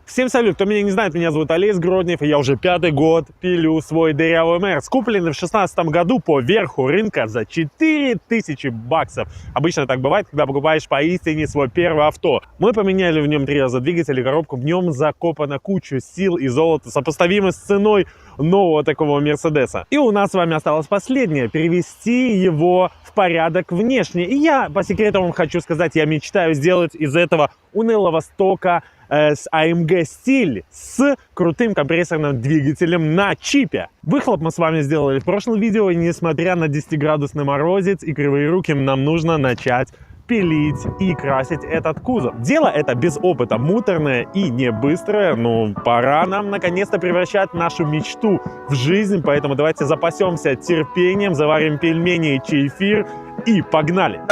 Всем салют, кто меня не знает, меня зовут Олесь Гроднев, и я уже 5-й год пилю свой дырявый Мерс, купленный в 2016 году по верху рынка за 4000 баксов. Обычно так бывает, когда покупаешь поистине свой первое авто. Мы поменяли в нем 3 раза двигатель и коробку, в нем закопана куча сил и золота, сопоставимо с ценой нового такого Мерседеса. И у нас с вами осталось последнее, привести его в порядок внешне. И я, по секрету вам хочу сказать, я мечтаю сделать из этого унылого стока с AMG стиль с крутым компрессорным двигателем на чипе. Выхлоп мы с вами сделали в прошлом видео, и несмотря на 10-градусный морозец и кривые руки, нам нужно начать пилить и красить этот кузов. Дело это без опыта, муторное и не быстрое, но пора нам наконец-то превращать нашу мечту в жизнь, поэтому давайте запасемся терпением, заварим пельмени и чефир и погнали!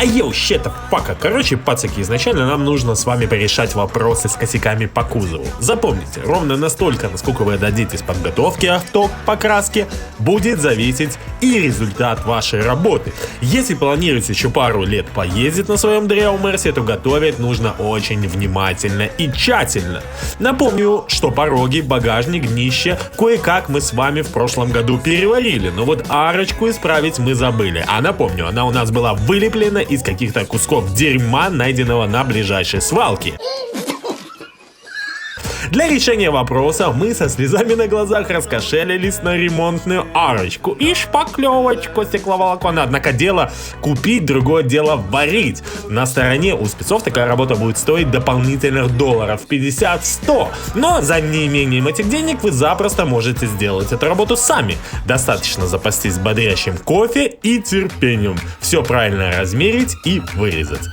А йоу, щета, фака. Короче, пацаки, изначально нам нужно с вами порешать вопросы с косяками по кузову. Запомните, ровно настолько, насколько вы дадитесь подготовки авто к покраске, будет зависеть и результат вашей работы. Если планируете еще пару лет поездить на своем дырявом Мерсе, то готовить нужно очень внимательно и тщательно. Напомню, что пороги, багажник, днище кое-как мы с вами в прошлом году переварили, но вот арочку исправить мы забыли. А напомню, она у нас была вылеплена из каких-то кусков дерьма, найденного на ближайшей свалке. Для решения вопроса мы со слезами на глазах раскошелились на ремонтную арочку и шпаклевочку стекловолоконную. Однако дело купить, другое дело варить. На стороне у спецов такая работа будет стоить дополнительных долларов 50-100. Но за неимением этих денег вы запросто можете сделать эту работу сами. Достаточно запастись бодрящим кофе и терпением. Все правильно размерить и вырезать.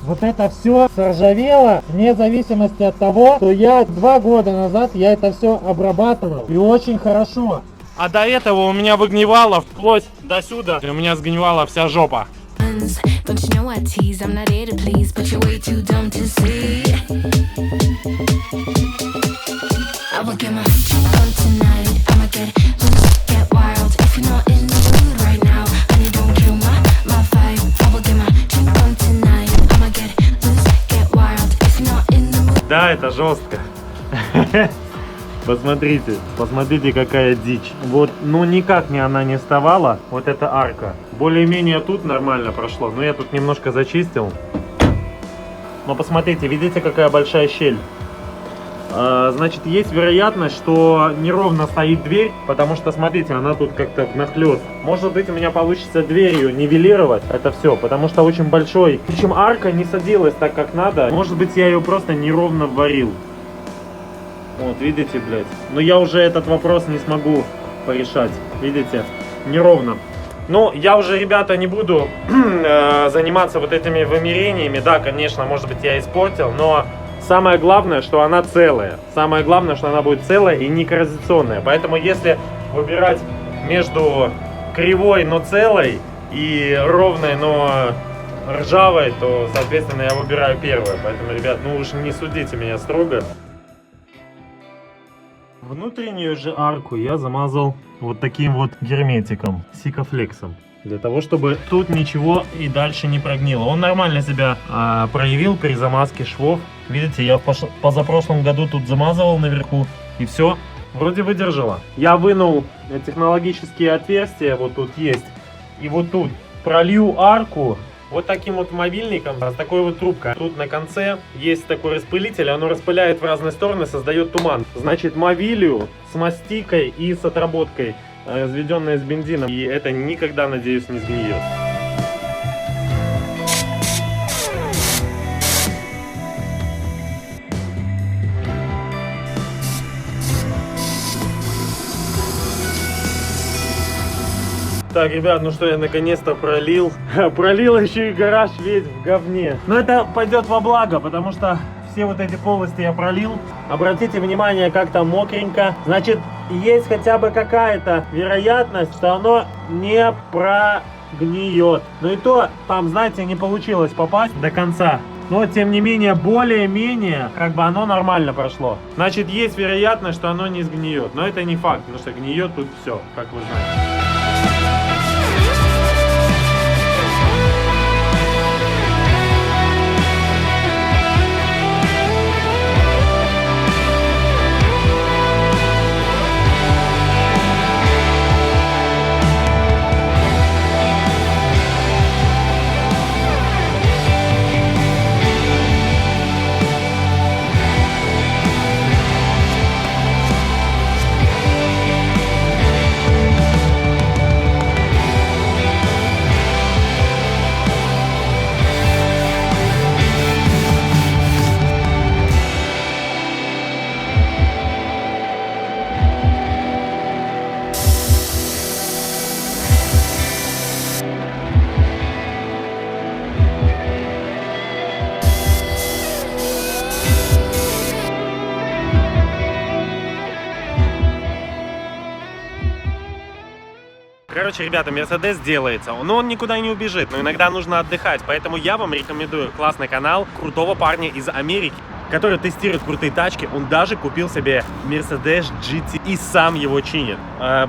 Вот это все заржавело, вне зависимости от того, что я 2 года назад это все обрабатывал, и очень хорошо. А до этого у меня выгнивало вплоть до сюда, и у меня сгнивала вся жопа. Да, это жестко. Посмотрите, какая дичь. Вот, ну никак она не вставала, вот эта арка. Более-менее тут нормально прошло, но я тут немножко зачистил. Но посмотрите, видите, какая большая щель? Значит, есть вероятность, что неровно стоит дверь, потому что, смотрите, она тут как-то внахлёст. Может быть, у меня получится дверью нивелировать это все, потому что очень большой. Причем арка не садилась так, как надо. Может быть, я ее просто неровно варил. Вот, видите, блядь. Но я уже этот вопрос не смогу порешать. Видите, неровно. Ну, я уже, ребята, не буду заниматься вот этими вымерениями. Да, конечно, может быть, я испортил, но... Самое главное, что она целая. Самое главное, что она будет целая и не коррозионная. Поэтому, если выбирать между кривой, но целой, и ровной, но ржавой, то, соответственно, я выбираю первое. Поэтому, ребят, ну уж не судите меня строго. Внутреннюю же арку я замазал вот таким вот герметиком, сикафлексом. Для того, чтобы тут ничего и дальше не прогнило. Он нормально себя проявил при замазке швов. Видите, я в позапрошлом году тут замазывал наверху, и все вроде выдержало. Я вынул технологические отверстия, вот тут есть. И вот тут пролью арку вот таким вот мобильником с такой вот трубкой. Тут на конце есть такой распылитель, оно распыляет в разные стороны, создает туман. Значит, мовилью с мастикой и с отработкой, разведенная с бензином. И это никогда, надеюсь, не сгниет. Так, ребят, ну что, я наконец-то пролил. Пролил еще и гараж весь в говне. Но это пойдет во благо, потому что все вот эти полости я пролил. Обратите внимание, как там мокренько. Значит, есть хотя бы какая-то вероятность, что оно не прогниет. Но и то, там, знаете, не получилось попасть до конца. Но, тем не менее, более-менее, как бы оно нормально прошло. Значит, есть вероятность, что оно не сгниет. Но это не факт, потому что гниет тут все, как вы знаете. Короче, ребята, Мерседес делается, но он никуда не убежит, но иногда нужно отдыхать, поэтому я вам рекомендую классный канал крутого парня из Америки, который тестирует крутые тачки. Он даже купил себе Mercedes GT и сам его чинит.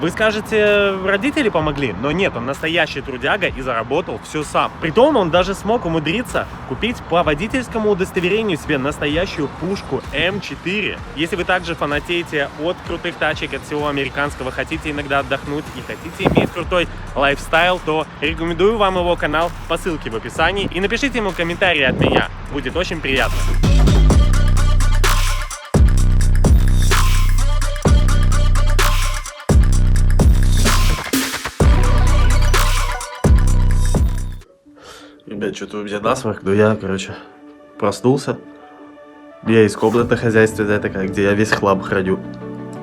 Вы скажете, родители помогли? Но нет, он настоящий трудяга и заработал все сам. Притом он даже смог умудриться купить по водительскому удостоверению себе настоящую пушку М4. Если вы также фанатеете от крутых тачек, от всего американского, хотите иногда отдохнуть и хотите иметь крутой лайфстайл, то рекомендую вам его канал по ссылке в описании. И напишите ему комментарий от меня, будет очень приятно. Ребят, что-то у меня насморк, но я, короче, проснулся. Я из комнаты хозяйственной такая, где я весь хлам храню.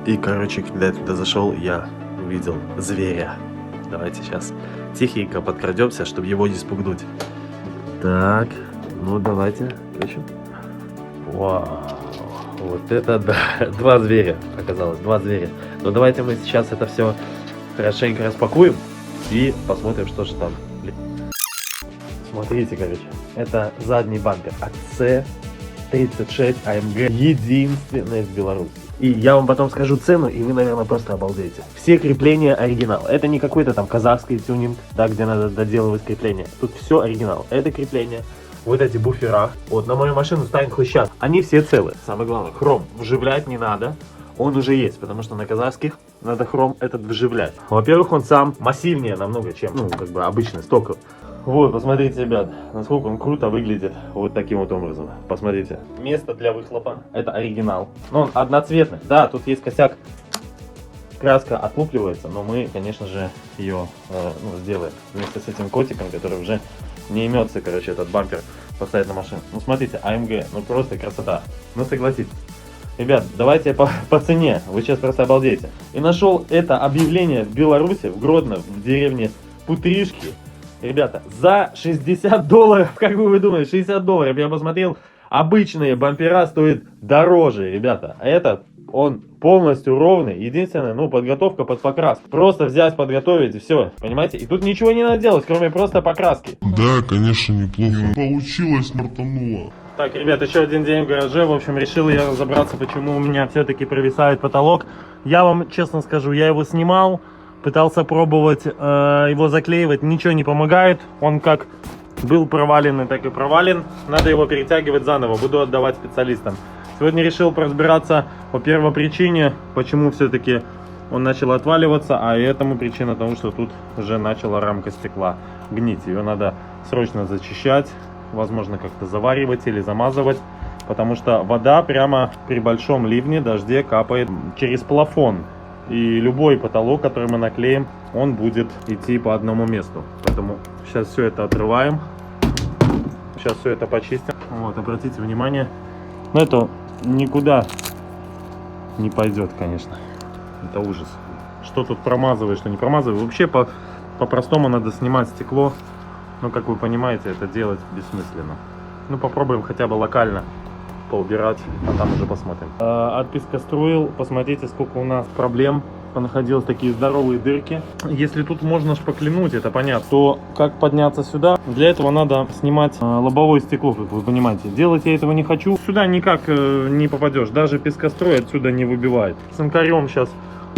И, короче, когда я туда зашел, я увидел зверя. Давайте сейчас тихенько подкрадемся, чтобы его не спугнуть. Так, ну давайте, включим. Вау, вот это да, два зверя оказалось, два зверя. Но давайте мы сейчас это все хорошенько распакуем и посмотрим, что же там. Смотрите, короче, это задний бампер от C36 AMG, единственный в Беларуси. И я вам потом скажу цену, и вы, наверное, просто обалдеете. Все крепления оригинал. Это не какой-то там казахский тюнинг, да, где надо доделывать крепления. Тут все оригинал. Это крепление, вот эти буфера. Вот на мою машину ставим хлыщат. Они все целые. Самое главное, хром вживлять не надо. Он уже есть, потому что на казахских надо хром этот вживлять. Во-первых, он сам массивнее намного, чем, ну, как бы обычный стоковый. Вот, посмотрите, ребят, насколько он круто выглядит вот таким вот образом. Посмотрите. Место для выхлопа. Это оригинал. Но он одноцветный. Да, тут есть косяк. Краска отлупливается, но мы, конечно же, ее сделаем. Вместе с этим котиком, который уже не имется, короче, этот бампер поставить на машину. Ну, смотрите, AMG, ну просто красота. Ну, согласитесь. Ребят, давайте по цене. Вы сейчас просто обалдеете. И нашел это объявление в Беларуси, в Гродно, в деревне Путришки. Ребята, за $60, как вы думаете, $60, я посмотрел, обычные бампера стоят дороже, ребята. А этот, он полностью ровный, единственное, ну, подготовка под покраску. Просто взять, подготовить и все, понимаете? И тут ничего не надо делать, кроме просто покраски. Да, конечно, неплохо получилось, мартануло. Так, ребят, еще один день в гараже, в общем, решил я разобраться, почему у меня все-таки провисает потолок. Я вам честно скажу, я его снимал. Пытался пробовать его заклеивать, ничего не помогает. Он как был проваленный, так и провален. Надо его перетягивать заново, буду отдавать специалистам. Сегодня решил разбираться по первой причине, почему все-таки он начал отваливаться. А этому причина тому, что тут уже начала рамка стекла гнить. Ее надо срочно зачищать, возможно как-то заваривать или замазывать. Потому что вода прямо при большом ливне, дожде капает через плафон. И любой потолок, который мы наклеим, он будет идти по одному месту. Поэтому сейчас все это отрываем. Сейчас все это почистим. Вот, обратите внимание. Но это никуда не пойдет, конечно. Это ужас. Что тут промазываешь, что не промазываешь. Вообще По-простому надо снимать стекло. Но, как вы понимаете, это делать бессмысленно. Ну, попробуем хотя бы локально поубирать, а там уже посмотрим. От пескоструил, посмотрите, сколько у нас проблем. Понаходилось такие здоровые дырки. Если тут можно шпаклянуть, это понятно, то как подняться сюда? Для этого надо снимать лобовое стекло, как вы понимаете. Делать я этого не хочу. Сюда никак не попадешь, даже пескострой отсюда не выбивает. Цинкарем сейчас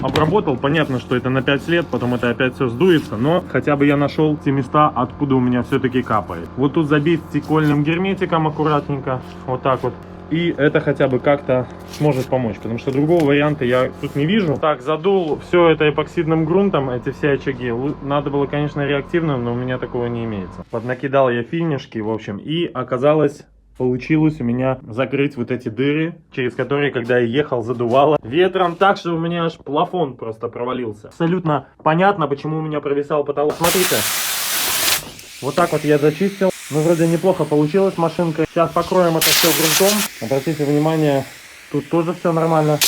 обработал, понятно, что это на 5 лет, потом это опять все сдуется, но хотя бы я нашел те места, откуда у меня все-таки капает. Вот тут забить стекольным герметиком аккуратненько, вот так вот. И это хотя бы как-то сможет помочь, потому что другого варианта я тут не вижу. Так, задул все это эпоксидным грунтом, эти все очаги. Надо было, конечно, реактивным, но у меня такого не имеется. Вот накидал я финишки, в общем, и оказалось, получилось у меня закрыть вот эти дыры, через которые, когда я ехал, задувало ветром так, что у меня аж плафон просто провалился. Абсолютно понятно, почему у меня провисал потолок. Смотрите, вот так вот я зачистил. Ну, вроде неплохо получилась машинка. Сейчас покроем это все грунтом. Обратите внимание, тут тоже все нормально.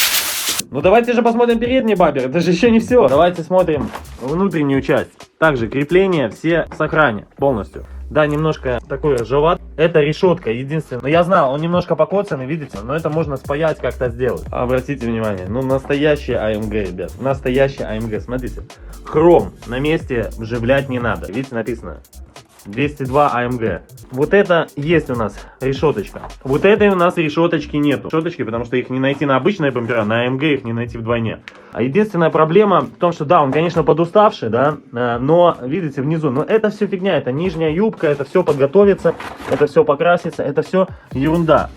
Ну, давайте же посмотрим передний бампер. Это же еще не все. Давайте смотрим внутреннюю часть. Также крепления все в сохране полностью. Да, немножко такой ржават. Это решетка, единственное. Но я знал, он немножко покоцанный, видите? Но это можно спаять, как-то сделать. Обратите внимание, ну настоящий AMG, ребят. Настоящий AMG, смотрите. Хром на месте вживлять не надо. Видите, написано 202 AMG. Вот это есть у нас решеточка. Вот этой у нас решеточки нету. Решеточки, потому что их не найти на обычные бампера, на AMG их не найти вдвойне. А единственная проблема в том, что да, он, конечно, подуставший, да, но, видите, внизу, но это все фигня, это нижняя юбка, это все подготовится, это все покрасится, это все ерунда.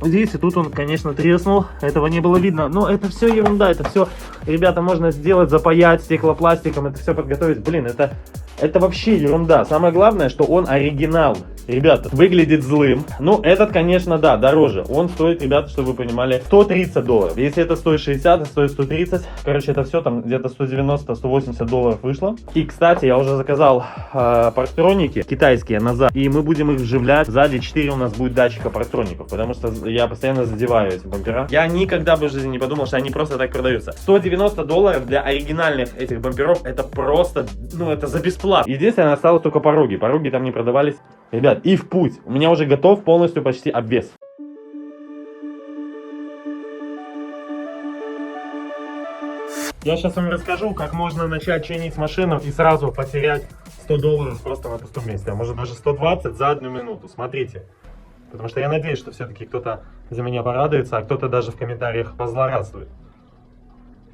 Здесь и тут он, конечно, треснул, этого не было видно, но это все ерунда, это все, ребята, можно сделать, запаять стеклопластиком, это все подготовить, блин, это вообще ерунда. Самое главное, что он оригинал. Ребята, выглядит злым. Ну, этот, конечно, да, дороже. Он стоит, ребята, чтобы вы понимали, $130. Если это стоит 60, это стоит 130. Короче, это все там где-то $190-180 вышло. И, кстати, я уже заказал парктроники китайские назад. И мы будем их вживлять. Сзади 4 у нас будет датчика парктроников. Потому что я постоянно задеваю эти бампера. Я никогда бы в жизни не подумал, что они просто так продаются. $190 для оригинальных этих бамперов. Это просто, ну, это за бесплатно. Единственное, осталось только пороги. Пороги там не продавались. Ребят, и в путь. У меня уже готов полностью почти обвес. Я сейчас вам расскажу, как можно начать чинить машину и сразу потерять $100 просто на пустом месте. А может даже 120 за 1 минуту. Смотрите. Потому что я надеюсь, что все-таки кто-то за меня порадуется, а кто-то даже в комментариях позлорадствует.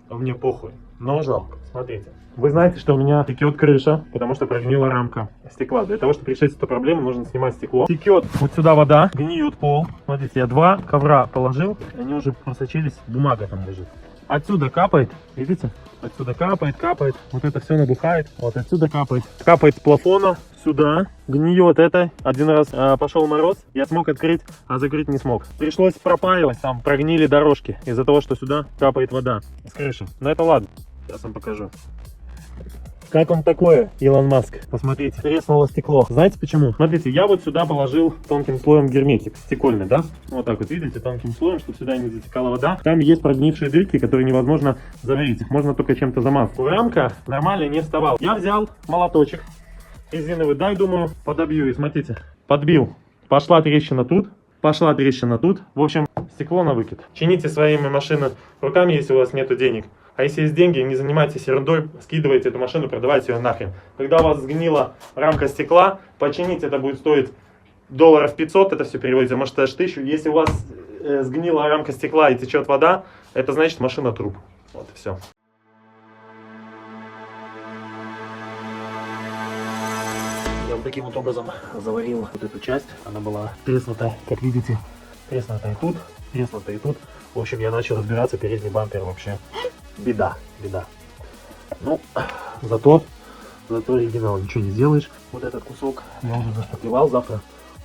А мне похуй. Но жалко. Смотрите. Вы знаете, что у меня текет крыша, потому что прогнила рамка стекла. Для того, чтобы решить эту проблему, нужно снимать стекло. Текет вот сюда вода, гниет пол. Смотрите, я 2 ковра положил, они уже просочились, бумага там лежит. Отсюда капает, видите? Отсюда капает, капает. Вот это все набухает. Вот отсюда капает. Капает с плафона сюда. Гниет это. Один раз пошел мороз, я смог открыть, а закрыть не смог. Пришлось пропаивать, там прогнили дорожки из-за того, что сюда капает вода с крыши. Но это ладно, сейчас вам покажу. Как он такое, Илон Маск? Посмотрите, треснуло стекло. Знаете почему? Смотрите, я вот сюда положил тонким слоем герметик, стекольный, да? Вот так вот, видите, тонким слоем, чтобы сюда не затекала вода. Там есть прогнившие дырки, которые невозможно заварить. Их можно только чем-то замазать. Рамка нормально не вставала. Я взял молоточек резиновый, дай, думаю, подобью. И смотрите, подбил. Пошла трещина тут. Пошла трещина тут. В общем, стекло на выкид. Чините своими машинами руками, если у вас нету денег. А если есть деньги, не занимайтесь ерундой, скидывайте эту машину, продавайте ее нахрен. Когда у вас сгнила рамка стекла, починить это будет стоить $500, это все переводится, может даже 1000. Если у вас сгнила рамка стекла и течет вода, это значит машина труп. Вот и все. Я вот таким вот образом заварил вот эту часть. Она была треснута, как видите, треснута и тут, треснута и тут. В общем, я начал разбираться, передний бампер вообще беда, беда. Ну, зато оригинал, ничего не сделаешь. Вот этот кусок я уже зашпаклевал, завтра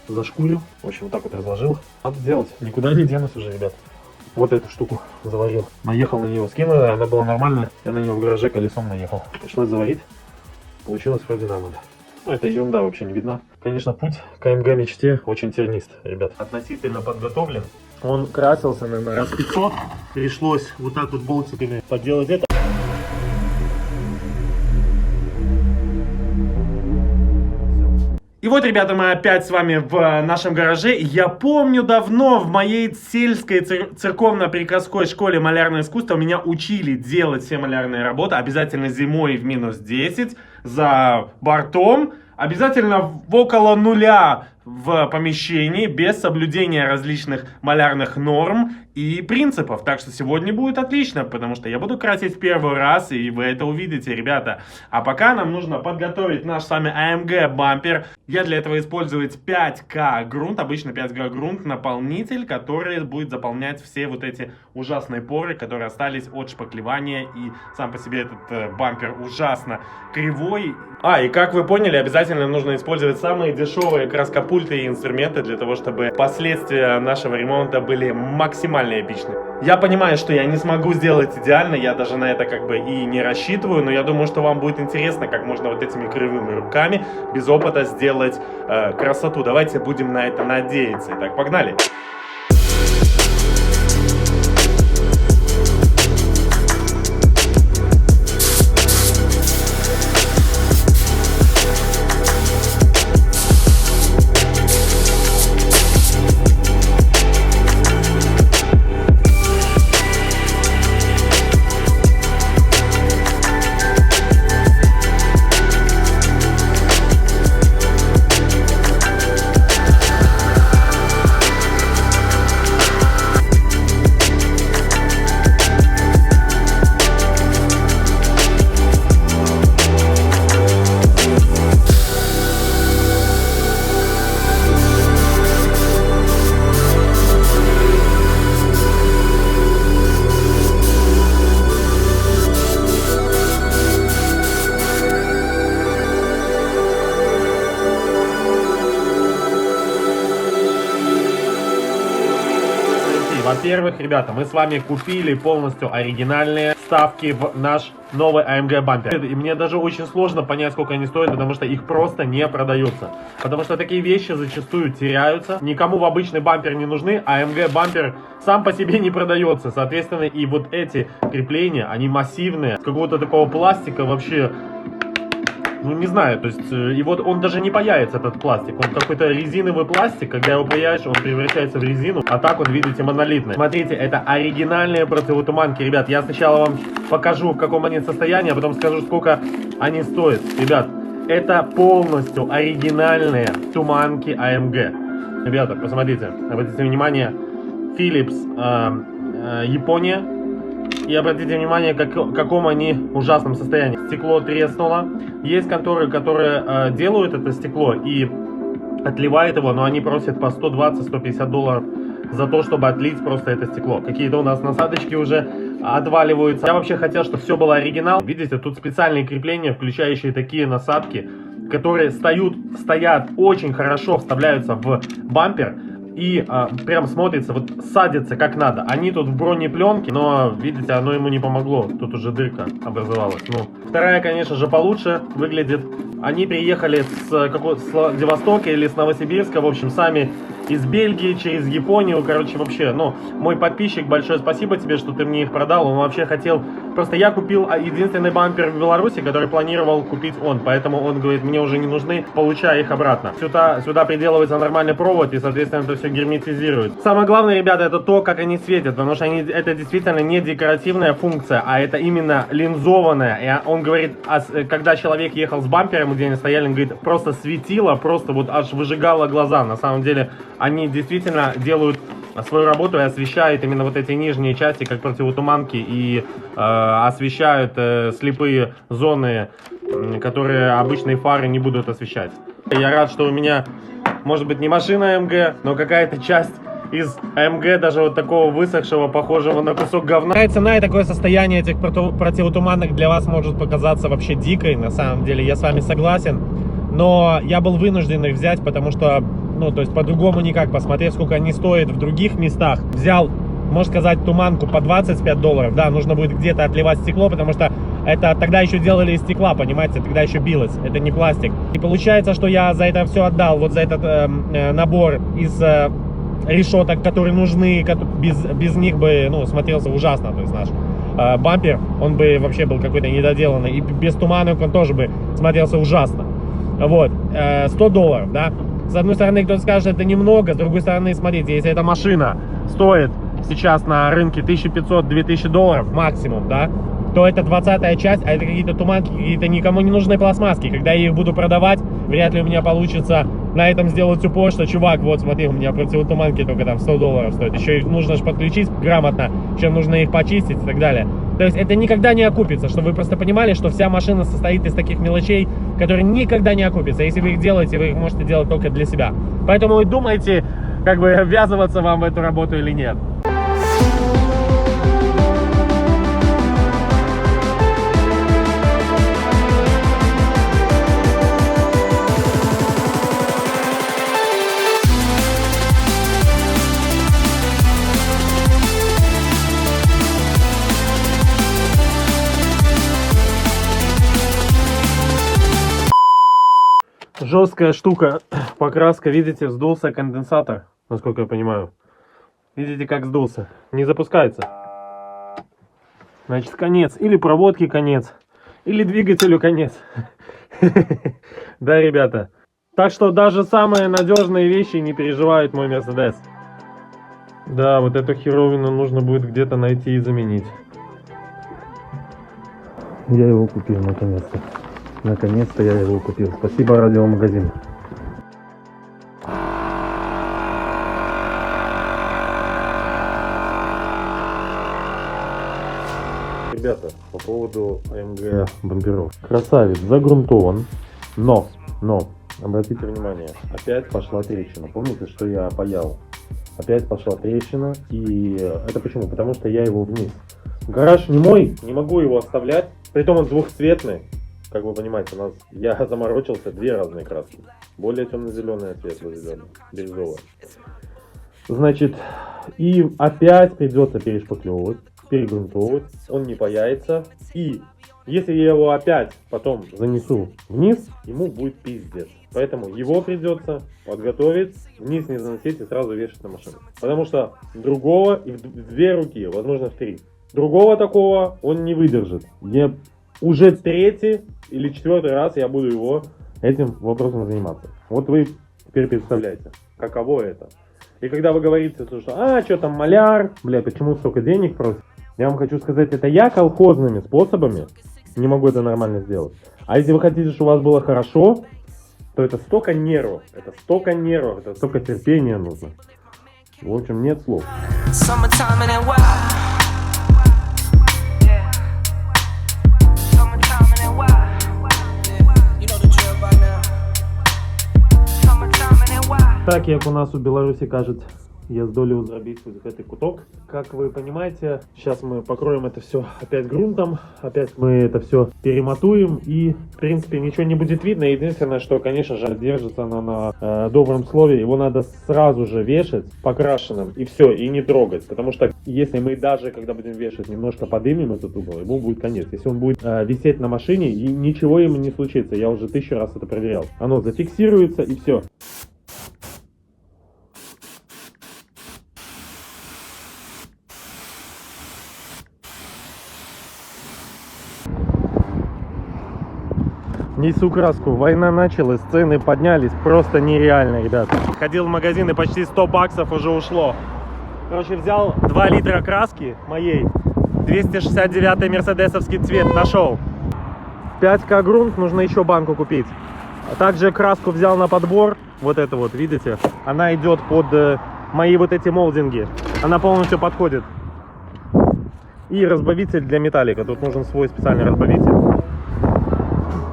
зашкурю. В общем, вот так вот разложил. Надо делать, никуда не денусь уже, ребят. Вот эту штуку заварил. Наехал на нее, скинул, она была нормальная. Я на нее в гараже колесом наехал. Пришлось заварить. Получилось вроде нормально. Ну, это ерунда вообще не видна. Конечно, путь к AMG мечте очень тернист, ребят. Относительно подготовлен. Он красился, наверное, раз 500. Пришлось вот так вот болтиками поделать это. И вот, ребята, мы опять с вами в нашем гараже. Я помню давно в моей сельской церковно-приказской школе малярного искусства меня учили делать все малярные работы. Обязательно зимой в минус 10 за бортом. Обязательно в около нуля в помещении, без соблюдения различных малярных норм и принципов. Так что сегодня будет отлично, потому что я буду красить в первый раз, и вы это увидите, ребята. А пока нам нужно подготовить наш с вами AMG бампер. Я для этого использую 5К грунт, обычно 5К грунт, наполнитель, который будет заполнять все вот эти ужасные поры, которые остались от шпаклевания. И сам по себе этот бампер ужасно кривой. И как вы поняли, обязательно нужно использовать самые дешевые краскопульты и инструменты для того, чтобы последствия нашего ремонта были максимально эпичны. Я понимаю, что я не смогу сделать идеально, я даже на это как бы и не рассчитываю, но я думаю, что вам будет интересно, как можно вот этими кривыми руками без опыта сделать красоту. Давайте будем на это надеяться. Итак, погнали! Во-первых, ребята, мы с вами купили полностью оригинальные вставки в наш новый AMG бампер. И мне даже очень сложно понять, сколько они стоят, потому что их просто не продается. Потому что такие вещи зачастую теряются. Никому в обычный бампер не нужны, а AMG бампер сам по себе не продается. Соответственно, и вот эти крепления, они массивные, с какого-то такого пластика вообще... Ну, не знаю, то есть, и вот он даже не паяется, этот пластик. Он какой-то резиновый пластик, когда его паяешь, он превращается в резину, а так он, видите, монолитный. Смотрите, это оригинальные противотуманки, ребят. Я сначала вам покажу, в каком они состоянии, а потом скажу, сколько они стоят. Ребят, это полностью оригинальные туманки AMG. Ребята, посмотрите, обратите внимание, Philips, Япония. И обратите внимание, в каком они ужасном состоянии. Стекло треснуло. Есть конторы, которые делают это стекло и отливают его, но они просят по $120-150 за то, чтобы отлить просто это стекло. Какие-то у нас насадочки уже отваливаются. Я вообще хотел, чтобы все было оригинал. Видите, тут специальные крепления, включающие такие насадки, которые стоят очень хорошо, вставляются в бампер. И прям смотрится, вот садится как надо. Они тут в бронепленке, но, видите, оно ему не помогло. Тут уже дырка образовалась. Ну, вторая, конечно же, получше выглядит. Они приехали с Владивостока или с Новосибирска, в общем, сами из Бельгии, через Японию, короче, вообще, ну, мой подписчик, большое спасибо тебе, что ты мне их продал. Он вообще хотел, просто я купил единственный бампер в Беларуси, который планировал купить он, поэтому он говорит, мне уже не нужны, получай их обратно. Сюда приделывается нормальный провод, и, соответственно, это все герметизирует. Самое главное, ребята, это то, как они светят, потому что это действительно не декоративная функция, а это именно линзованная. И он говорит, когда человек ехал с бампером, где они стояли, он говорит, просто светило, просто вот аж выжигало глаза. На самом деле, они действительно делают свою работу и освещают именно вот эти нижние части, как противотуманки, и освещают слепые зоны, которые обычные фары не будут освещать. Я рад, что у меня, может быть, не машина AMG, но какая-то часть из AMG, даже вот такого высохшего, похожего на кусок говна. Цена и такое состояние этих противотуманок для вас может показаться вообще дикой, на самом деле, я с вами согласен. Но я был вынужден их взять, потому что, ну, то есть по-другому никак, посмотреть, сколько они стоят в других местах. Взял, можно сказать, туманку по $25, да, нужно будет где-то отливать стекло, потому что это тогда еще делали из стекла, понимаете, тогда еще билось, это не пластик. И получается, что я за это все отдал, вот за этот набор из решеток, которые нужны, без них бы, ну, смотрелся ужасно, то есть наш бампер, он бы вообще был какой-то недоделанный, и без туманок он тоже бы смотрелся ужасно. Вот, $100, да. С одной стороны, кто-то скажет, это немного, с другой стороны, смотрите, если эта машина стоит сейчас на рынке $1500-2000 максимум, да, то это 20-я часть, а это какие-то туманки, какие-то никому не нужные пластмасски. Когда я их буду продавать, вряд ли у меня получится на этом сделать упор, что, чувак, вот смотри, у меня противотуманки только там $100 стоят. Еще их нужно же подключить грамотно, еще нужно их почистить и так далее. То есть это никогда не окупится, чтобы вы просто понимали, что вся машина состоит из таких мелочей, которые никогда не окупятся. Если вы их делаете, вы их можете делать только для себя. Поэтому вы думаете, как бы ввязываться вам в эту работу или нет. Жесткая штука, покраска, видите, сдулся конденсатор, насколько я понимаю. Видите, как сдулся, не запускается. Значит, конец, или проводки конец, или двигателю конец. Да, ребята. Так что даже самые надежные вещи не переживают мой Мерседес. Да, вот эту херовину нужно будет где-то найти и заменить. Я его купил наконец-то. Наконец-то я его купил. Спасибо, радиомагазин. Ребята, по поводу AMG бамперов. Красавец, загрунтован, но, обратите внимание, опять пошла трещина. Помните, что я паял? Опять пошла трещина, и это почему? Потому что я его вниз. Гараж не мой, не могу его оставлять, притом он двухцветный. Как вы понимаете, я заморочился, две разные краски. Более темно-зеленая, светло-зеленая, бирюзовая. Значит, и опять придется перешпаклевывать, перегрунтовывать. Он не паяется. И если я его опять потом занесу вниз, ему будет пиздец. Поэтому его придется подготовить, вниз не заносить и сразу вешать на машину. Потому что другого, и в две руки, возможно в три. Другого такого он не выдержит. Уже третий или четвертый раз я буду этим вопросом заниматься. Вот вы теперь представляете, каково это. И когда вы говорите, что там маляр, почему столько денег просит, я вам хочу сказать, это я колхозными способами не могу это нормально сделать. А если вы хотите, чтобы у вас было хорошо, то это столько нервов, это столько терпения нужно. В общем, нет слов. Так, як у нас у Беларуси кажет, я здолел зробить этот куток. Как вы понимаете, сейчас мы покроем это все опять грунтом, опять мы это все перемотуем, и в принципе ничего не будет видно. Единственное, что, конечно же, держится она на добром слове, его надо сразу же вешать покрашенным, и все, и не трогать. Потому что если мы даже, когда будем вешать, немножко подымем этот угол, ему будет конец. Если он будет висеть на машине, и ничего ему не случится, я уже 1000 раз это проверял. Оно зафиксируется, и все. Несу краску, война началась, цены поднялись, просто нереально, ребят. Ходил в магазин и почти 100 баксов уже ушло. Короче, взял 2 литра краски моей, 269-й мерседесовский цвет нашел. 5К грунт, нужно еще банку купить. А также краску взял на подбор, вот это вот, видите? Она идет под мои вот эти молдинги, она полностью подходит. И разбавитель для металлика, тут нужен свой специальный разбавитель.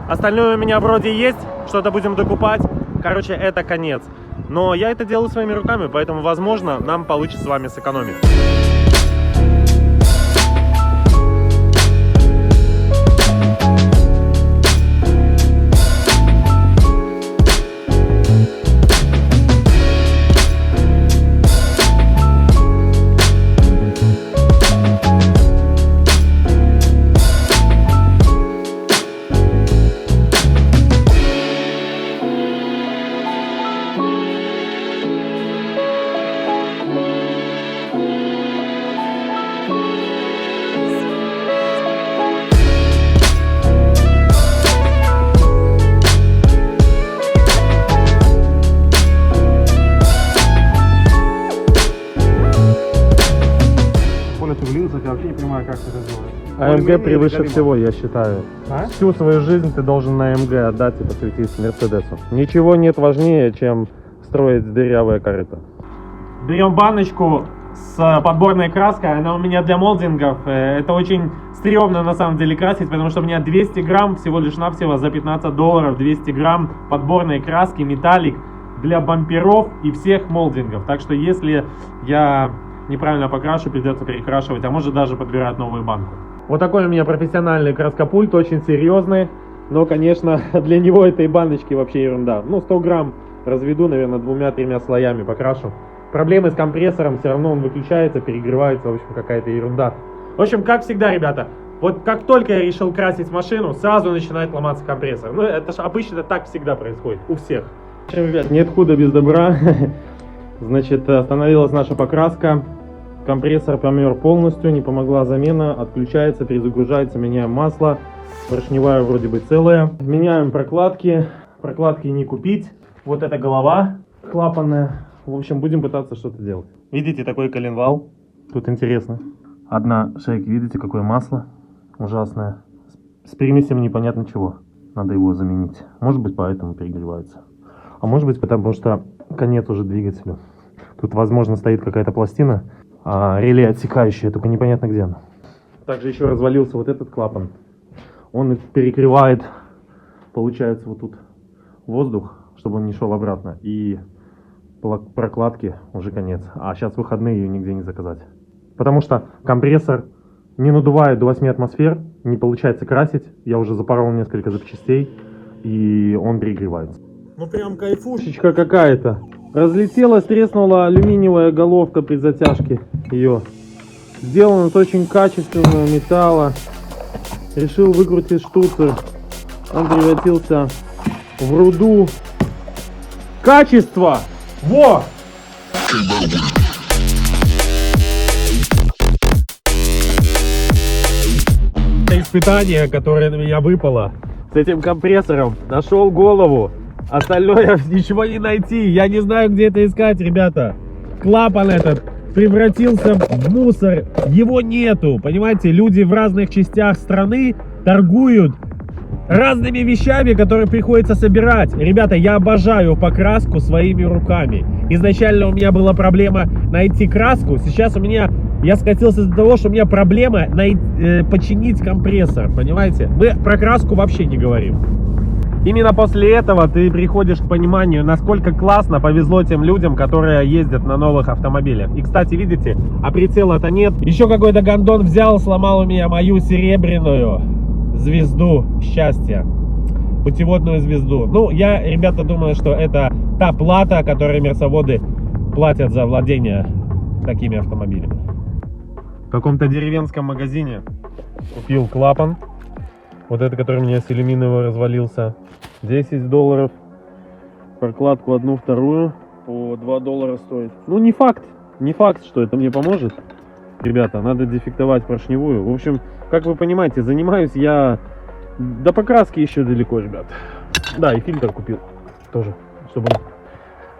Остальное у меня вроде есть, что-то будем докупать. Короче, это конец. Но я это делаю своими руками, поэтому, возможно, нам получится с вами сэкономить. вообще не понимаю, как это делать. АМГ превыше всего, я считаю. А? Всю свою жизнь ты должен на АМГ отдать и посвятить Мерседесу. Ничего нет важнее, чем строить дырявое корыто. Берем баночку с подборной краской, она у меня для молдингов. Это очень стрёмно на самом деле красить, потому что у меня 200 грамм всего лишь навсего за $15, 200 грамм подборной краски, металлик для бамперов и всех молдингов. Так что если я неправильно покрашу, придется перекрашивать, а может даже подбирать новую банку. Вот такой у меня профессиональный краскопульт, очень серьезный, но, конечно, для него этой баночки вообще ерунда. Ну, 100 грамм разведу, наверное, 2-3 слоями покрашу. Проблемы с компрессором, все равно он выключается, перегревается, в общем, какая-то ерунда. В общем, как всегда, ребята, вот как только я решил красить машину, сразу начинает ломаться компрессор. Ну, это же обычно так всегда происходит, у всех. В общем, ребят, нет худа без добра. Значит, остановилась наша покраска. Компрессор помер полностью, не помогла замена. Отключается, перезагружается, меняем масло. Поршневая вроде бы целая. Меняем прокладки. Прокладки не купить. Вот эта голова клапанная. В общем, будем пытаться что-то делать. Видите, такой коленвал. Тут интересно. Одна шейка, видите, какое масло ужасное. С примесями непонятно чего. Надо его заменить. Может быть, поэтому перегревается. А может быть, потому что конец уже двигателю. Тут, возможно, стоит какая-то пластина, реле отсекающая, только непонятно где она. Также еще развалился вот этот клапан. Он перекрывает, получается, вот тут воздух, чтобы он не шел обратно. И прокладки уже конец. А сейчас выходные, ее нигде не заказать. Потому что компрессор не надувает до 8 атмосфер, не получается красить. Я уже запорол несколько запчастей, и он перегревается. Ну прям кайфушечка какая-то. Разлетелась, треснула алюминиевая головка при затяжке ее. Сделано из очень качественного металла. Решил выкрутить штуцер. Он превратился в руду. Качество! Во! Испытание, которое на меня выпало с этим компрессором, нашел голову. Остальное ничего не найти. Я не знаю, где это искать, ребята. Клапан этот превратился в мусор. Его нету. Понимаете, люди в разных частях страны торгуют разными вещами, которые приходится собирать. Ребята, я обожаю покраску своими руками. Изначально у меня была проблема найти краску. Сейчас я скатился до того, что у меня проблема починить компрессор. Понимаете? Мы про краску вообще не говорим. Именно после этого ты приходишь к пониманию, насколько классно повезло тем людям, которые ездят на новых автомобилях. И, кстати, видите, а прицела-то нет. Еще какой-то гондон взял, сломал у меня мою серебряную звезду счастья. Путеводную звезду. Ну, я, ребята, думаю, что это та плата, которую мерсоводы платят за владение такими автомобилями. В каком-то деревенском магазине купил клапан. Вот это, который у меня с алюминиевого развалился. $10. Прокладку одну, вторую. По $2 стоит. Ну, не факт. Не факт, что это мне поможет. Ребята, надо дефектовать поршневую. В общем, как вы понимаете, занимаюсь я до покраски еще далеко, ребят. Да, и фильтр купил тоже, чтобы он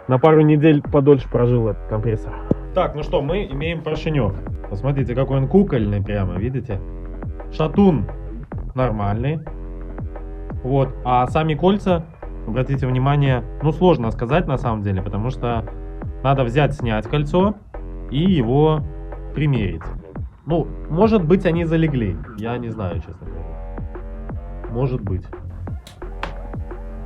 на пару недель подольше прожил этот компрессор. Так, ну что, мы имеем поршенек. Посмотрите, какой он кукольный прямо, видите? Шатун нормальный. Вот, а сами кольца, обратите внимание, ну сложно сказать на самом деле, потому что надо взять, снять кольцо и его примерить. Ну, может быть, они залегли, я не знаю, честно говоря. Может быть.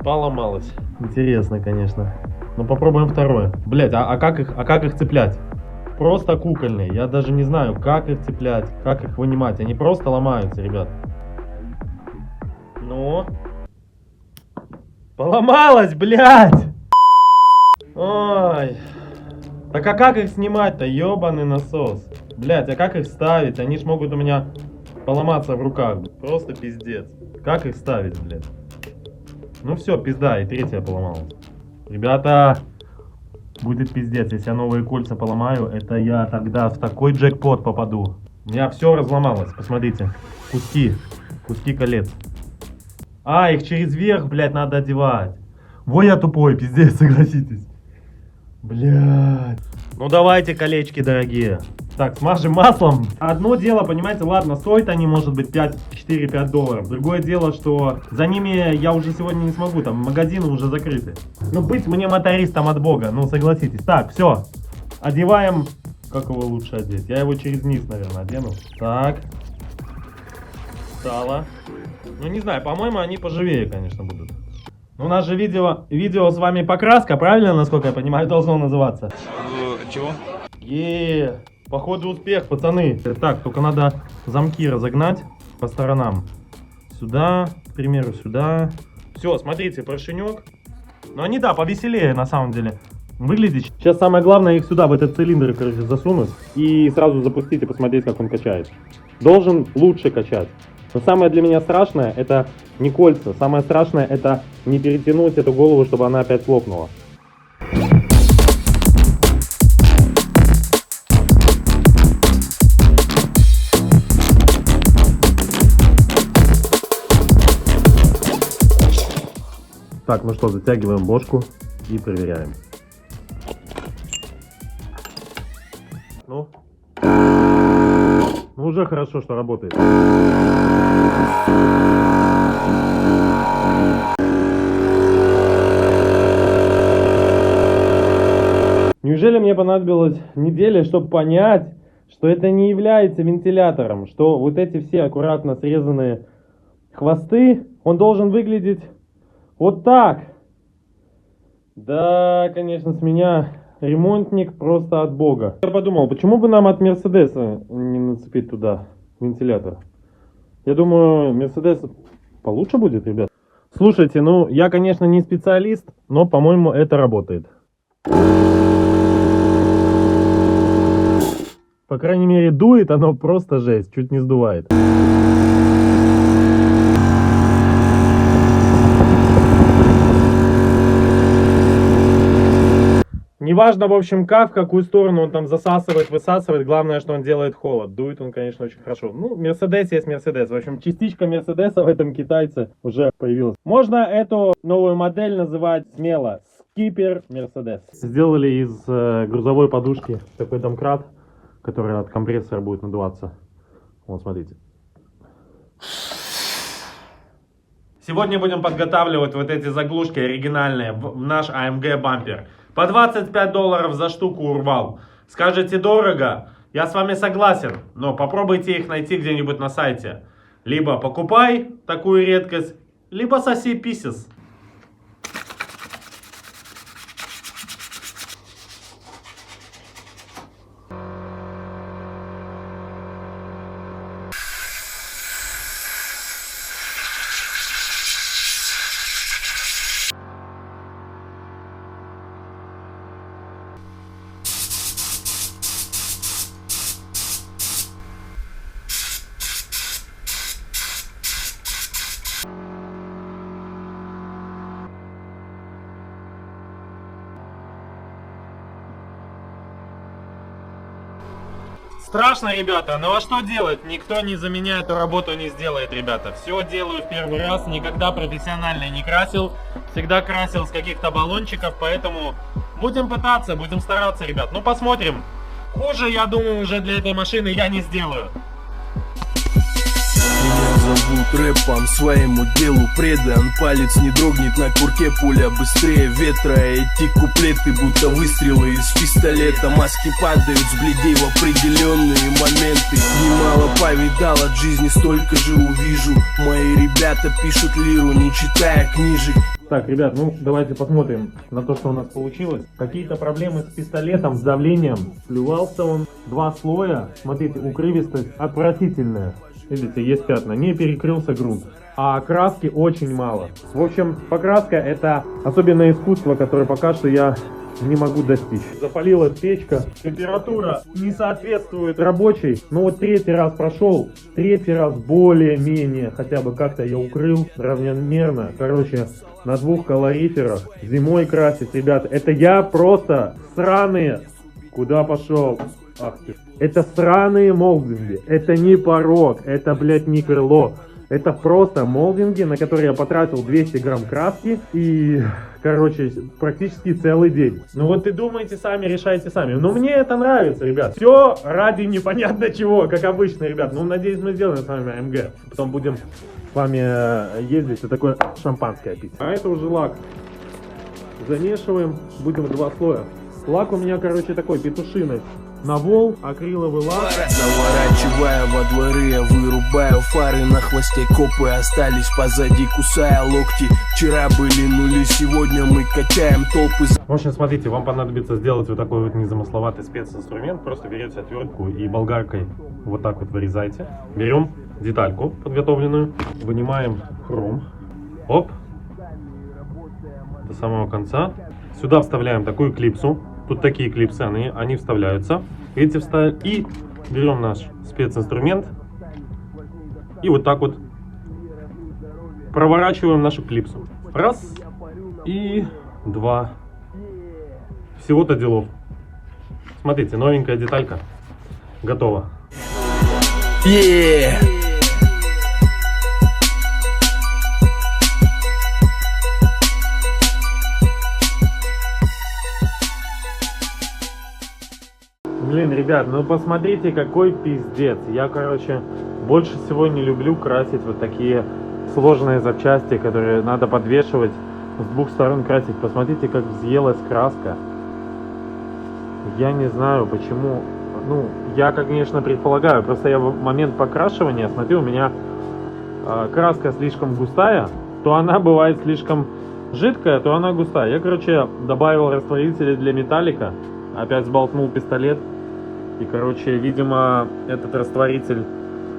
Поломалось. Интересно, конечно. Но попробуем второе. Блять, а как их цеплять? Просто кукольные. Я даже не знаю, как их цеплять, как их вынимать. Они просто ломаются, ребят. Ну. Поломалось, блядь! Ой. Так а как их снимать-то, ебаный насос? Блядь, а как их ставить? Они ж могут у меня поломаться в руках. Просто пиздец. Как их ставить, блядь? Ну все, пизда, и третья поломалась. Ребята, будет пиздец. Если я новые кольца поломаю, это я тогда в такой джекпот попаду. У меня все разломалось, посмотрите. Куски колец. А, их через верх, блядь, надо одевать. Во я тупой, пиздец, согласитесь. Блядь. Ну давайте, колечки дорогие. Так, смажем маслом. Одно дело, понимаете, ладно, стоят они, может быть, 4-5 долларов. Другое дело, что за ними я уже сегодня не смогу, там магазины уже закрыты. Ну, быть мне мотористом от бога, ну, согласитесь. Так, все. Одеваем. Как его лучше одеть? Я его через низ, наверное, одену. Так. Стало. Ну, не знаю, по-моему, они поживее, конечно, будут. У нас же видео с вами покраска, правильно, насколько я понимаю, должно называться? Чего? Походу успех, пацаны. Так, только надо замки разогнать по сторонам. Сюда, к примеру, сюда. Все, смотрите, поршенек. Но они, да, повеселее на самом деле выглядит. Сейчас самое главное их сюда, в этот цилиндр, короче, засунуть. И сразу запустить и посмотреть, как он качает. Должен лучше качать. Но самое для меня страшное, это не кольца. Самое страшное, это не перетянуть эту голову, чтобы она опять лопнула. Так, ну что, затягиваем бошку и проверяем. Ну, уже хорошо, что работает. Неужели мне понадобилась неделя, чтобы понять, что это не является вентилятором, что вот эти все аккуратно срезанные хвосты, он должен выглядеть вот так. Да, конечно, с меня ремонтник просто от бога. Я подумал, почему бы нам от Мерседеса не нацепить туда вентилятор? Я думаю, Мерседес получше будет, ребят. Слушайте, ну, я, конечно, не специалист, но, по-моему, это работает. По крайней мере, дует оно просто жесть, чуть не сдувает. Неважно, в общем, как, в какую сторону он там засасывает, высасывает, главное, что он делает холод. Дует он, конечно, очень хорошо. Ну, Мерседес есть Мерседес. В общем, частичка Мерседеса в этом китайце уже появилась. Можно эту новую модель называть смело Skipper Мерседес. Сделали из грузовой подушки такой домкрат, который от компрессора будет надуваться. Вот, смотрите. Сегодня будем подготавливать вот эти заглушки оригинальные в наш AMG бампер. По 25 долларов за штуку урвал. Скажете дорого? Я с вами согласен, но попробуйте их найти где-нибудь на сайте. Либо покупай такую редкость, либо соси писец. Страшно, ребята, но а что делать? Никто не за меня эту работу не сделает, ребята. Все делаю в первый раз, никогда профессионально не красил. Всегда красил с каких-то баллончиков, поэтому будем пытаться, будем стараться, ребят. Ну, посмотрим. Хуже, я думаю, уже для этой машины я не сделаю. Меня зовут рэпом, своему делу предан. Палец не дрогнет на курке, пуля быстрее ветра. Эти куплеты будто выстрелы из пистолета. Маски падают с бледей в определенные моменты. Немало повидал от жизни, столько же увижу. Мои ребята пишут лиру, не читая книжек. Так, ребят, ну давайте посмотрим на то, что у нас получилось. Какие-то проблемы с пистолетом, с давлением. Плювался он 2 слоя. Смотрите, укрывистость отвратительная. Видите, есть пятна. Не перекрылся грунт. А краски очень мало. В общем, покраска — это особенное искусство, которое пока что я не могу достичь. Запалилась печка. Температура не соответствует рабочей. Но вот 3-й раз прошел. 3-й раз более-менее. Хотя бы как-то я укрыл равномерно. Короче, на 2 калориферах. Зимой красить, ребята. Это я просто сраные. Куда пошел? Ах ты. Это сраные молдинги. Это не порог. Это, блядь, не крыло. Это просто молдинги, на которые я потратил 200 грамм краски и, короче, практически целый день. Ну вот и думайте сами, решайте сами. Но мне это нравится, ребят. Все ради непонятно чего, как обычно, ребят. Ну, надеюсь, мы сделаем с вами АМГ. Потом будем с вами ездить и такое шампанское пить. А это уже лак. Замешиваем, будем в 2 слоя. Лак у меня, короче, такой петушиный. Навол, акриловый лак. Заворачивая во дворы, я вырубаю фары. На хвосте копы остались позади, кусая локти. Вчера были нули, сегодня мы качаем толпы. В общем, смотрите, вам понадобится сделать вот такой вот незамысловатый специнструмент. Просто берете отвертку и болгаркой вот так вот вырезайте. Берем детальку подготовленную, вынимаем хром. Оп. До самого конца. Сюда вставляем такую клипсу. Тут такие клипсы, они вставляются. Видите, вставили. И берем наш специнструмент. И вот так вот проворачиваем нашу клипсу. Раз. И 2. Всего-то делов. Смотрите, новенькая деталька. Готова. Yeah. Блин, ребят, ну посмотрите, какой пиздец. Я, короче, больше всего не люблю красить вот такие сложные запчасти, которые надо подвешивать, с 2 сторон красить. Посмотрите, как взъелась краска. Я не знаю, почему. Ну, я, конечно, предполагаю, просто я в момент покрашивания смотрю, у меня краска слишком густая, то она бывает слишком жидкая, то она густая. Я, короче, добавил растворители для металлика, опять сболтнул пистолет. И, короче, видимо, этот растворитель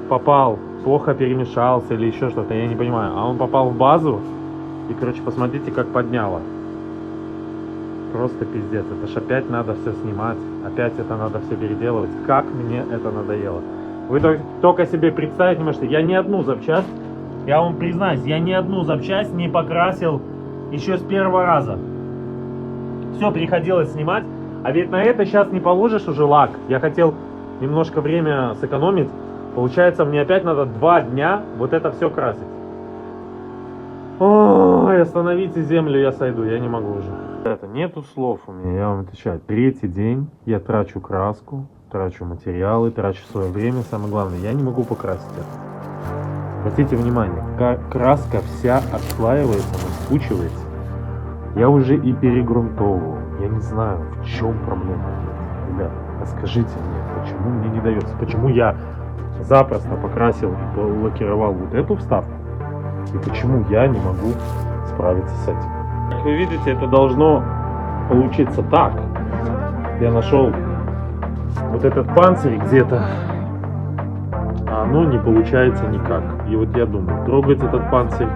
попал, плохо перемешался или еще что-то, я не понимаю. А он попал в базу, и, короче, посмотрите, как подняло. Просто пиздец. Это ж опять надо все снимать, опять это надо все переделывать. Как мне это надоело. Вы только себе представить не можете. Я ни одну запчасть, я вам признаюсь, я ни одну запчасть не покрасил еще с первого раза. Все приходилось снимать. А ведь на это сейчас не положишь уже лак. Я хотел немножко время сэкономить. Получается, мне опять надо 2 дня вот это все красить. Ой, остановите землю, я сойду, я не могу уже. Это нету слов у меня, я вам отвечаю. 3-й день я трачу краску, трачу материалы, трачу свое время. Самое главное, я не могу покрасить это. Обратите внимание, краска вся отслаивается, спучивается. Я уже и перегрунтовывал. Я не знаю, в чем проблема. Ребят, расскажите мне, почему мне не дается, почему я запросто покрасил и лакировал вот эту вставку, и почему я не могу справиться с этим. Как вы видите, это должно получиться так. Я нашел вот этот панцирь где-то, а оно не получается никак. И вот я думаю, трогать этот панцирь,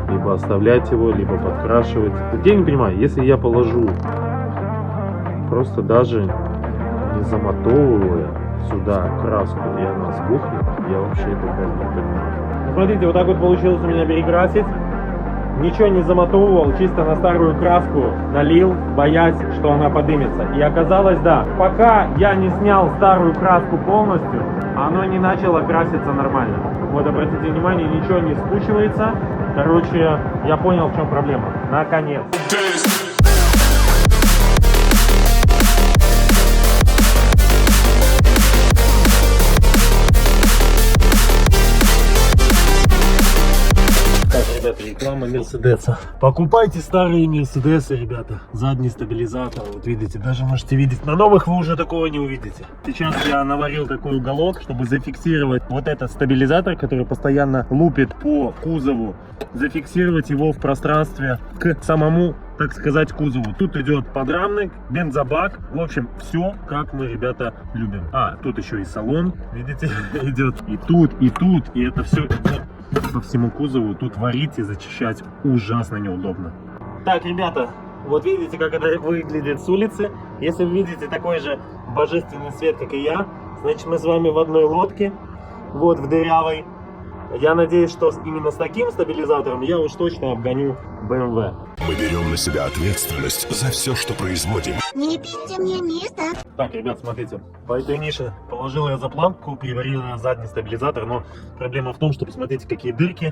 либо оставлять его, либо подкрашивать. Вот я не понимаю, если я положу, просто даже не заматовывая сюда краску, и она сбухнет, я вообще это не понимаю. Смотрите, вот так вот получилось у меня перекрасить. Ничего не заматовывал, чисто на старую краску налил, боясь, что она подымется. И оказалось, да, пока я не снял старую краску полностью, оно не начало краситься нормально. Вот обратите внимание, ничего не спучивается. Короче, я понял, в чем проблема. Наконец. Ребята, реклама Мерседеса. Покупайте старые Мерседесы, ребята. Задний стабилизатор, вот видите, даже можете видеть. На новых вы уже такого не увидите. Сейчас я наварил такой уголок, чтобы зафиксировать вот этот стабилизатор, который постоянно лупит по кузову. Зафиксировать его в пространстве к самому, так сказать, кузову. Тут идет подрамник, бензобак. В общем, все, как мы, ребята, любим. А, тут еще и салон, видите, идет. И тут, и это все идет по всему кузову. Тут варить и зачищать ужасно неудобно. Так, ребята, вот видите, как это выглядит с улицы. Если вы видите такой же божественный свет, как и я, значит, мы с вами в одной лодке, вот в дырявой. Я надеюсь, что именно с таким стабилизатором я уж точно обгоню BMW. Мы берем на себя ответственность за все, что производим. Не пейте мне место. Так, ребят, смотрите, по этой нише положил я заплатку, приварил я задний стабилизатор, но проблема в том, что посмотрите, какие дырки,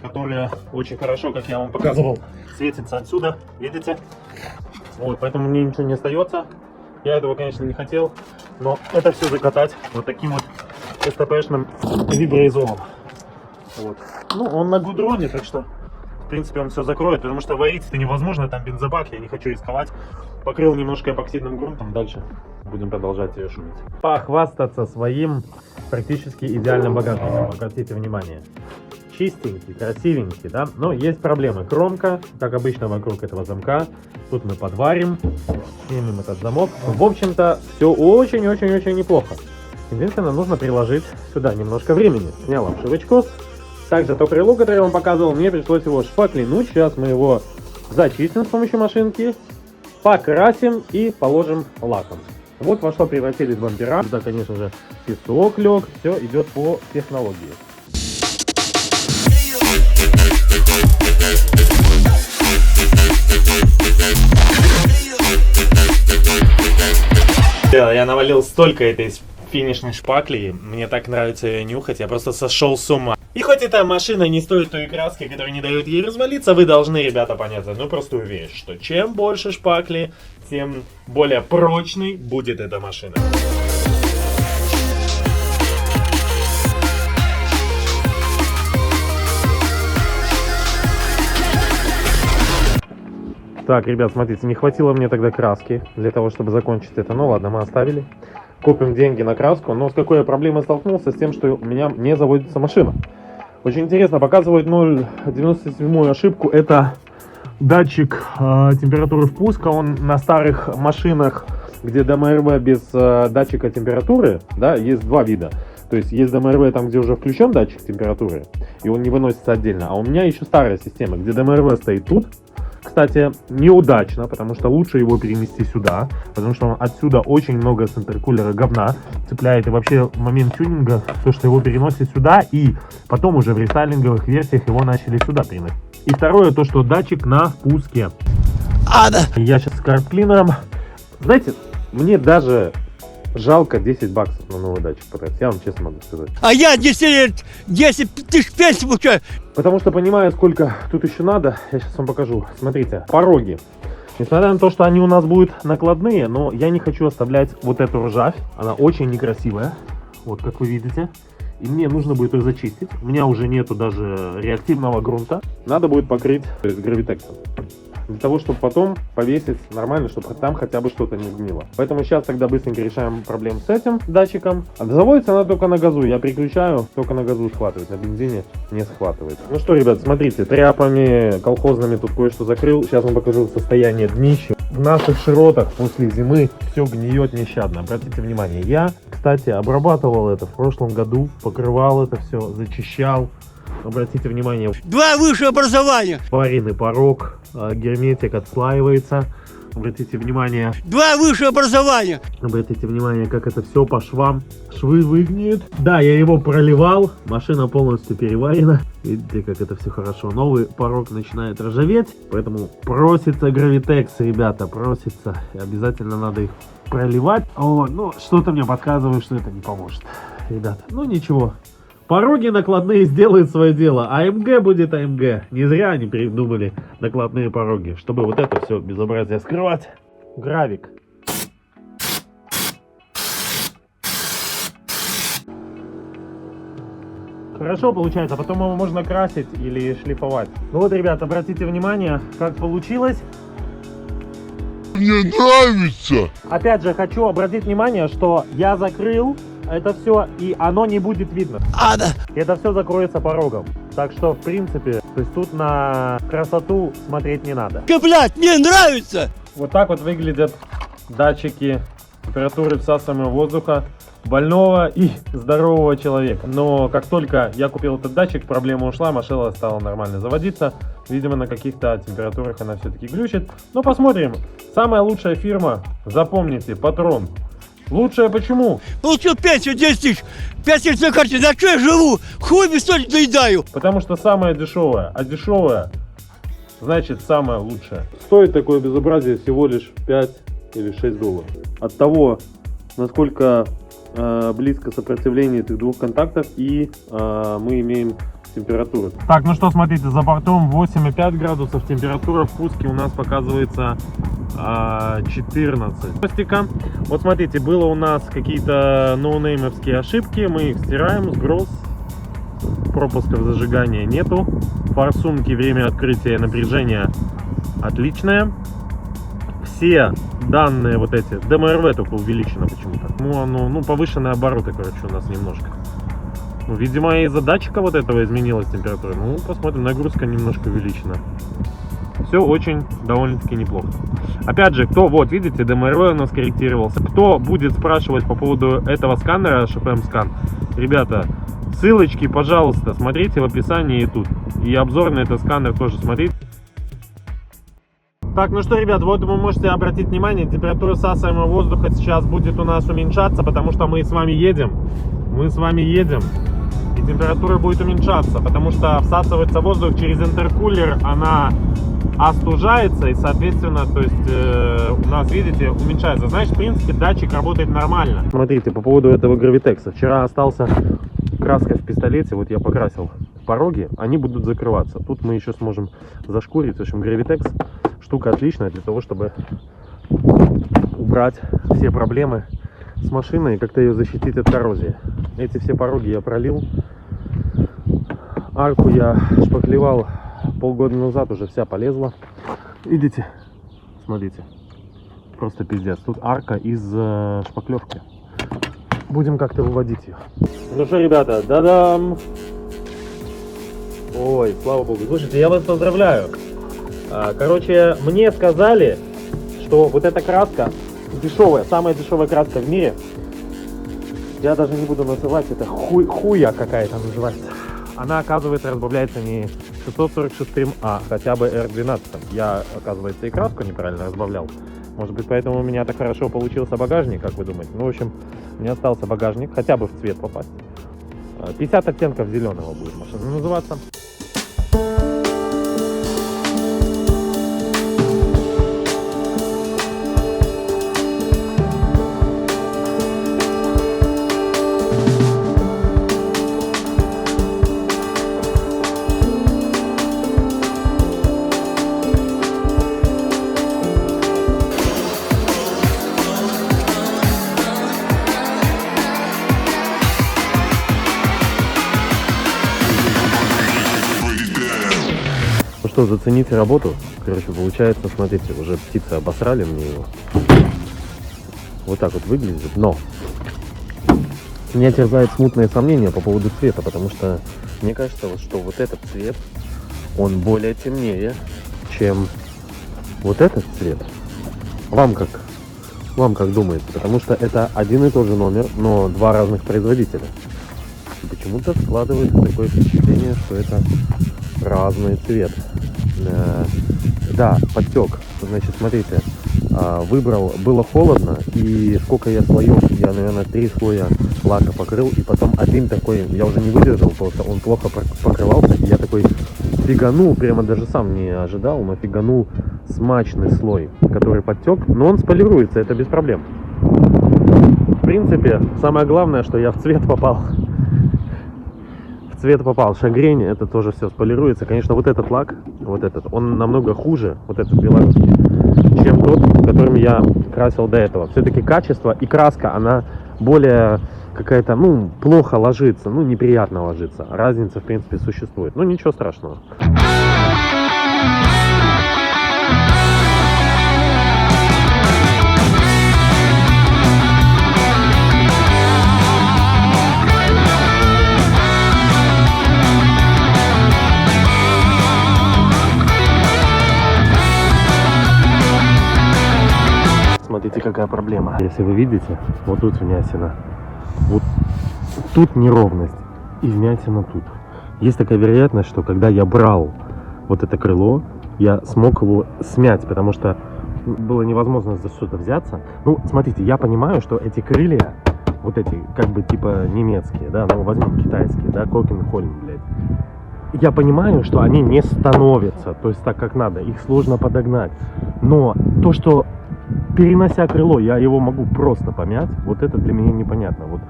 которые очень хорошо, как я вам показывал, светятся отсюда, видите? Вот, поэтому мне ничего не остается. Я этого, конечно, не хотел, но это все закатать вот таким вот СТПшным виброизолом. Вот. Ну, он на гудроне, так что, в принципе, он все закроет, потому что варить это невозможно, там бензобак, я не хочу рисковать. Покрыл немножко эпоксидным грунтом, дальше будем продолжать ее шуметь. Похвастаться своим практически идеальным багажником, обратите внимание. Чистенький, красивенький, да, но есть проблемы. Кромка, как обычно, вокруг этого замка. Тут мы подварим, снимем этот замок. В общем-то, все очень-очень-очень неплохо. Единственное, нужно приложить сюда немножко времени. Снял обшивочку. Также то крыло, которое я вам показывал, мне пришлось его шпаклинуть. Сейчас мы его зачистим с помощью машинки, покрасим и положим лаком. Вот во что превратились бампера. Сюда, конечно же, песок лег. Все идет по технологии. Я навалил столько этой финишной шпакли, мне так нравится ее нюхать, я просто сошел с ума. И хоть эта машина не стоит той краски, которая не дает ей развалиться, вы должны, ребята, понять одну простую вещь, что чем больше шпакли, тем более прочной будет эта машина. Так, ребят, смотрите, не хватило мне тогда краски для того, чтобы закончить это. Ну ладно, мы оставили. Купим деньги на краску. Но с какой я проблемой столкнулся? С тем, что у меня не заводится машина. Очень интересно, показывает 0,97 ошибку. Это датчик температуры впуска. Он на старых машинах, где ДМРВ без датчика температуры, да, есть два вида. То есть есть ДМРВ там, где уже включен датчик температуры, и он не выносится отдельно. А у меня еще старая система, где ДМРВ стоит тут. Кстати, неудачно, потому что лучше его перенести сюда, потому что отсюда очень много с интеркулера говна цепляет, и вообще в момент тюнинга, то, что его переносит сюда, и потом уже в рестайлинговых версиях его начали сюда переносить. И второе, то, что датчик на впуске. Я сейчас с карт-клинером. Знаете, мне даже жалко 10 баксов на новый датчик потратить, я вам честно могу сказать. А я 10 тысяч пенсий получаю. Потому что понимаю, сколько тут еще надо, я сейчас вам покажу. Смотрите, пороги. Несмотря на то, что они у нас будут накладные, но я не хочу оставлять вот эту ржавь. Она очень некрасивая, вот как вы видите. И мне нужно будет ее зачистить. У меня уже нету даже реактивного грунта. Надо будет покрыть гравитексом. Для того, чтобы потом повесить нормально, чтобы там хотя бы что-то не гнило. Поэтому сейчас тогда быстренько решаем проблему с этим датчиком. А заводится она только на газу. Я переключаю, только на газу схватывает, на бензине не схватывает. Ну что, ребят, смотрите, тряпами колхозными тут кое-что закрыл. Сейчас вам покажу состояние днища. В наших широтах после зимы все гниет нещадно. Обратите внимание, я, кстати, обрабатывал это в прошлом году, покрывал это все, зачищал. Обратите внимание, 2 высшее образования. паренный порог, герметик отслаивается. Обратите внимание. 2 высшее образования. Обратите внимание, как это все по швам. Швы выгниют. Да, я его проливал. Машина полностью переварена. Видите, как это все хорошо. Новый порог начинает ржаветь. Поэтому просится гравитекс, ребята, просится. И обязательно надо их проливать. О, ну, что-то мне подсказывает, что это не поможет. Ребята, ну ничего. Пороги накладные сделают свое дело. АМГ будет АМГ. Не зря они придумали накладные пороги, чтобы вот это все безобразие скрывать. Гравик. Хорошо получается, потом его можно красить или шлифовать. Ну вот, ребят, обратите внимание, как получилось. Мне нравится. Опять же, хочу обратить внимание, что я закрыл это все, и оно не будет видно. Это все закроется порогом. Так что, в принципе, то есть тут на красоту смотреть не надо. Блядь, мне нравится. Вот так вот выглядят датчики температуры всасываемого воздуха больного и здорового человека. Но как только я купил этот датчик, проблема ушла, машина стала нормально заводиться. Видимо, на каких-то температурах она все-таки глючит. Но посмотрим. Самая лучшая фирма, запомните, Патрон. Лучшее почему? Получил пенсию 10 тысяч. 5 тысяч на карте. На что я живу? Хуй без соли доедаю. Потому что самое дешевое. А дешевое значит самое лучшее. Стоит такое безобразие всего лишь 5 или 6 долларов. От того, насколько близко сопротивление этих двух контактов и мы имеем температуру. Так, ну что, смотрите, за бортом 8,5 градусов, температура в пуске у нас показывается 14. Вот смотрите, было у нас какие-то ноунеймовские ошибки, мы их стираем, сброс, пропусков зажигания нету, форсунки, время открытия и напряжения отличное. Все данные вот эти, ДМРВ только увеличено почему-то. Ну, повышенные обороты, короче, у нас немножко. Ну, видимо, из-за датчика вот этого изменилась температура. Ну, посмотрим, нагрузка немножко увеличена. Все очень довольно-таки неплохо. Опять же, кто, вот, видите, ДМРВ у нас корректировался. Кто будет спрашивать по поводу этого сканера, HFM скан, ребята, ссылочки, пожалуйста, смотрите в описании и тут. И обзор на этот сканер тоже смотрите. Так, ну что, ребят, вот вы можете обратить внимание, температура всасываемого воздуха сейчас будет у нас уменьшаться, потому что мы с вами едем. И температура будет уменьшаться, потому что всасывается воздух через интеркулер, она остужается и, соответственно, то есть у нас, видите, уменьшается. Значит, в принципе, датчик работает нормально. Смотрите, по поводу этого гравитекса. Вчера остался краска в пистолете, вот я покрасил пороги, они будут закрываться. Тут мы еще сможем зашкурить. В общем, гравитекс штука отличная для того, чтобы убрать все проблемы с машиной и как-то ее защитить от коррозии. Эти все пороги я пролил. Арку я шпаклевал полгода назад, уже вся полезла. Видите? Смотрите. Просто пиздец. Тут арка из шпаклевки. Будем как-то выводить ее. Ну что, ребята, да-дам! Ой, слава богу. Слушайте, я вас поздравляю. Короче, мне сказали, что вот эта краска дешевая, самая дешевая краска в мире. Я даже не буду называть, это хуя какая-то называется. Она, оказывается, разбавляется не 646, а хотя бы R12. Я, оказывается, и краску неправильно разбавлял. Может быть, поэтому у меня так хорошо получился багажник, как вы думаете. Ну, в общем, мне остался багажник, хотя бы в цвет попасть. 50 оттенков зеленого будет машина называться. Что, зацените работу. Короче, получается, смотрите, уже птицы обосрали мне его. Вот так вот выглядит, но меня терзает смутное сомнение по поводу цвета, потому что мне кажется, что вот этот цвет, он более темнее, чем вот этот цвет. Вам как думаете? Потому что это один и тот же номер, но два разных производителя. И почему-то складывается такое впечатление, что это разный цвет. Да, подтек. Значит, смотрите, выбрал, было холодно, и сколько я слоев, я, наверное, 3 слоя лака покрыл, и потом один такой, я уже не выдержал, просто он плохо покрывался, и я такой фиганул, прямо даже сам не ожидал, но фиганул смачный слой, который подтек, но он сполируется, это без проблем. В принципе, самое главное, что я в цвет попал. Цвет попал, шагрень, это тоже все сполируется. Конечно, вот этот лак, вот этот, он намного хуже, вот этот белорусский, чем тот, которым я красил до этого. Все-таки качество и краска, она более какая-то, ну, плохо ложится, ну, неприятно ложится. Разница, в принципе, существует. Ну, ничего страшного. Смотрите, какая проблема. Если вы видите, вот тут вмятина, вот тут неровность и вмятина тут. Есть такая вероятность, что когда я брал вот это крыло, я смог его смять, потому что было невозможно за что-то взяться. Ну, смотрите, я понимаю, что эти крылья, вот эти, как бы, типа, немецкие, да, ну, возьмем китайские, да, Кокенхольм, блядь. Я понимаю, что они не становятся, то есть так, как надо, их сложно подогнать. Но то, что, перенося крыло, я его могу просто помять, вот это для меня непонятно. Вот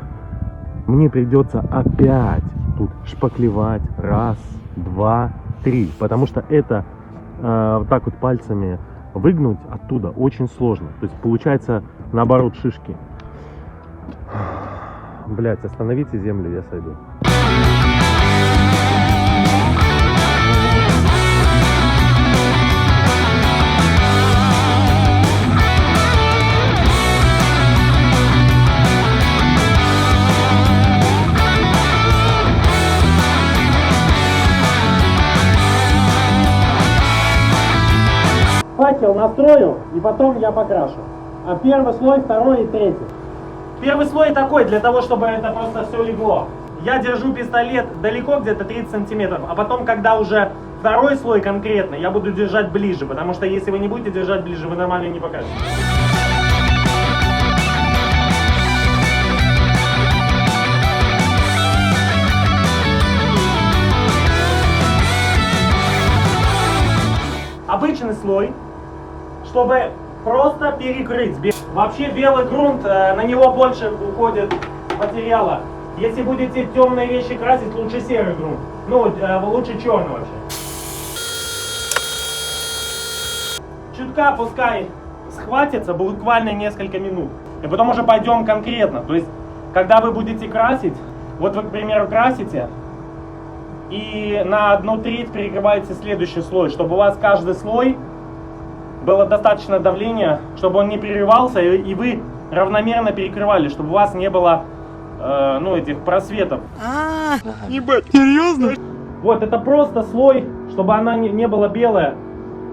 мне придется опять тут шпаклевать, раз, два, три, потому что это вот так вот пальцами выгнуть оттуда очень сложно. То есть получается наоборот шишки. Блять, остановите землю, я сойду. Факел настрою и потом я покрашу. А первый слой, второй и третий. Первый слой такой, для того, чтобы это просто все легло. Я держу пистолет далеко, где-то 30 сантиметров, а потом, когда уже второй слой конкретно, я буду держать ближе, потому что если вы не будете держать ближе, вы нормально не покажете. Обычный слой, чтобы просто перекрыть. Вообще белый грунт, на него больше уходит материала. Если будете темные вещи красить, лучше серый грунт. Ну, лучше черный вообще. Чутка пускай схватится, буквально несколько минут. И потом уже пойдем конкретно. То есть, когда вы будете красить, вот вы, к примеру, красите, и на 1/3 перекрываете следующий слой, чтобы у вас каждый слой было достаточно давления, чтобы он не прерывался, и вы равномерно перекрывали, чтобы у вас не было ну, этих просветов. Ебать, серьезно? Вот, это просто слой, чтобы она не была белая,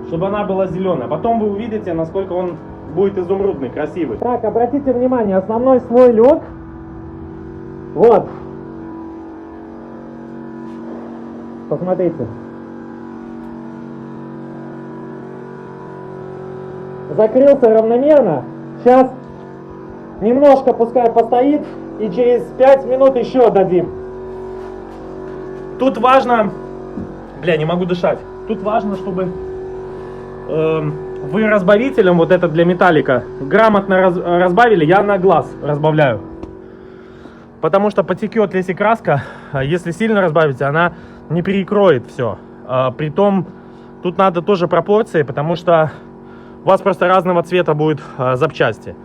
чтобы она была зеленая. Потом вы увидите, насколько он будет изумрудный, красивый. Так, обратите внимание, основной слой лег. Вот. Посмотрите. Закрылся равномерно. Сейчас немножко пускай постоит. И через 5 минут еще дадим. Тут важно... Бля, не могу дышать. Тут важно, чтобы вы разбавителем, вот это для металлика, грамотно разбавили. Я на глаз разбавляю. Потому что потекет, если краска, если сильно разбавите, она не перекроет все. Притом, тут надо тоже пропорции, потому что у вас просто разного цвета будут запчасти.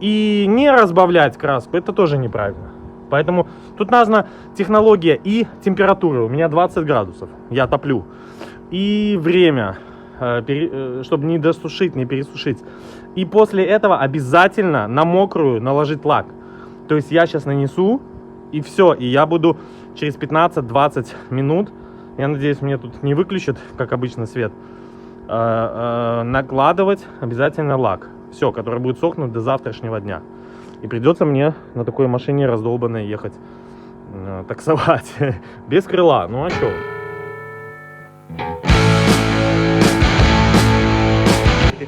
И не разбавлять краску, это тоже неправильно. Поэтому тут нужна технология и температура. У меня 20 градусов, я топлю. И время, чтобы не досушить, не пересушить. И после этого обязательно на мокрую наложить лак. То есть я сейчас нанесу, и все. И я буду через 15-20 минут, я надеюсь, мне тут не выключат, как обычно, свет, накладывать обязательно лак. Все, который будет сохнуть до завтрашнего дня. И придется мне на такой машине раздолбанной ехать таксовать. Без крыла. Ну а что?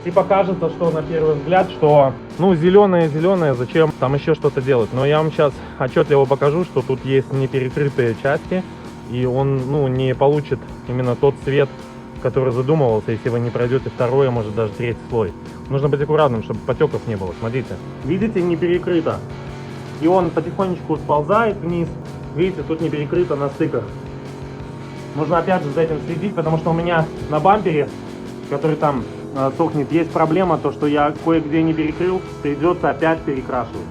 Типа кажется, что на первый взгляд, что ну зеленое, зачем там еще что-то делать. Но я вам сейчас отчетливо покажу, что тут есть неперекрытые части. И он ну, не получит именно тот цвет, который задумывался, если вы не пройдете второй, а может даже третий слой. Нужно быть аккуратным, чтобы потеков не было. Смотрите. Видите, не перекрыто. И он потихонечку сползает вниз. Видите, тут не перекрыто на стыках. Нужно опять же за этим следить, потому что у меня на бампере, который там сохнет, есть проблема, то что я кое-где не перекрыл, придется опять перекрашивать.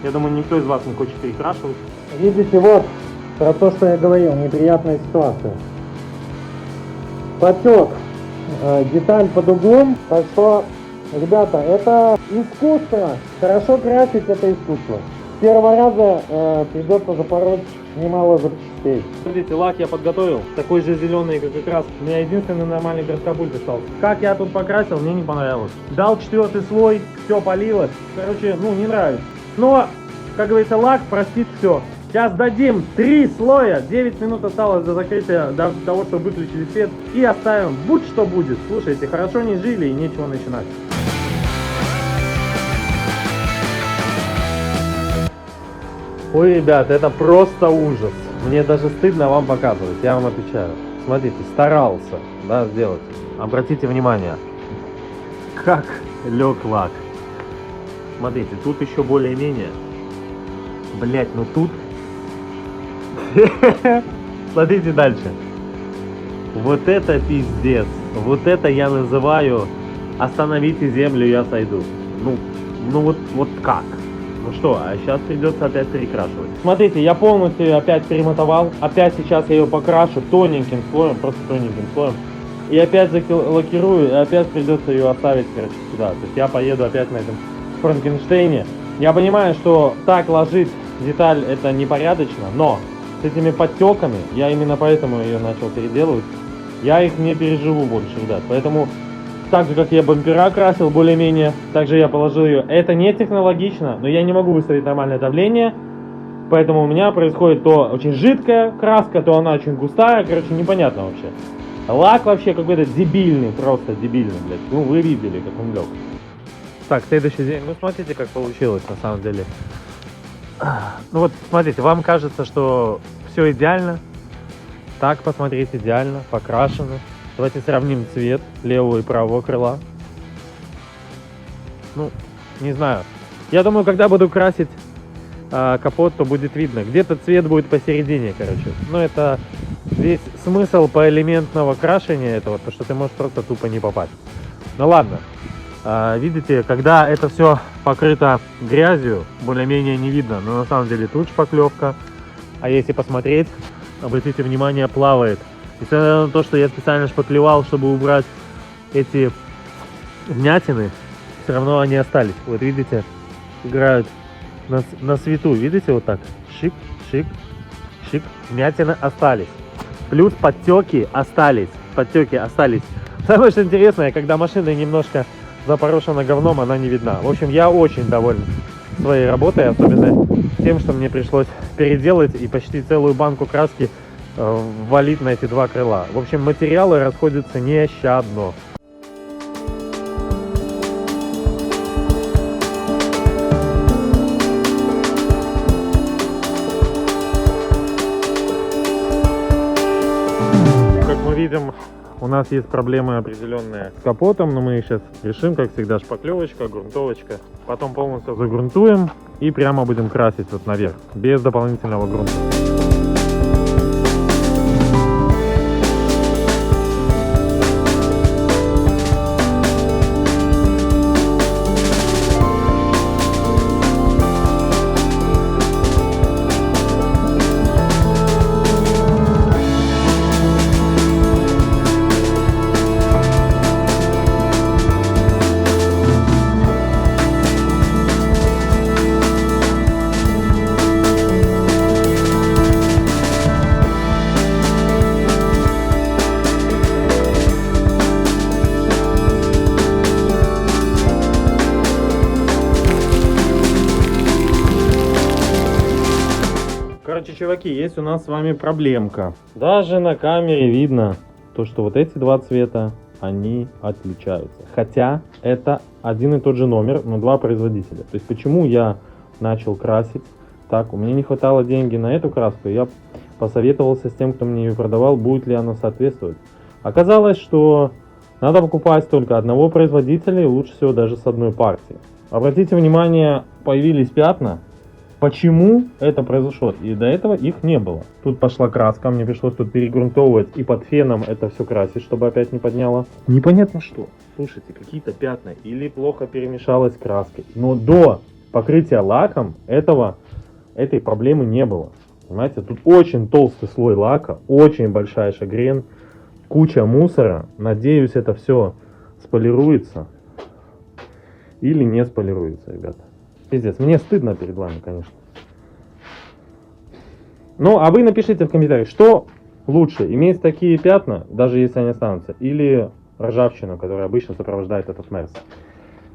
Я думаю, никто из вас не хочет перекрашивать. Видите, вот про то, что я говорил, неприятная ситуация. Потек деталь под углом, так что, ребята, это искусство. Хорошо красить — это искусство. С первого раза придется запороть немало запчастей. Смотрите, лак я подготовил, такой же зеленый, как и краска. У меня единственный нормальный краскопульт остался. Как я тут покрасил, мне не понравилось. Дал 4-й слой, все полилось. Короче, ну не нравится. Но, как говорится, лак простит все. Сейчас дадим 3 слоя. 9 минут осталось до закрытия, до того, что выключили свет. И оставим, будь что будет. Слушайте, хорошо не жили и нечего начинать. Ой, ребят, это просто ужас. Мне даже стыдно вам показывать, я вам отвечаю. Смотрите, старался, да, сделать. Обратите внимание, как лег лак. Смотрите, тут еще более-менее. Блять, ну тут... Смотрите дальше. Вот это пиздец. Вот это я называю «Остановите землю, я сойду». Ну вот как? Ну что, а сейчас придется опять перекрашивать. Смотрите, я полностью ее опять перемотовал. Опять сейчас я ее покрашу тоненьким слоем, просто тоненьким слоем. И опять лакирую, и опять придется ее оставить, короче, сюда. То есть я поеду опять на этом Франкенштейне. Я понимаю, что так ложить деталь это непорядочно, но с этими подтеками, я именно поэтому ее начал переделывать, я их не переживу больше, ребят. Поэтому, так же как я бампера красил более-менее, также я положил ее. Это не технологично, но я не могу выставить нормальное давление. Поэтому у меня происходит то очень жидкая краска, то она очень густая. Короче, непонятно вообще. Лак вообще какой-то дебильный, просто дебильный, блядь. Ну, вы видели, как он лег. Так, следующий день. Ну, смотрите, как получилось на самом деле. Ну вот, смотрите, вам кажется, что все идеально. Так, посмотрите, идеально, покрашено. Давайте сравним цвет левого и правого крыла. Ну, не знаю. Я думаю, когда буду красить капот, то будет видно. Где-то цвет будет посередине, короче. Но это весь смысл поэлементного крашения этого, то что ты можешь просто тупо не попасть. Ну ладно. Видите, когда это все покрыто грязью, более-менее не видно. Но на самом деле тут шпаклевка. А если посмотреть, обратите внимание, плавает. Несмотря на то, что я специально шпаклевал, чтобы убрать эти вмятины, все равно они остались. Вот видите, играют на свету. Видите, вот так. Шик, шик, шик. Вмятины остались. Плюс подтеки остались. Подтеки остались. Самое что интересное, когда машина немножко запорошена говном, она не видна. В общем, я очень доволен своей работой, особенно тем, что мне пришлось переделать и почти целую банку краски валить на эти два крыла. В общем, материалы расходятся нещадно. Как мы видим, у нас есть проблемы определенные с капотом, но мы их сейчас решим, как всегда, шпаклевочка, грунтовочка. Потом полностью загрунтуем и прямо будем красить вот наверх, без дополнительного грунта. Короче, чуваки, есть у нас с вами проблемка. Даже на камере видно, то, что вот эти два цвета, они отличаются. Хотя это один и тот же номер, но два производителя. То есть почему я начал красить так? У меня не хватало денег на эту краску, я посоветовался с тем, кто мне ее продавал, будет ли она соответствовать. Оказалось, что надо покупать только одного производителя и лучше всего даже с одной партии. Обратите внимание, появились пятна. Почему это произошло? И до этого их не было. Тут пошла краска, мне пришлось тут перегрунтовывать и под феном это все красить, чтобы опять не подняло. Непонятно что. Слушайте, какие-то пятна или плохо перемешалась краской. Но до покрытия лаком этой проблемы не было. Понимаете, тут очень толстый слой лака, очень большая шагрень, куча мусора. Надеюсь, это все сполируется или не сполируется, ребята. Пиздец, мне стыдно перед вами, конечно. Ну, а вы напишите в комментариях, что лучше, иметь такие пятна, даже если они останутся, или ржавчину, которая обычно сопровождает этот Мерс.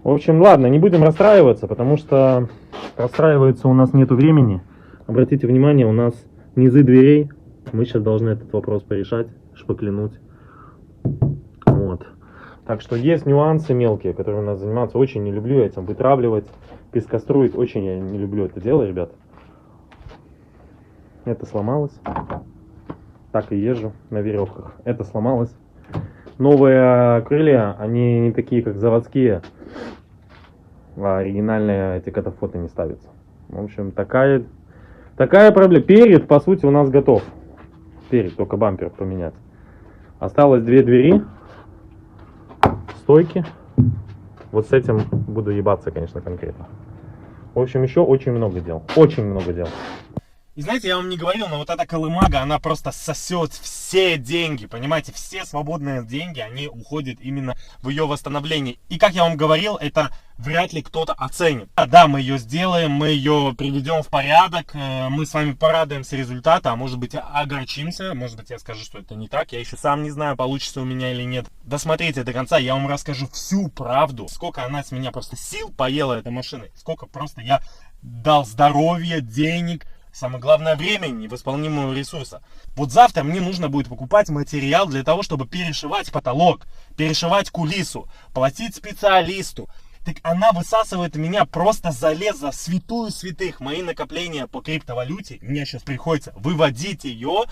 В общем, ладно, не будем расстраиваться, потому что расстраиваться у нас нету времени. Обратите внимание, у нас низы дверей. Мы сейчас должны этот вопрос порешать, шпаклянуть. Вот. Так что есть нюансы мелкие, которые у нас заниматься. Очень не люблю этим вытравливать, пескоструить. Очень я не люблю это дело, ребят. Это сломалось. Так и езжу на веревках. Это сломалось. Новые крылья, они не такие, как заводские. А оригинальные эти катафоты не ставятся. В общем, такая проблема. Перед, по сути, у нас готов. Перед, только бампер поменять. Осталось две двери. Стойки. Вот с этим буду ебаться, конечно, конкретно. В общем, еще очень много дел. Очень много дел. И знаете, я вам не говорил, но вот эта колымага, она просто сосет все деньги, понимаете, все свободные деньги, они уходят именно в ее восстановление. И как я вам говорил, это вряд ли кто-то оценит. Да, мы ее сделаем, мы ее приведем в порядок, мы с вами порадуемся результата, а может быть огорчимся, может быть я скажу, что это не так, я еще сам не знаю, получится у меня или нет. Досмотрите до конца, я вам расскажу всю правду, сколько она с меня просто сил поела этой машиной, сколько просто я дал здоровья, денег, самое главное, времени, восполнимого ресурса. Вот завтра мне нужно будет покупать материал для того, чтобы перешивать потолок, перешивать кулису, платить специалисту. Так она высасывает меня просто залез за святую святых. Мои накопления по криптовалюте, мне сейчас приходится выводить ее,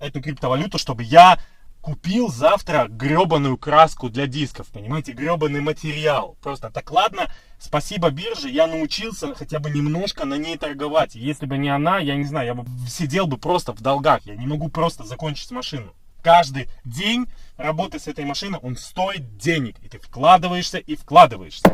эту криптовалюту, чтобы я купил завтра гребаную краску для дисков, понимаете, гребаный материал. Просто так, ладно, спасибо бирже, я научился хотя бы немножко на ней торговать. Если бы не она, я не знаю, я бы сидел бы просто в долгах, я не могу просто закончить машину. Каждый день работы с этой машиной, он стоит денег, и ты вкладываешься и вкладываешься.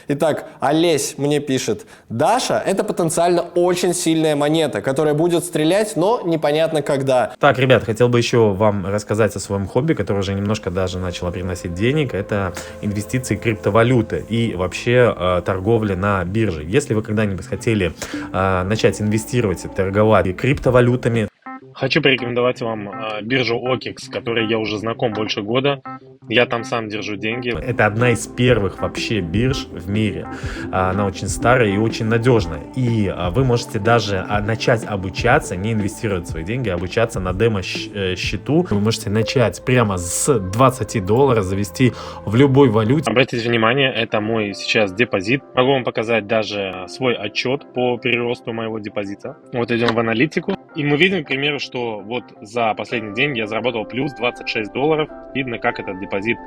Итак, Олесь мне пишет: Даша — это потенциально очень сильная монета, которая будет стрелять, но непонятно когда. Так, ребят, хотел бы еще вам рассказать о своем хобби, которое уже немножко даже начало приносить денег. Это инвестиции криптовалюты и вообще торговля на бирже. Если вы когда-нибудь хотели начать инвестировать и торговать криптовалютами, хочу порекомендовать вам биржу OKEX, с которой я уже знаком больше года. Я там сам держу деньги. это одна из первых вообще бирж в мире. Она очень старая и очень надежная. И вы можете даже начать обучаться, не инвестировать свои деньги, а обучаться на демо-счету. Вы можете начать прямо с $20, завести в любой валюте. Обратите внимание, это мой сейчас депозит. Могу вам показать даже свой отчет по переросту моего депозита. Вот идем в аналитику. И мы видим, к примеру, что вот за последний день я заработал плюс $26. Видно, как этот депозит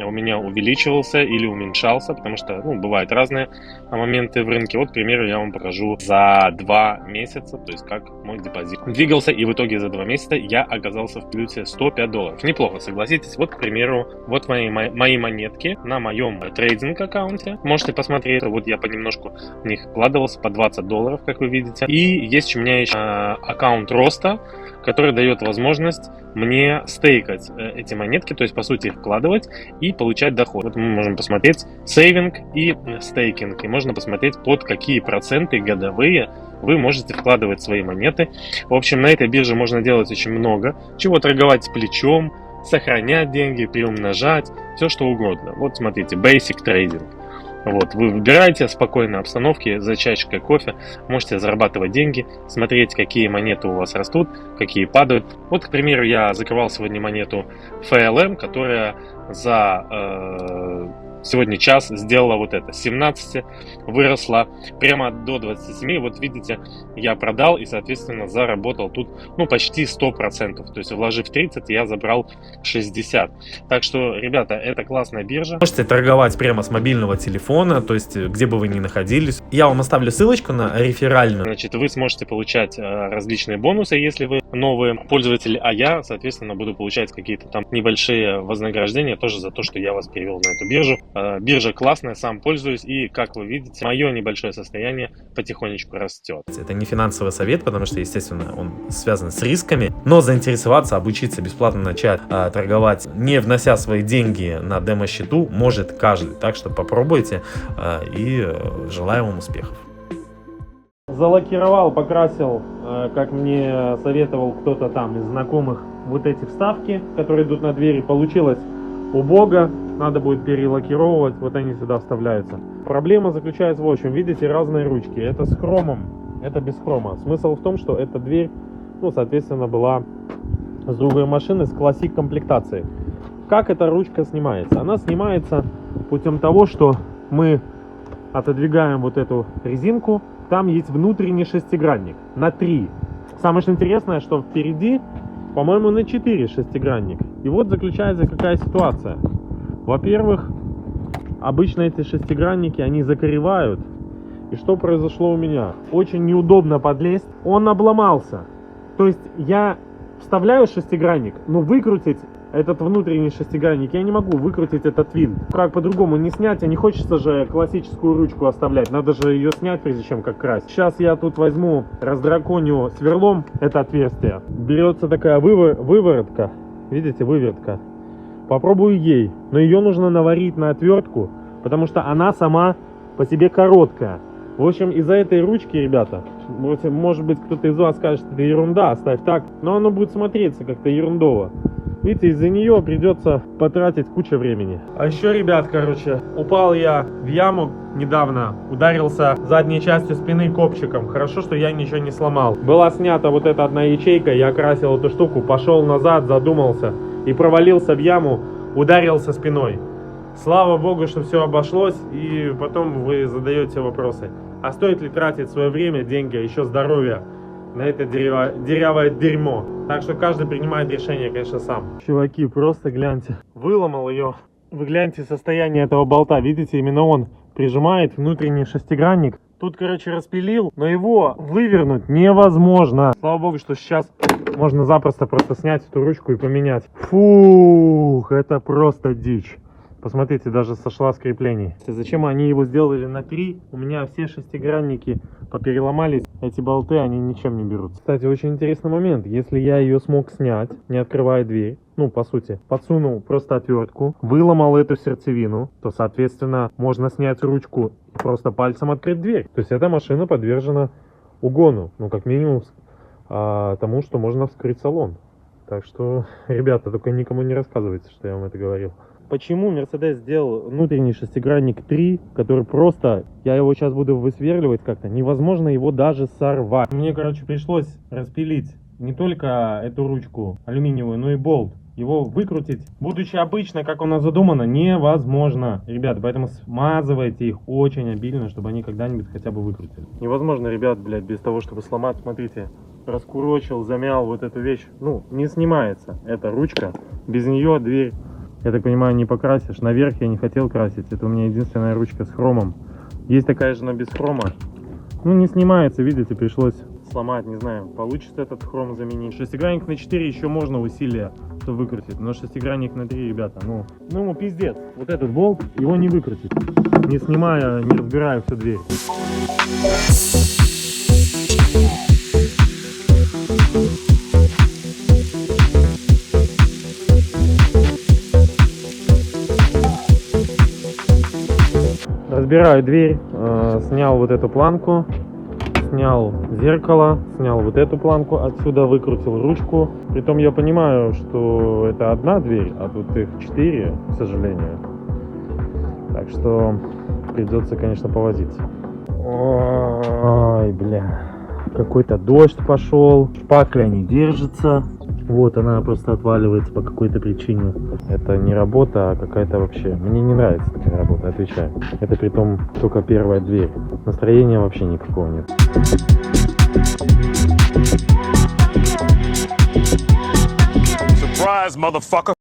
у меня увеличивался или уменьшался, потому что, бывают разные моменты в рынке. Вот, к примеру, я вам покажу за 2 месяца, то есть как мой депозит двигался, и в итоге за 2 месяца я оказался в плюсе $105. Неплохо, согласитесь. Вот, к примеру, вот мои монетки на моем трейдинг-аккаунте. Можете посмотреть, вот я понемножку в них вкладывался по $20, как вы видите. И есть у меня еще аккаунт роста, который дает возможность мне стейкать эти монетки, то есть по сути их вкладывать и получать доход. Вот мы можем посмотреть сейвинг и стейкинг, и можно посмотреть, под какие проценты годовые вы можете вкладывать свои монеты. В общем, на этой бирже можно делать очень много чего: торговать плечом, сохранять деньги, приумножать, все что угодно. Вот смотрите, basic trading. Вот, вы выбираете спокойно обстановки за чашечкой кофе, можете зарабатывать деньги, смотреть, какие монеты у вас растут, какие падают. Вот, к примеру, я закрывал сегодня монету FLM, которая за сегодня час сделала вот это, с 17 выросла прямо до 27. Вот видите, я продал и, соответственно, заработал тут почти 100%. То есть, вложив 30, я забрал 60. Так что, ребята, это классная биржа. Можете торговать прямо с мобильного телефона, то есть где бы вы ни находились. Я вам оставлю ссылочку на реферальную. Значит, вы сможете получать различные бонусы, если вы новые пользователи, а я, соответственно, буду получать какие-то там небольшие вознаграждения тоже за то, что я вас перевел на эту биржу. Биржа классная, сам пользуюсь, и, как вы видите, мое небольшое состояние потихонечку растет. Это не финансовый совет, потому что, естественно, он связан с рисками, но заинтересоваться, обучиться, бесплатно начать торговать, не внося свои деньги на демо-счету, может каждый. Так что попробуйте, и желаю вам успехов. Залакировал, покрасил, как мне советовал кто-то там из знакомых, вот эти вставки, которые идут на двери. Получилось убого, надо будет перелакировывать, вот они сюда вставляются. Проблема заключается в чем: видите, разные ручки, это с хромом, это без хрома. Смысл в том, что эта дверь, ну, соответственно, была с другой машины, с классик комплектацией. Как эта ручка снимается? Она снимается путем того, что мы отодвигаем вот эту резинку. Там есть внутренний шестигранник на 3. Самое что интересное, что впереди, по-моему, на 4 шестигранник. И вот заключается какая ситуация. Во-первых, обычно эти шестигранники, они закоревают. И что произошло у меня? Очень неудобно подлезть. Он обломался. То есть я вставляю шестигранник, но выкрутить этот внутренний шестигранник я не могу, выкрутить этот винт. Как по-другому не снять, а не хочется же классическую ручку оставлять. Надо же ее снять, прежде чем как красить. Сейчас я тут возьму, раздраконю сверлом это отверстие. Берется такая выворотка. Видите, вывертка. Попробую ей. Но ее нужно наварить на отвертку, потому что она сама по себе короткая. В общем, из-за этой ручки, ребята, может быть, кто-то из вас скажет, это ерунда, оставь так. Но оно будет смотреться как-то ерундово. Видите, из-за нее придется потратить кучу времени. А еще, ребят, короче, упал я в яму недавно, ударился задней частью спины копчиком. Хорошо, что я ничего не сломал. Была снята вот эта одна ячейка, я красил эту штуку, пошел назад, задумался и провалился в яму, ударился спиной. Слава богу, что все обошлось, и потом вы задаете вопросы. А стоит ли тратить свое время, деньги, а еще здоровье на это дырявое дерьмо? Так что каждый принимает решение, конечно, сам. Чуваки, просто гляньте. Выломал ее. Вы гляньте состояние этого болта. Видите, именно он прижимает внутренний шестигранник. Тут, короче, распилил, но его вывернуть невозможно. Слава богу, что сейчас можно запросто просто снять эту ручку и поменять. Фух, это просто дичь. Посмотрите, даже сошла с креплений. Зачем они его сделали на 3? У меня все шестигранники попереломались. Эти болты, они ничем не берутся. Кстати, очень интересный момент. Если я ее смог снять, не открывая дверь, ну, по сути, подсунул просто отвертку, выломал эту сердцевину, то, соответственно, можно снять ручку и просто пальцем открыть дверь. То есть эта машина подвержена угону. Ну, как минимум, тому, что можно вскрыть салон. Так что, ребята, только никому не рассказывайте, что я вам это говорил. Почему Mercedes сделал внутренний шестигранник 3, который просто, я его сейчас буду высверливать как-то, невозможно его даже сорвать. Мне, короче, пришлось распилить не только эту ручку алюминиевую, но и болт. Его выкрутить, будучи обычно, как у нас задумано, невозможно. Ребят, поэтому смазывайте их очень обильно, чтобы они когда-нибудь хотя бы выкрутили. Невозможно, ребят, блядь, без того, чтобы сломать. Смотрите, раскурочил, замял вот эту вещь. Ну, не снимается эта ручка. Без нее дверь, я так понимаю, не покрасишь. Наверх я не хотел красить. Это у меня единственная ручка с хромом. Есть такая же, но без хрома. Ну, не снимается, видите, пришлось сломать, не знаю, получится этот хром заменить. Шестигранник на 4 еще можно усилия, чтобы выкрутить. Но шестигранник на 3, ребята, ну пиздец. Вот этот болт, его не выкрутить. Не снимая, не разбирая всю дверь. Разбираю дверь, снял вот эту планку, снял зеркало, снял вот эту планку, отсюда выкрутил ручку. Притом я понимаю, что это одна дверь, а тут их 4, к сожалению. Так что придется, конечно, повозиться. Ой, бля. Какой-то дождь пошел, шпакля не держится. Вот она просто отваливается по какой-то причине. Это не работа, а какая-то вообще... Мне не нравится такая работа, отвечаю. Это притом только первая дверь. Настроения вообще никакого нет. Surprise, motherfucker!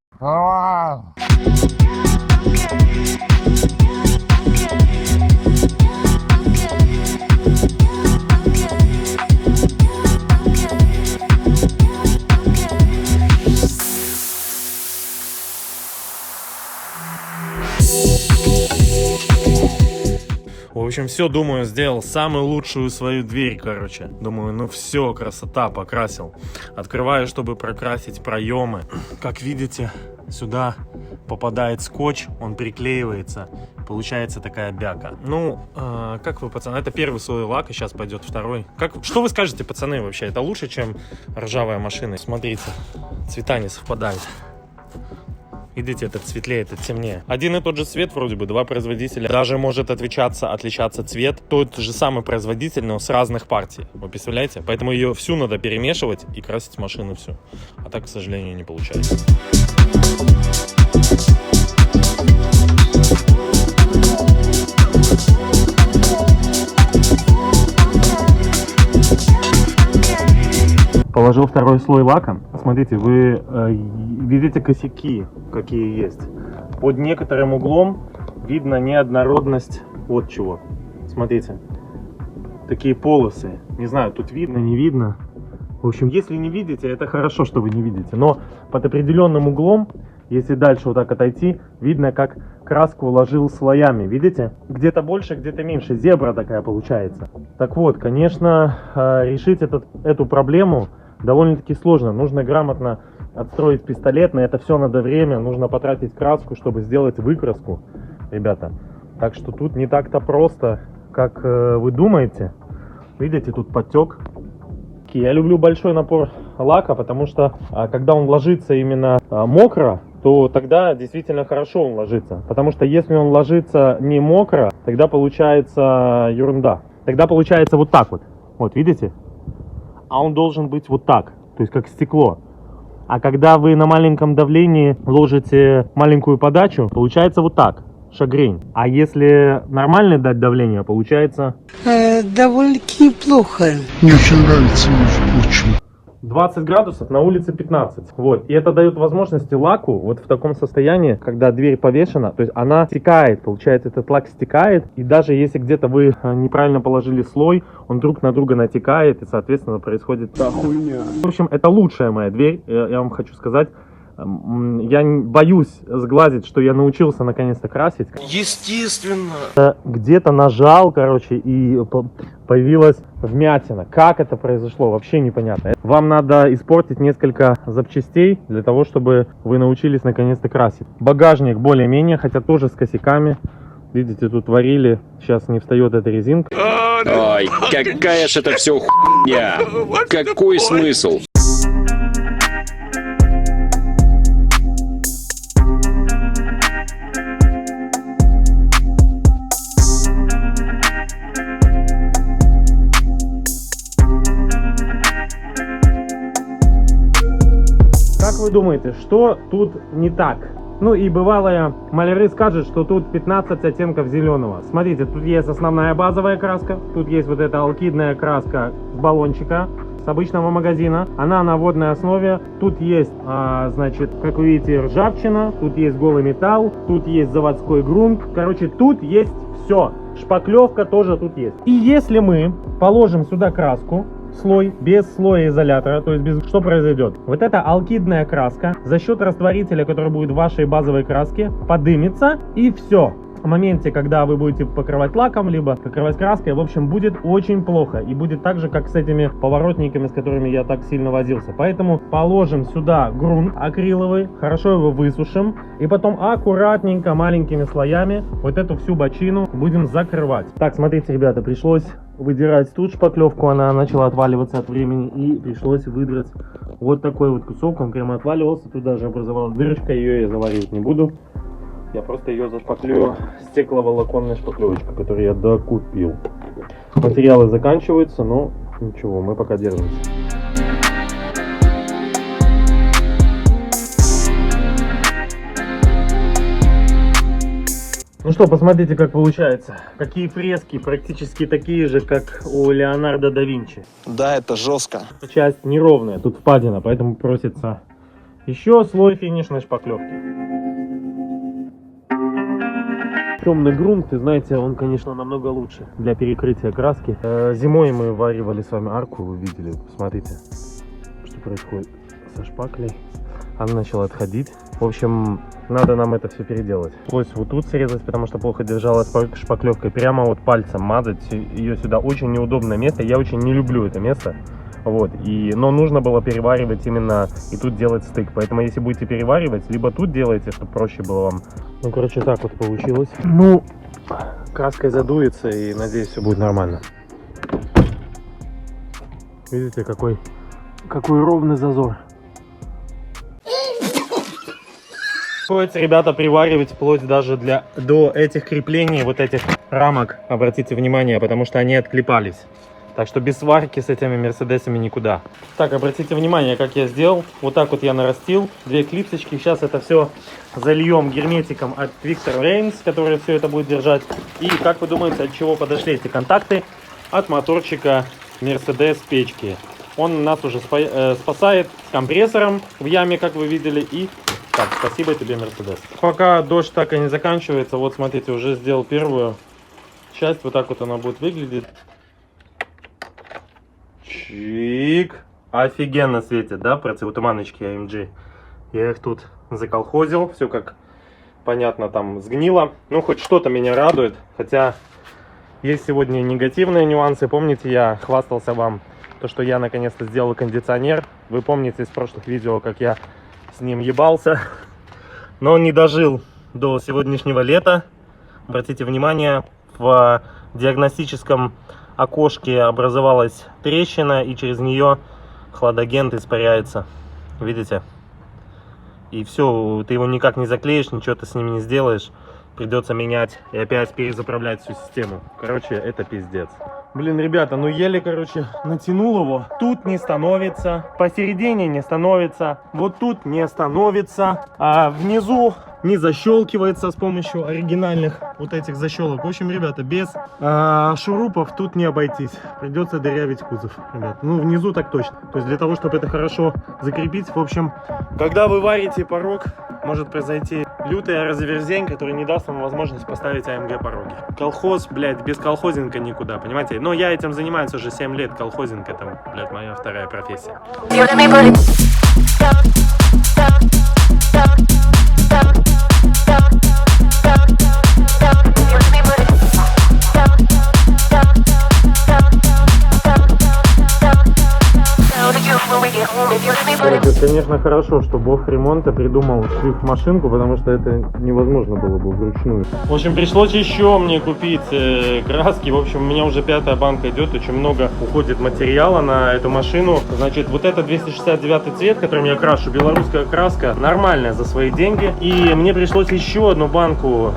В общем, все, думаю, сделал самую лучшую свою дверь, короче. Думаю, ну все, красота, покрасил. Открываю, чтобы прокрасить проемы. Как видите, сюда попадает скотч, он приклеивается. Получается такая бяка. Ну, как вы, пацаны, это первый слой лака, сейчас пойдет второй. Что вы скажете, пацаны, вообще? Это лучше, чем ржавая машина? Смотрите, цвета не совпадают. Видите, этот светлее, этот темнее. Один и тот же цвет вроде бы, два производителя. Даже может отличаться цвет. Тот же самый производитель, но с разных партий. Вы представляете? Поэтому ее всю надо перемешивать и красить машину всю. А так, к сожалению, не получается. Положил второй слой лака. Смотрите, вы видите косяки, какие есть. Под некоторым углом видно неоднородность вот чего. Смотрите, такие полосы. Не знаю, тут видно, не видно. В общем, если не видите, это хорошо, что вы не видите. Но под определенным углом, если дальше вот так отойти, видно, как краску уложил слоями. Видите? Где-то больше, где-то меньше. Зебра такая получается. Так вот, конечно, решить эту проблему довольно-таки сложно. Нужно грамотно отстроить пистолет. На это все надо время. Нужно потратить краску, чтобы сделать выкраску, ребята. Так что тут не так-то просто, как вы думаете. Видите, тут подтек. Я люблю большой напор лака, потому что когда он ложится именно мокро, то тогда действительно хорошо он ложится. Потому что если он ложится не мокро, тогда получается ерунда. Тогда получается вот так вот. Вот, видите? А он должен быть вот так, то есть как стекло. А когда вы на маленьком давлении ложите маленькую подачу, получается вот так, шагрень. А если нормально дать давление, получается... довольно-таки неплохо. Мне очень нравится, между прочим. 20 градусов, на улице 15. Вот. И это дает возможности лаку вот в таком состоянии, когда дверь повешена, то есть она стекает, получается, этот лак стекает. И даже если где-то вы неправильно положили слой, он друг на друга натекает, и, соответственно, происходит... Да хуйня. В общем, это лучшая моя дверь, я вам хочу сказать. Я боюсь сглазить, что я научился наконец-то красить. Естественно. Где-то нажал, короче, и появилась вмятина. Как это произошло, вообще непонятно. Вам надо испортить несколько запчастей для того, чтобы вы научились наконец-то красить. Багажник более-менее, хотя тоже с косяками. Видите, тут варили, сейчас не встает эта резинка. Ой, какая ж это все хуйня. Какой смысл? Как вы думаете, что тут не так? Ну и бывалые маляры скажут, что тут 15 оттенков зеленого. Смотрите, тут есть основная базовая краска, тут есть вот эта алкидная краска с баллончика, с обычного магазина. Она на водной основе. Тут есть, значит, как вы видите, ржавчина, тут есть голый металл, тут есть заводской грунт. Короче, тут есть все. Шпаклевка тоже тут есть. И если мы положим сюда краску, слой, без слоя изолятора, то есть без... Что произойдет? Вот эта алкидная краска за счет растворителя, который будет в вашей базовой краске, подымется, и все. В моменте, когда вы будете покрывать лаком, либо покрывать краской, в общем, будет очень плохо. И будет так же, как с этими поворотниками, с которыми я так сильно возился. Поэтому положим сюда грунт акриловый, хорошо его высушим, и потом аккуратненько, маленькими слоями вот эту всю бочину будем закрывать. Так, смотрите, ребята, пришлось выдирать тут шпаклевку, она начала отваливаться от времени, и пришлось выдрать вот такой вот кусок, он прямо отваливался, тут даже образовалась дырочка, ее я заваривать не буду. Я просто ее зашпаклюю стекловолоконной шпаклевочкой, которую я докупил. Материалы заканчиваются, но ничего, мы пока держимся. Ну что, посмотрите, как получается. Какие фрески, практически такие же, как у Леонардо да Винчи. Да, это жестко. Часть неровная, тут впадина, поэтому просится еще слой финишной шпаклевки. Темный грунт, и знаете, он, конечно, намного лучше для перекрытия краски. Зимой мы варивали с вами арку, вы видели, посмотрите, что происходит со шпаклей. Она начала отходить. В общем, надо нам это все переделать. Пришлось вот тут срезать, потому что плохо держалась шпаклевкой. Прямо вот пальцем мазать ее сюда. Очень неудобное место. Я очень не люблю это место. Вот, но нужно было переваривать именно и тут делать стык. Поэтому если будете переваривать, либо тут делайте, чтобы проще было вам. Ну, короче, так вот получилось. Ну, краской задуется, и надеюсь, все будет нормально. Видите, какой ровный зазор. Приходится, ребята, приваривать вплоть даже до этих креплений, вот этих рамок. Обратите внимание, потому что они отклепались. Так что без сварки с этими мерседесами никуда. Так, обратите внимание, как я сделал. Вот так вот я нарастил. 2 клипсочки. Сейчас это все зальем герметиком от Victor Reigns, который все это будет держать. И как вы думаете, от чего подошли эти контакты? От моторчика Mercedes печки. Он нас уже спасает компрессором в яме, как вы видели. И так, спасибо тебе, Mercedes. Пока дождь так и не заканчивается, вот смотрите, уже сделал первую часть. Вот так вот она будет выглядеть. Чик. Офигенно светит, да, противотуманочки AMG. Я их тут заколхозил. Все как понятно там сгнило. Ну, хоть что-то меня радует. Хотя есть сегодня негативные нюансы. Помните, я хвастался вам, то, что я наконец-то сделал кондиционер. Вы помните из прошлых видео, как я с ним ебался. Но он не дожил до сегодняшнего лета. Обратите внимание, в диагностическом окошке образовалась трещина, и через нее хладагент испаряется. Видите? И все, ты его никак не заклеишь, ничего ты с ним не сделаешь. Придется менять и опять перезаправлять всю систему. Короче, это пиздец. Блин, ребята, ну еле, короче, натянул его. Тут не становится, посередине не становится, вот тут не становится, а внизу не защелкивается с помощью оригинальных вот этих защелок. В общем, ребята, без шурупов тут не обойтись. Придется дырявить кузов, ребят. Ну, внизу так точно. То есть для того, чтобы это хорошо закрепить, в общем, когда вы варите порог, может произойти лютая разверзень, которая не даст вам возможность поставить AMG пороги. Колхоз, блядь, без колхозинга никуда, понимаете? Но я этим занимаюсь уже 7 лет. Колхозинг — это, блядь, моя вторая профессия. Это, конечно, хорошо, что бог ремонта придумал шрифт-машинку, потому что это невозможно было бы вручную. В общем, пришлось еще мне купить краски. В общем, у меня уже 5-я банка идет, очень много уходит материала на эту машину. Значит, вот это 269 цвет, которым я крашу, белорусская краска, нормальная за свои деньги. И мне пришлось еще одну банку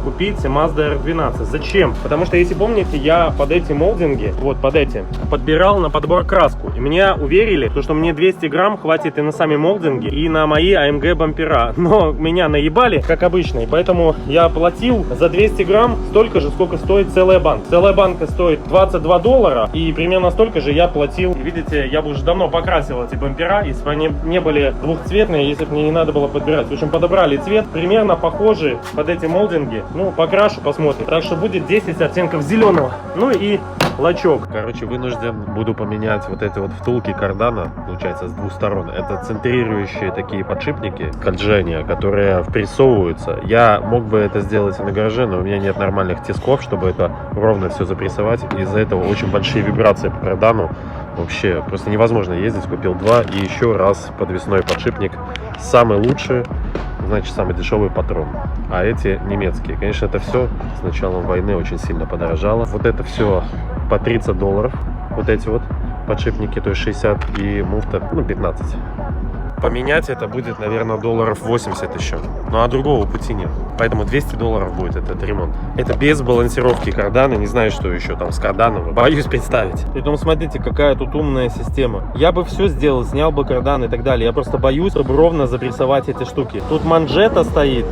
купить, Mazda R12. Зачем? Потому что, если помните, я под эти молдинги, вот под эти, подбирал на подбор краску. И меня уверили, что мне 200 грамм хватит и на сами молдинги, и на мои AMG бампера. Но меня наебали, как обычно, и поэтому я платил за 200 грамм столько же, сколько стоит целая банка. Целая банка стоит $22, и примерно столько же я платил. И видите, я бы уже давно покрасил эти бампера, если бы они не были двухцветные, если бы мне не надо было подбирать. В общем, подобрали цвет, примерно похожий под эти молдинги. Ну, покрашу, посмотрим. Так что будет 10 оттенков зеленого. Ну и лачок. Короче, вынужден буду поменять вот эти вот втулки кардана, получается, с двух сторон. Это центрирующие такие подшипники кольжения, которые впрессовываются. Я мог бы это сделать и на гараже, но у меня нет нормальных тисков, чтобы это ровно все запрессовать. Из-за этого очень большие вибрации по кардану. Вообще просто невозможно ездить. Купил 2 и еще раз подвесной подшипник. Самый лучший, значит, самый дешевый патрон. А эти немецкие. Конечно, это все с началом войны очень сильно подорожало. Вот это все по $30. Вот эти вот подшипники, то есть 60, и муфта, ну, 15. Поменять это будет, наверное, $80 еще. Ну, а другого пути нет. Поэтому $200 будет этот ремонт. Это без балансировки кардана. Не знаю, что еще там с карданом. Боюсь представить. Притом, смотрите, какая тут умная система. Я бы все сделал, снял бы кардан и так далее. Я просто боюсь, чтобы ровно запрессовать эти штуки. Тут манжета стоит.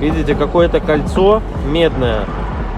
Видите, какое-то кольцо медное.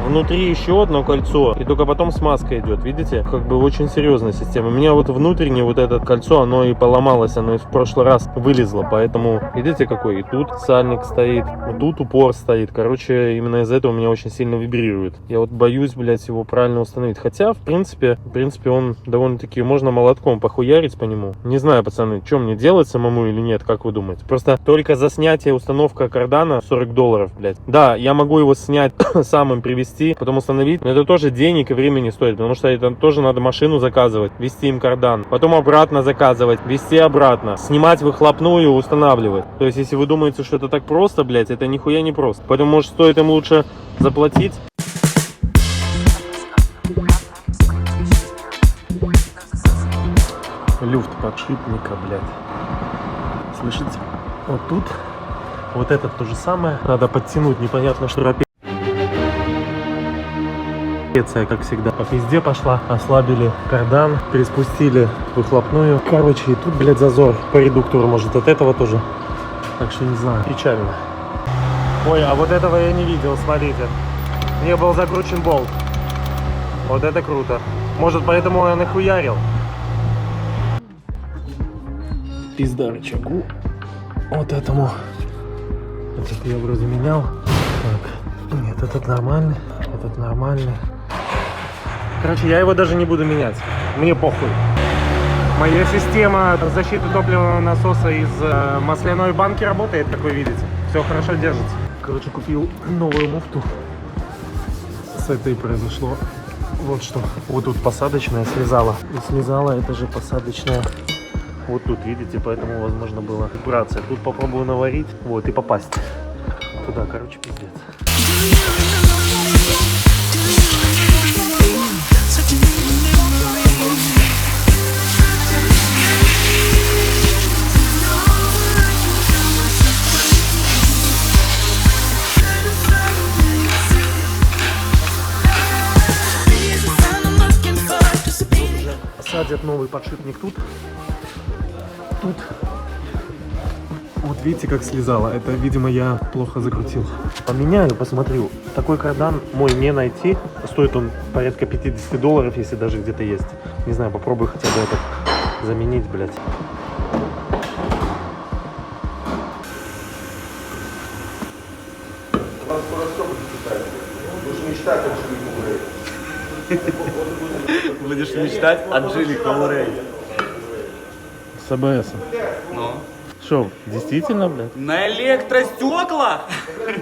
Внутри еще одно кольцо, и только потом смазка идет. Видите? Как бы очень серьезная система. У меня вот внутреннее вот это кольцо, оно и поломалось, оно и в прошлый раз вылезло. Поэтому, видите, какой? И тут сальник стоит, и тут упор стоит. Короче, именно из-за этого у меня очень сильно вибрирует. Я вот боюсь, блядь, его правильно установить. Хотя, в принципе он довольно-таки, можно молотком похуярить по нему. Не знаю, пацаны, что мне делать самому или нет, как вы думаете? Просто только за снятие установка кардана $40, блядь. Да, я могу его снять сам, им привезти, потом установить, но это тоже денег и времени стоит, потому что это тоже надо машину заказывать, везти им кардан, потом обратно заказывать, везти обратно, снимать выхлопную, устанавливать. То есть, если вы думаете, что это так просто, блядь, это нихуя не просто. Поэтому, может, стоит им лучше заплатить. Люфт подшипника, блядь. Слышите? Вот тут Вот этот то же самое. Надо подтянуть, непонятно, что рапеция, как всегда. По пизде пошла, ослабили кардан, приспустили выхлопную. Короче, и тут, блядь, зазор по редуктору, может, от этого тоже. Так что не знаю, печально. Ой, а вот этого я не видел, смотрите. Мне был закручен болт. Вот это круто. Может, поэтому я нахуярил. Пизда рычагу. Вот этому. Этот я вроде менял. Так. Нет, этот нормальный. Этот нормальный. Короче, я его даже не буду менять. Мне похуй. Моя система защиты топливного насоса из масляной банки работает, как вы видите. Все хорошо держится. Короче, купил новую муфту. С этой произошло вот что. Вот тут посадочная слезала. И слезала, это же посадочная. Вот тут, видите, поэтому возможно было убраться. Тут попробую наварить, вот, и попасть туда, короче, пиздец. Садят новый подшипник тут. Вот видите, как слезало. Это, видимо, я плохо закрутил. Поменяю, посмотрю. Такой кардан мой не найти. Стоит он порядка $50, если даже где-то есть. Не знаю, попробую хотя бы этот заменить, блядь. Будешь мечтать о Джили Колорей. С АБС. Ну? Шо, действительно, блядь? На электростеклах?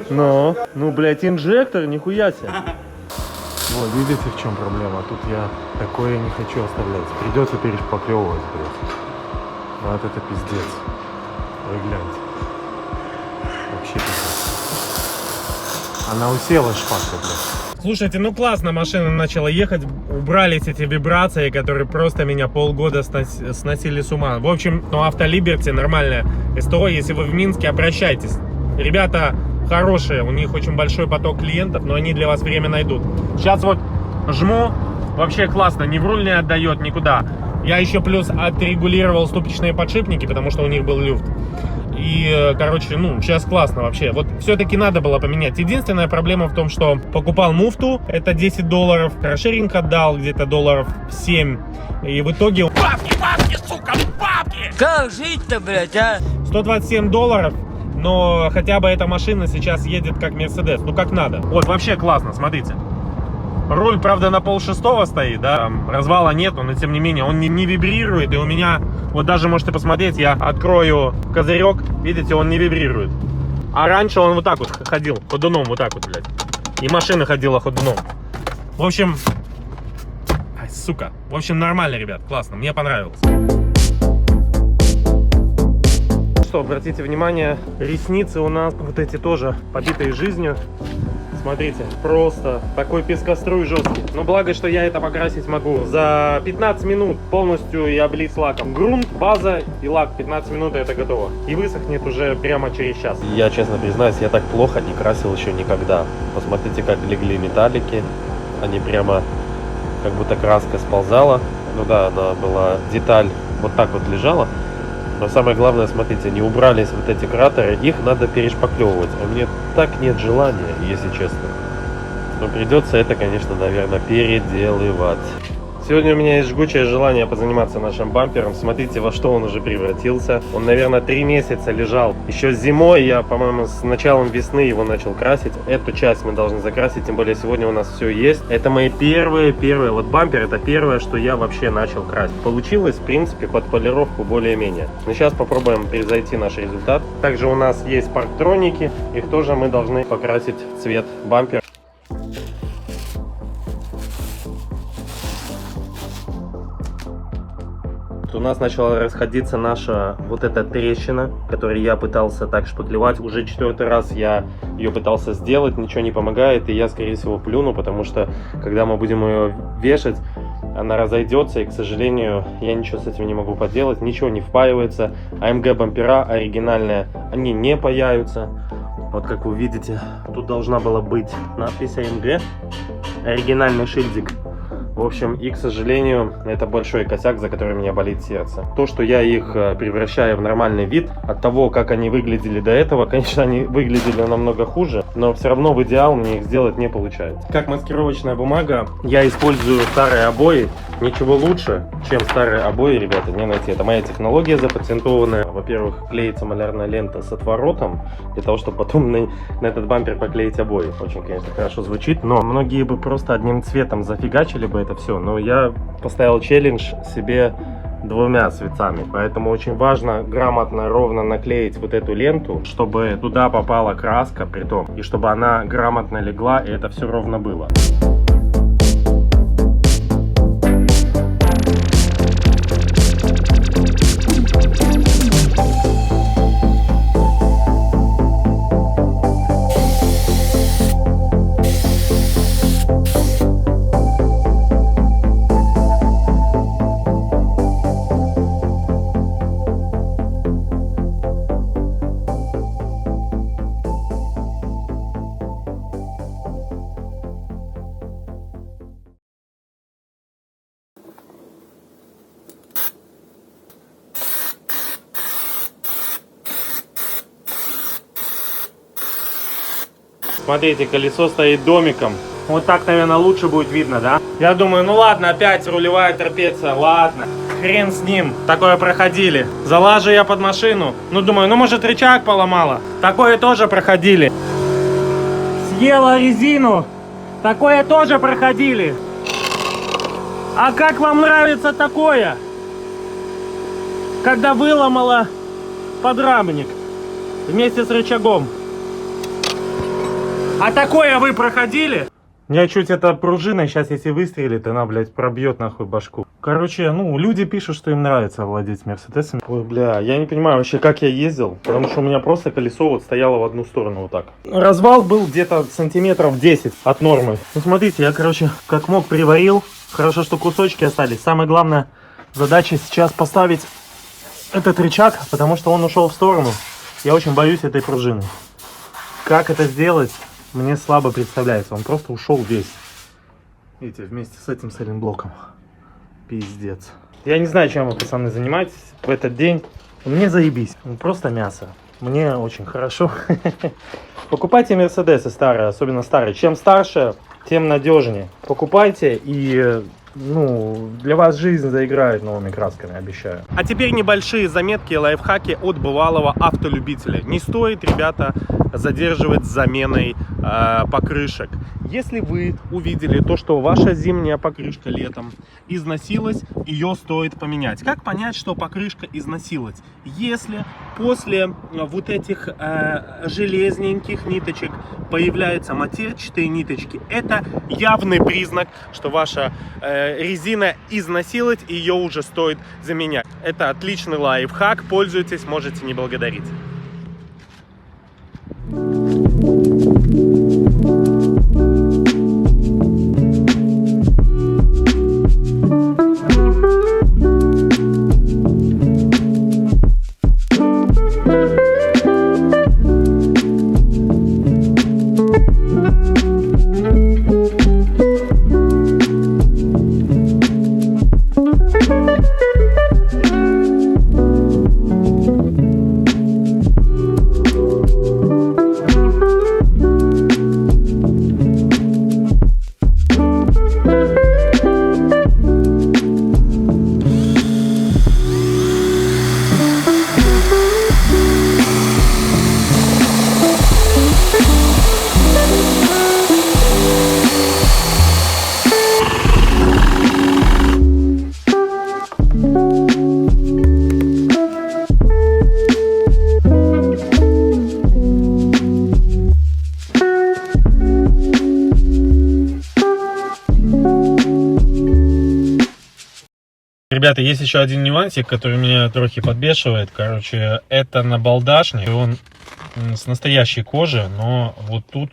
Ну, блядь, инжектор, нихуя себе. Вот, видите, в чем проблема? Тут я такое не хочу оставлять. Придется перешпаклевывать, блядь. Вот это пиздец. Вы гляньте. Вообще пиздец. Она уселась, шпака, блядь. Слушайте, ну классно машина начала ехать, убрались эти вибрации, которые просто меня полгода сносили с ума. В общем, ну Автолиберти нормальная СТО, если вы в Минске, обращайтесь. Ребята хорошие, у них очень большой поток клиентов, но они для вас время найдут. Сейчас вот жму, вообще классно, ни в руль не отдает никуда. Я еще плюс отрегулировал ступичные подшипники, потому что у них был люфт. И, короче, ну, сейчас классно вообще. Вот все-таки надо было поменять. Единственная проблема в том, что покупал муфту, это $10, расширинг отдал где-то $7. И в итоге... Бабки, сука, бабки! Как жить-то, блядь, а? $127, но хотя бы эта машина сейчас едет как Мерседес. Ну, как надо. Вот, вообще классно, смотрите. Руль, правда, на 5/6 стоит, да, там развала нету, но тем не менее он не вибрирует, и у меня, вот даже можете посмотреть, я открою козырек, видите, он не вибрирует. А раньше он вот так вот ходил, ходуном, вот так вот, блядь. И машина ходила ходуном. В общем, ай, сука, в общем, нормально, ребят, классно, мне понравилось. Что, обратите внимание, ресницы у нас вот эти тоже побитые жизнью. Смотрите, просто такой пескоструй жесткий. Но благо, что я это покрасить могу. За 15 минут полностью и облить лаком. Грунт, база и лак. 15 минут и это готово. И высохнет уже прямо через час. Я честно признаюсь, я так плохо не красил еще никогда. Посмотрите, как легли металлики. Они прямо, как будто краска сползала. Ну да, она была, деталь вот так вот лежала. Но самое главное, смотрите, не убрались вот эти кратеры, их надо перешпаклевывать. А мне так нет желания, если честно. Но придется это, конечно, наверное, переделывать. Сегодня у меня есть жгучее желание позаниматься нашим бампером. Смотрите, во что он уже превратился. Он, наверное, 3 месяца лежал. Еще зимой я, по-моему, с началом весны его начал красить. Эту часть мы должны закрасить, тем более сегодня у нас все есть. Это мои первые. Вот бампер, это первое, что я вообще начал красить. Получилось, в принципе, под полировку более-менее. Но сейчас попробуем превзойти наш результат. Также у нас есть парктроники. Их тоже мы должны покрасить в цвет бампера. У нас начала расходиться наша вот эта трещина, которую я пытался так шпаклевать. Уже 4-й раз я ее пытался сделать, ничего не помогает, и я, скорее всего, плюну, потому что, когда мы будем ее вешать, она разойдется, и, к сожалению, я ничего с этим не могу поделать, ничего не впаивается. AMG бампера оригинальные, они не паяются. Вот как вы видите, тут должна была быть надпись AMG, оригинальный шильдик. В общем, и, к сожалению, это большой косяк, за который меня болит сердце. То, что я их превращаю в нормальный вид, от того, как они выглядели до этого, конечно, они выглядели намного хуже, но все равно в идеал мне их сделать не получается. Как маскировочная бумага, я использую старые обои. Ничего лучше, чем старые обои, ребята, не найти. Это моя технология запатентованная. Во-первых, клеится малярная лента с отворотом, для того, чтобы потом на этот бампер поклеить обои. Очень, конечно, хорошо звучит, но многие бы просто одним цветом зафигачили бы это все. Но я поставил челлендж себе двумя цветами, поэтому очень важно грамотно, ровно наклеить вот эту ленту, чтобы туда попала краска, притом, и чтобы она грамотно легла, и это все ровно было. Смотрите, колесо стоит домиком. Вот так, наверное, лучше будет видно, да? Я думаю, ну ладно, опять рулевая трапеция, ладно. Хрен с ним, такое проходили. Залажу я под машину. Ну, думаю, ну может рычаг поломала. Такое тоже проходили. Съела резину. Такое тоже проходили. А как вам нравится такое? Когда выломала подрамник вместе с рычагом. А такое вы проходили? Я чуть это пружиной, сейчас если выстрелит, она, блядь, пробьет нахуй башку. Короче, ну, люди пишут, что им нравится владеть Мерседесом. Ой, бля, я не понимаю вообще, как я ездил, потому что у меня просто колесо вот стояло в одну сторону вот так. Развал был где-то сантиметров 10 от нормы. Ну, смотрите, я, короче, как мог приварил. Хорошо, что кусочки остались. Самая главная задача сейчас поставить этот рычаг, потому что он ушел в сторону. Я очень боюсь этой пружины. Как это сделать? Мне слабо представляется, он просто ушел весь. Видите, вместе с этим сайлентблоком. Пиздец. Я не знаю, чем вы, пацаны, занимаетесь в этот день. Мне заебись. Просто мясо. Мне очень хорошо. Покупайте Мерседесы старые, особенно старые. Чем старше, тем надежнее. Покупайте, и ну, для вас жизнь заиграет новыми красками, обещаю. А теперь небольшие заметки и лайфхаки от бывалого автолюбителя. Не стоит, ребята, задерживать с заменой покрышек. Если вы увидели то, что ваша зимняя покрышка летом износилась, ее стоит поменять. Как понять, что покрышка износилась? Если после вот этих железненьких ниточек появляются матерчатые ниточки, это явный признак, что ваша резина износилась, и ее уже стоит заменять. Это отличный лайфхак, пользуйтесь, можете не благодарить. Ребята, есть еще один нюансик, который меня трохи подбешивает. Короче, это набалдашник. Он с настоящей кожи, но вот тут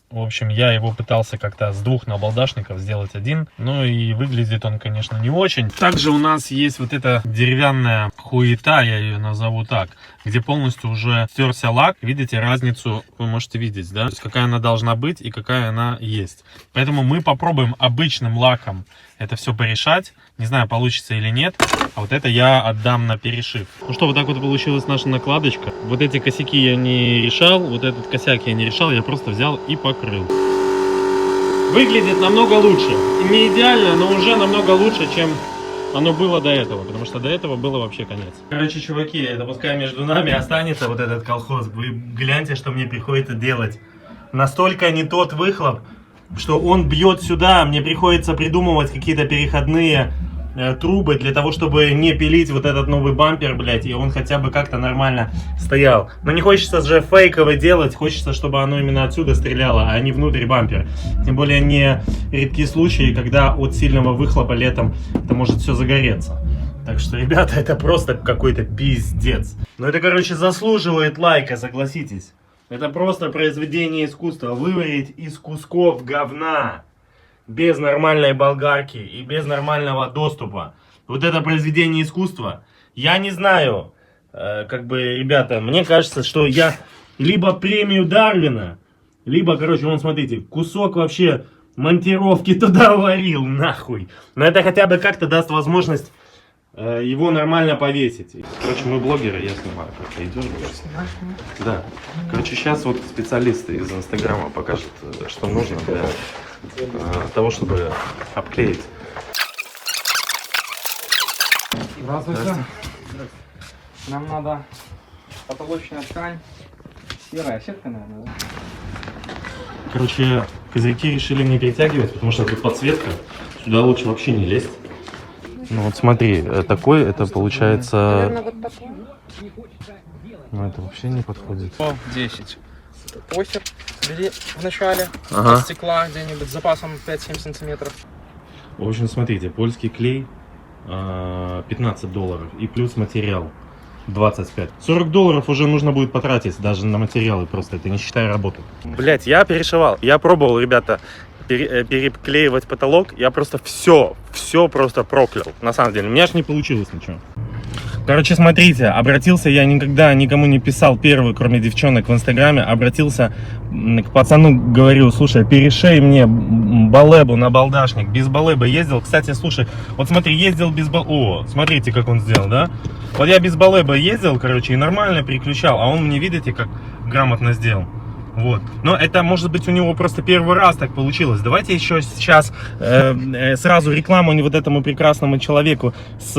В общем, я его пытался как-то с 2 набалдашников сделать один. Ну и выглядит он, конечно, не очень. Также у нас есть вот эта деревянная хуета, я ее назову так, где полностью уже стерся лак. Видите разницу, вы можете видеть, да? То есть какая она должна быть и какая она есть. Поэтому мы попробуем обычным лаком это все порешать. Не знаю, получится или нет. А вот это я отдам на перешив. Ну что, вот так вот получилась наша накладочка. Вот эти косяки я не решал, вот этот косяк я не решал, я просто взял и покрыл. Выглядит намного лучше. Не идеально, но уже намного лучше, чем оно было до этого. Потому что до этого было вообще конец. Короче, чуваки, это пускай между нами останется вот этот колхоз. Вы гляньте, что мне приходится делать. Настолько не тот выхлоп, что он бьет сюда, мне приходится придумывать какие-то переходные трубы для того, чтобы не пилить вот этот новый бампер, блядь, и он хотя бы как-то нормально стоял. Но не хочется же фейково делать, хочется, чтобы оно именно отсюда стреляло, а не внутрь бампера. Тем более не редкие случаи, когда от сильного выхлопа летом это может все загореться. Так что, ребята, это просто какой-то пиздец. Но это, короче, заслуживает лайка, согласитесь. Это просто произведение искусства. Выварить из кусков говна, без нормальной болгарки и без нормального доступа. Вот это произведение искусства. Я не знаю, как бы, ребята, мне кажется, что я либо премию Дарвина, либо, короче, вон, смотрите, кусок вообще монтировки туда варил, нахуй. Но это хотя бы как-то даст возможность его нормально повесить. Короче, мы блогеры, я снимаю. Как ты идешь? Да. Короче, сейчас вот специалисты из Инстаграма покажут, что нужно для того, чтобы обклеить. Здравствуйте. Нам надо потолочная ткань. Серая сетка, наверное, да? Короче, козырьки решили не перетягивать, потому что тут подсветка. Сюда лучше вообще не лезть. Ну вот смотри, такой, это получается... Наверное, вот такой. Ну это вообще не подходит. 10. Постер бери в начале, ага. стекла где-нибудь с запасом 5-7 сантиметров. В общем, смотрите, польский клей $15 и плюс материал 25. $40 уже нужно будет потратить даже на материалы, просто это не считая работы. Блять, я перешивал, я пробовал, ребята, переклеивать потолок, я просто все просто проклял. На самом деле, у меня ж не получилось ничего. Короче, смотрите, обратился я никогда никому не писал первый, кроме девчонок в Инстаграме, обратился к пацану, говорю, слушай, перешей мне балебу на балдашник, без балебы ездил. Кстати, слушай, вот смотри, ездил без балебы, о, смотрите, как он сделал, да? Вот я без балебы ездил, короче, и нормально переключал, а он мне, видите, как грамотно сделал. Вот. Но это, может быть, у него просто первый раз так получилось. Давайте еще сейчас сразу рекламу не вот этому прекрасному человеку с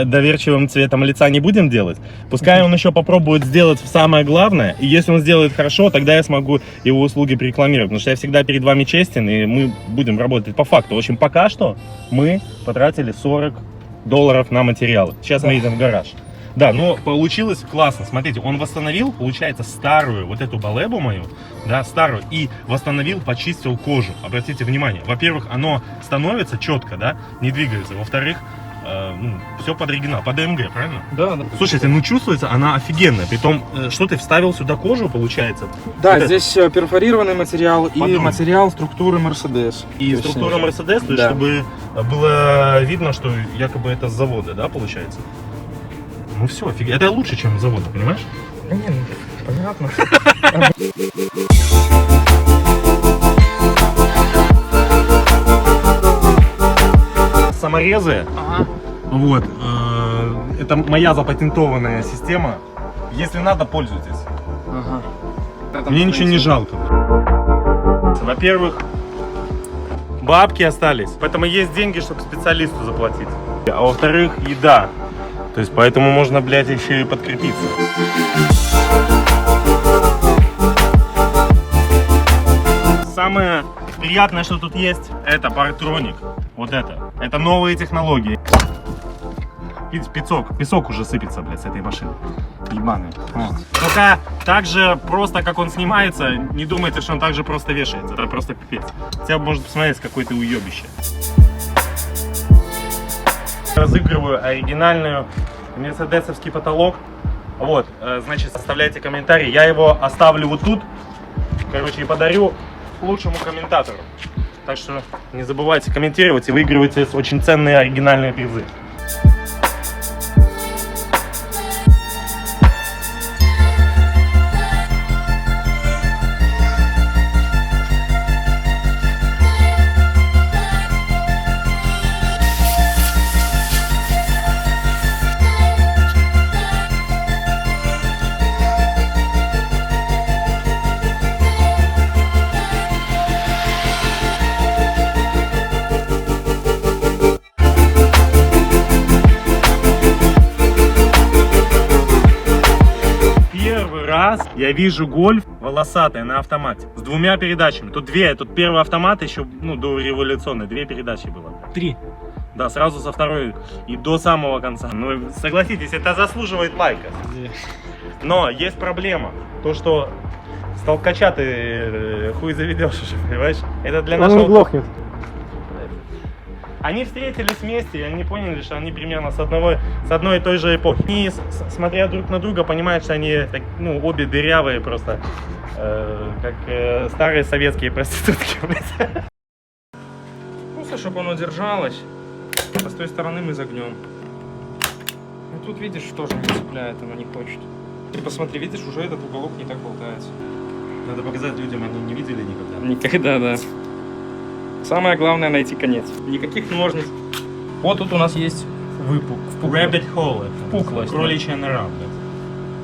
доверчивым цветом лица не будем делать. Пускай он еще попробует сделать самое главное. И если он сделает хорошо, тогда я смогу его услуги прорекламировать. Потому что я всегда перед вами честен, и мы будем работать по факту. В общем, пока что мы потратили $40 на материалы. Сейчас мы едем в гараж. Да, но получилось классно. Смотрите, он восстановил, получается, старую вот эту балебу мою, да, старую, и восстановил, почистил кожу. Обратите внимание, во-первых, оно становится четко, да, не двигается. Во-вторых, все под оригинал, под ДМГ, правильно? Да, да. Слушайте, ну чувствуется, она офигенная. Притом, что ты вставил сюда кожу, получается? Да, вот здесь перфорированный материал и материал структуры Мерседес. И структура Мерседес, то есть, да, чтобы было видно, что якобы это с завода, да, получается? Ну все, офигеть. Это лучше, чем завода, понимаешь? Понятно. Саморезы. Ага. Вот. Это моя запатентованная система. Если надо, пользуйтесь. Ага. Мне ничего не жалко. Во-первых, бабки остались, поэтому есть деньги, чтобы специалисту заплатить. А во-вторых, еда. То есть поэтому можно, блядь, еще и подкрепиться. Самое приятное, что тут есть, это Парктроник. Вот это. Это новые технологии. Песок уже сыпется, блядь, с этой машины. Ебаный. Только так же просто, как он снимается, не думайте, что он так же просто вешается. Это просто пипец. Хотя бы можно посмотреть, какое ты уебище. Разыгрываю оригинальную мерседесовский потолок. Вот, значит, оставляйте комментарий. Я его оставлю вот тут, короче, и подарю лучшему комментатору. Так что не забывайте комментировать и выигрывайте очень ценные оригинальные призы. Я вижу гольф волосатый на автомате с 2 передачами. Тут 2, тут первый автомат еще, ну, до революционной, 2 передачи было. 3. Да, сразу со второй и до самого конца. Ну, согласитесь, это заслуживает лайка. Но есть проблема, то что с толкача ты хуй заведешь уже, понимаешь? Это для нашего... Он глохнет. Они встретились вместе, и они поняли, что они примерно с одной и той же эпохи. И смотря друг на друга, понимают, что они, ну, обе дырявые просто, как старые советские проститутки. Просто, чтобы оно держалось. А с той стороны мы загнем. Ну тут, видишь, тоже не цепляет, она не хочет. Ты посмотри, видишь, уже этот уголок не так болтается. Надо показать людям, они не видели никогда. Никогда, да. Самое главное найти конец. Никаких ножниц. Вот тут у нас есть Rabbit hole. Впуклость. Кроличья нора.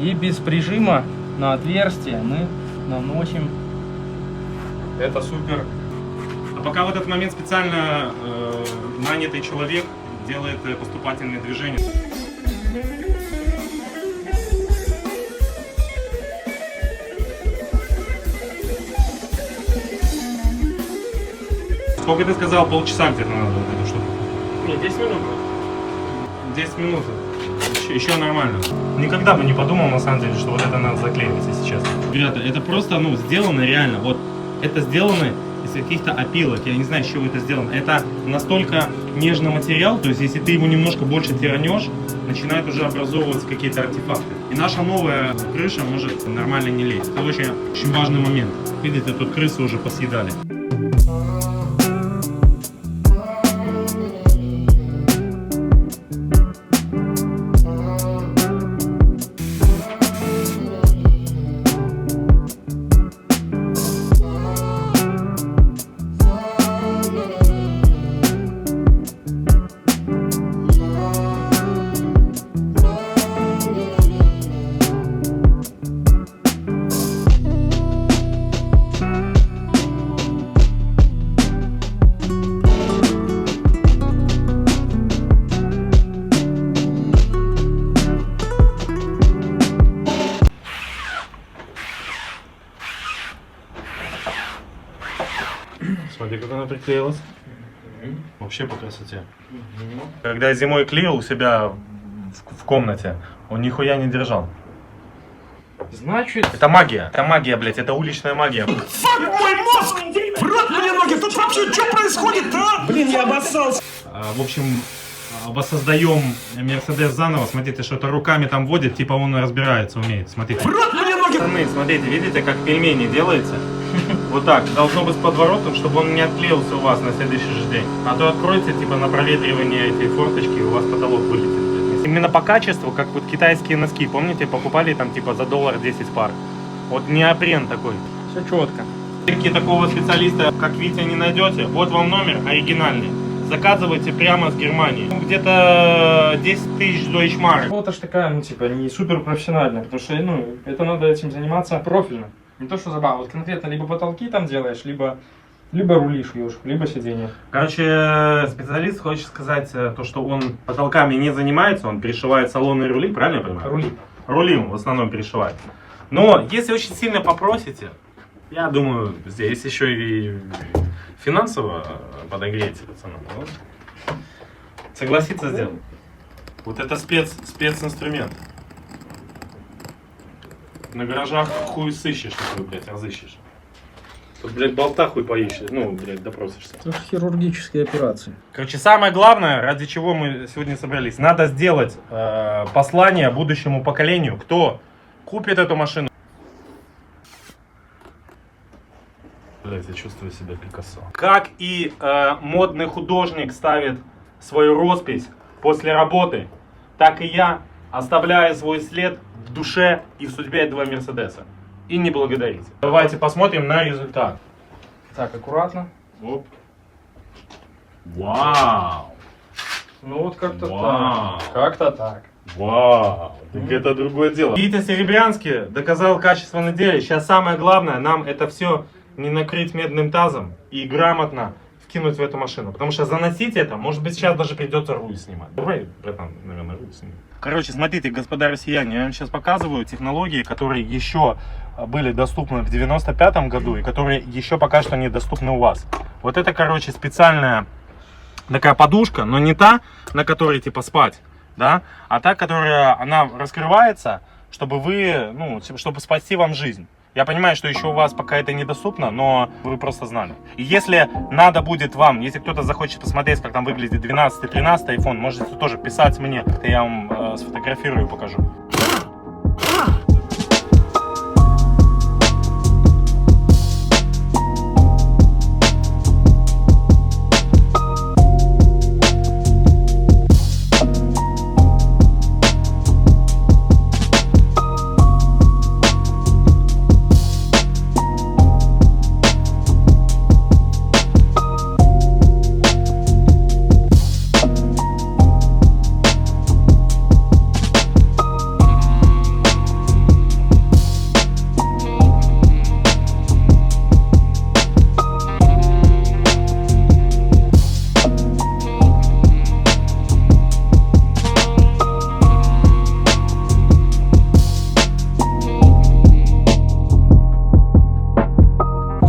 И без прижима на отверстие мы наносим. Это супер. А пока в этот момент специально нанятый человек делает поступательные движения. Сколько ты сказал, полчаса где-то надо вот эту штуку? Нет, 10 минут. 10 минут. Еще нормально. Никогда бы не подумал, на самом деле, что вот это надо заклеивать, если честно. Ребята, это просто, ну, сделано реально. Вот это сделано из каких-то опилок. Я не знаю, из чего это сделано. Это настолько нежный материал, то есть если ты его немножко больше тиранешь, начинают уже образовываться какие-то артефакты. И наша новая крыша может нормально не лезть. Это очень, очень важный момент. Видите, тут крысы уже посъедали. Смотри, как она приклеилась. Вообще по красоте. Когда я зимой клеил у себя в комнате, он нихуя не держал. Значит... Это магия, блядь, это уличная магия. Фак мой мозг! В рот мне ноги! Тут вообще что происходит, а? Блин, я обоссался! В общем, воссоздаем Мерседес заново. Смотрите, что это руками там водит, типа он разбирается, умеет. Смотрите. В рот мне ноги! Смотрите, видите, как пельмени делается? Вот так, должно быть с подворотом, чтобы он не отклеился у вас на следующий же день. А то откройте, типа, на проветривание этой форточки, и у вас потолок вылетит. Именно по качеству, как вот китайские носки, помните, покупали там типа за $10 пар. Вот неопрен такой. Все четко. Такого специалиста, как Витя, не найдете. Вот вам номер оригинальный. Заказывайте прямо с Германии. Где-то 10 тысяч дойчмарок. Вот аж такая, ну типа, не супер профессиональная, потому что, ну, это надо этим заниматься профильно. Не то, что забава. Вот конкретно либо потолки там делаешь, либо рули шьешь, либо сиденье. Короче, специалист хочет сказать то, что он потолками не занимается, он перешивает салонные рули, правильно я понимаю? Рули. Рули он в основном перешивает. Но если очень сильно попросите, я думаю, здесь еще и финансово подогреете пацана. Вот. Согласиться сделать. Вот это специнструмент. На гаражах хуй сыщешь, такой, блядь, разыщешь. Тут, блядь, болта хуй поищешь, ну, блядь, допросишься. Это же хирургические операции. Короче, самое главное, ради чего мы сегодня собрались, надо сделать послание будущему поколению, кто купит эту машину. Блять, я чувствую себя Пикассо. Как и модный художник ставит свою роспись после работы, так и я оставляю свой след в душе и в судьбе этого Мерседеса. И не благодарите. Давайте посмотрим на результат. Так, аккуратно. Оп. Вау! Ну вот как-то Вау. так. Как-то так. Вау! Так это другое дело. Витя Серебрянский доказал качество на деле. Сейчас самое главное, нам это все не накрыть медным тазом и грамотно вкинуть в эту машину. Потому что заносить это, может быть, сейчас даже придется руль снимать. Давай, братан, наверное, руль снимем. Короче, смотрите, господа россияне, я вам сейчас показываю технологии, которые еще были доступны в 95-м году и которые еще пока что недоступны у вас. Вот это, короче, специальная такая подушка, но не та, на которой типа спать, да, а та, которая, она раскрывается, чтобы вы, ну, чтобы спасти вам жизнь. Я понимаю, что еще у вас пока это недоступно, но вы просто знали. И если надо будет вам, если кто-то захочет посмотреть, как там выглядит 12-13 iPhone, можете тоже писать мне, я вам сфотографирую и покажу.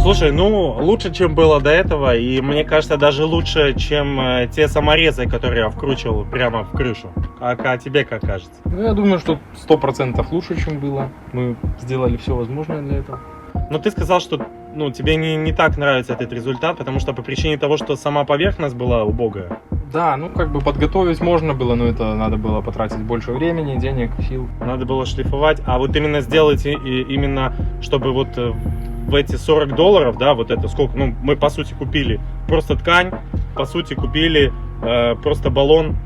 Слушай, ну, лучше, чем было до этого, и мне кажется, даже лучше, чем те саморезы, которые я вкручивал прямо в крышу. А тебе как кажется? Ну, я думаю, что 100% лучше, чем было. Мы сделали все возможное для этого. Но ты сказал, что ну, тебе не так нравится этот результат, потому что по причине того, что сама поверхность была убогая. Да, ну как бы подготовить можно было, но это надо было потратить больше времени, денег, сил. Надо было шлифовать, а вот именно сделать именно, чтобы вот в эти $40, да, вот это сколько, ну мы по сути купили просто ткань, по сути купили просто баллон.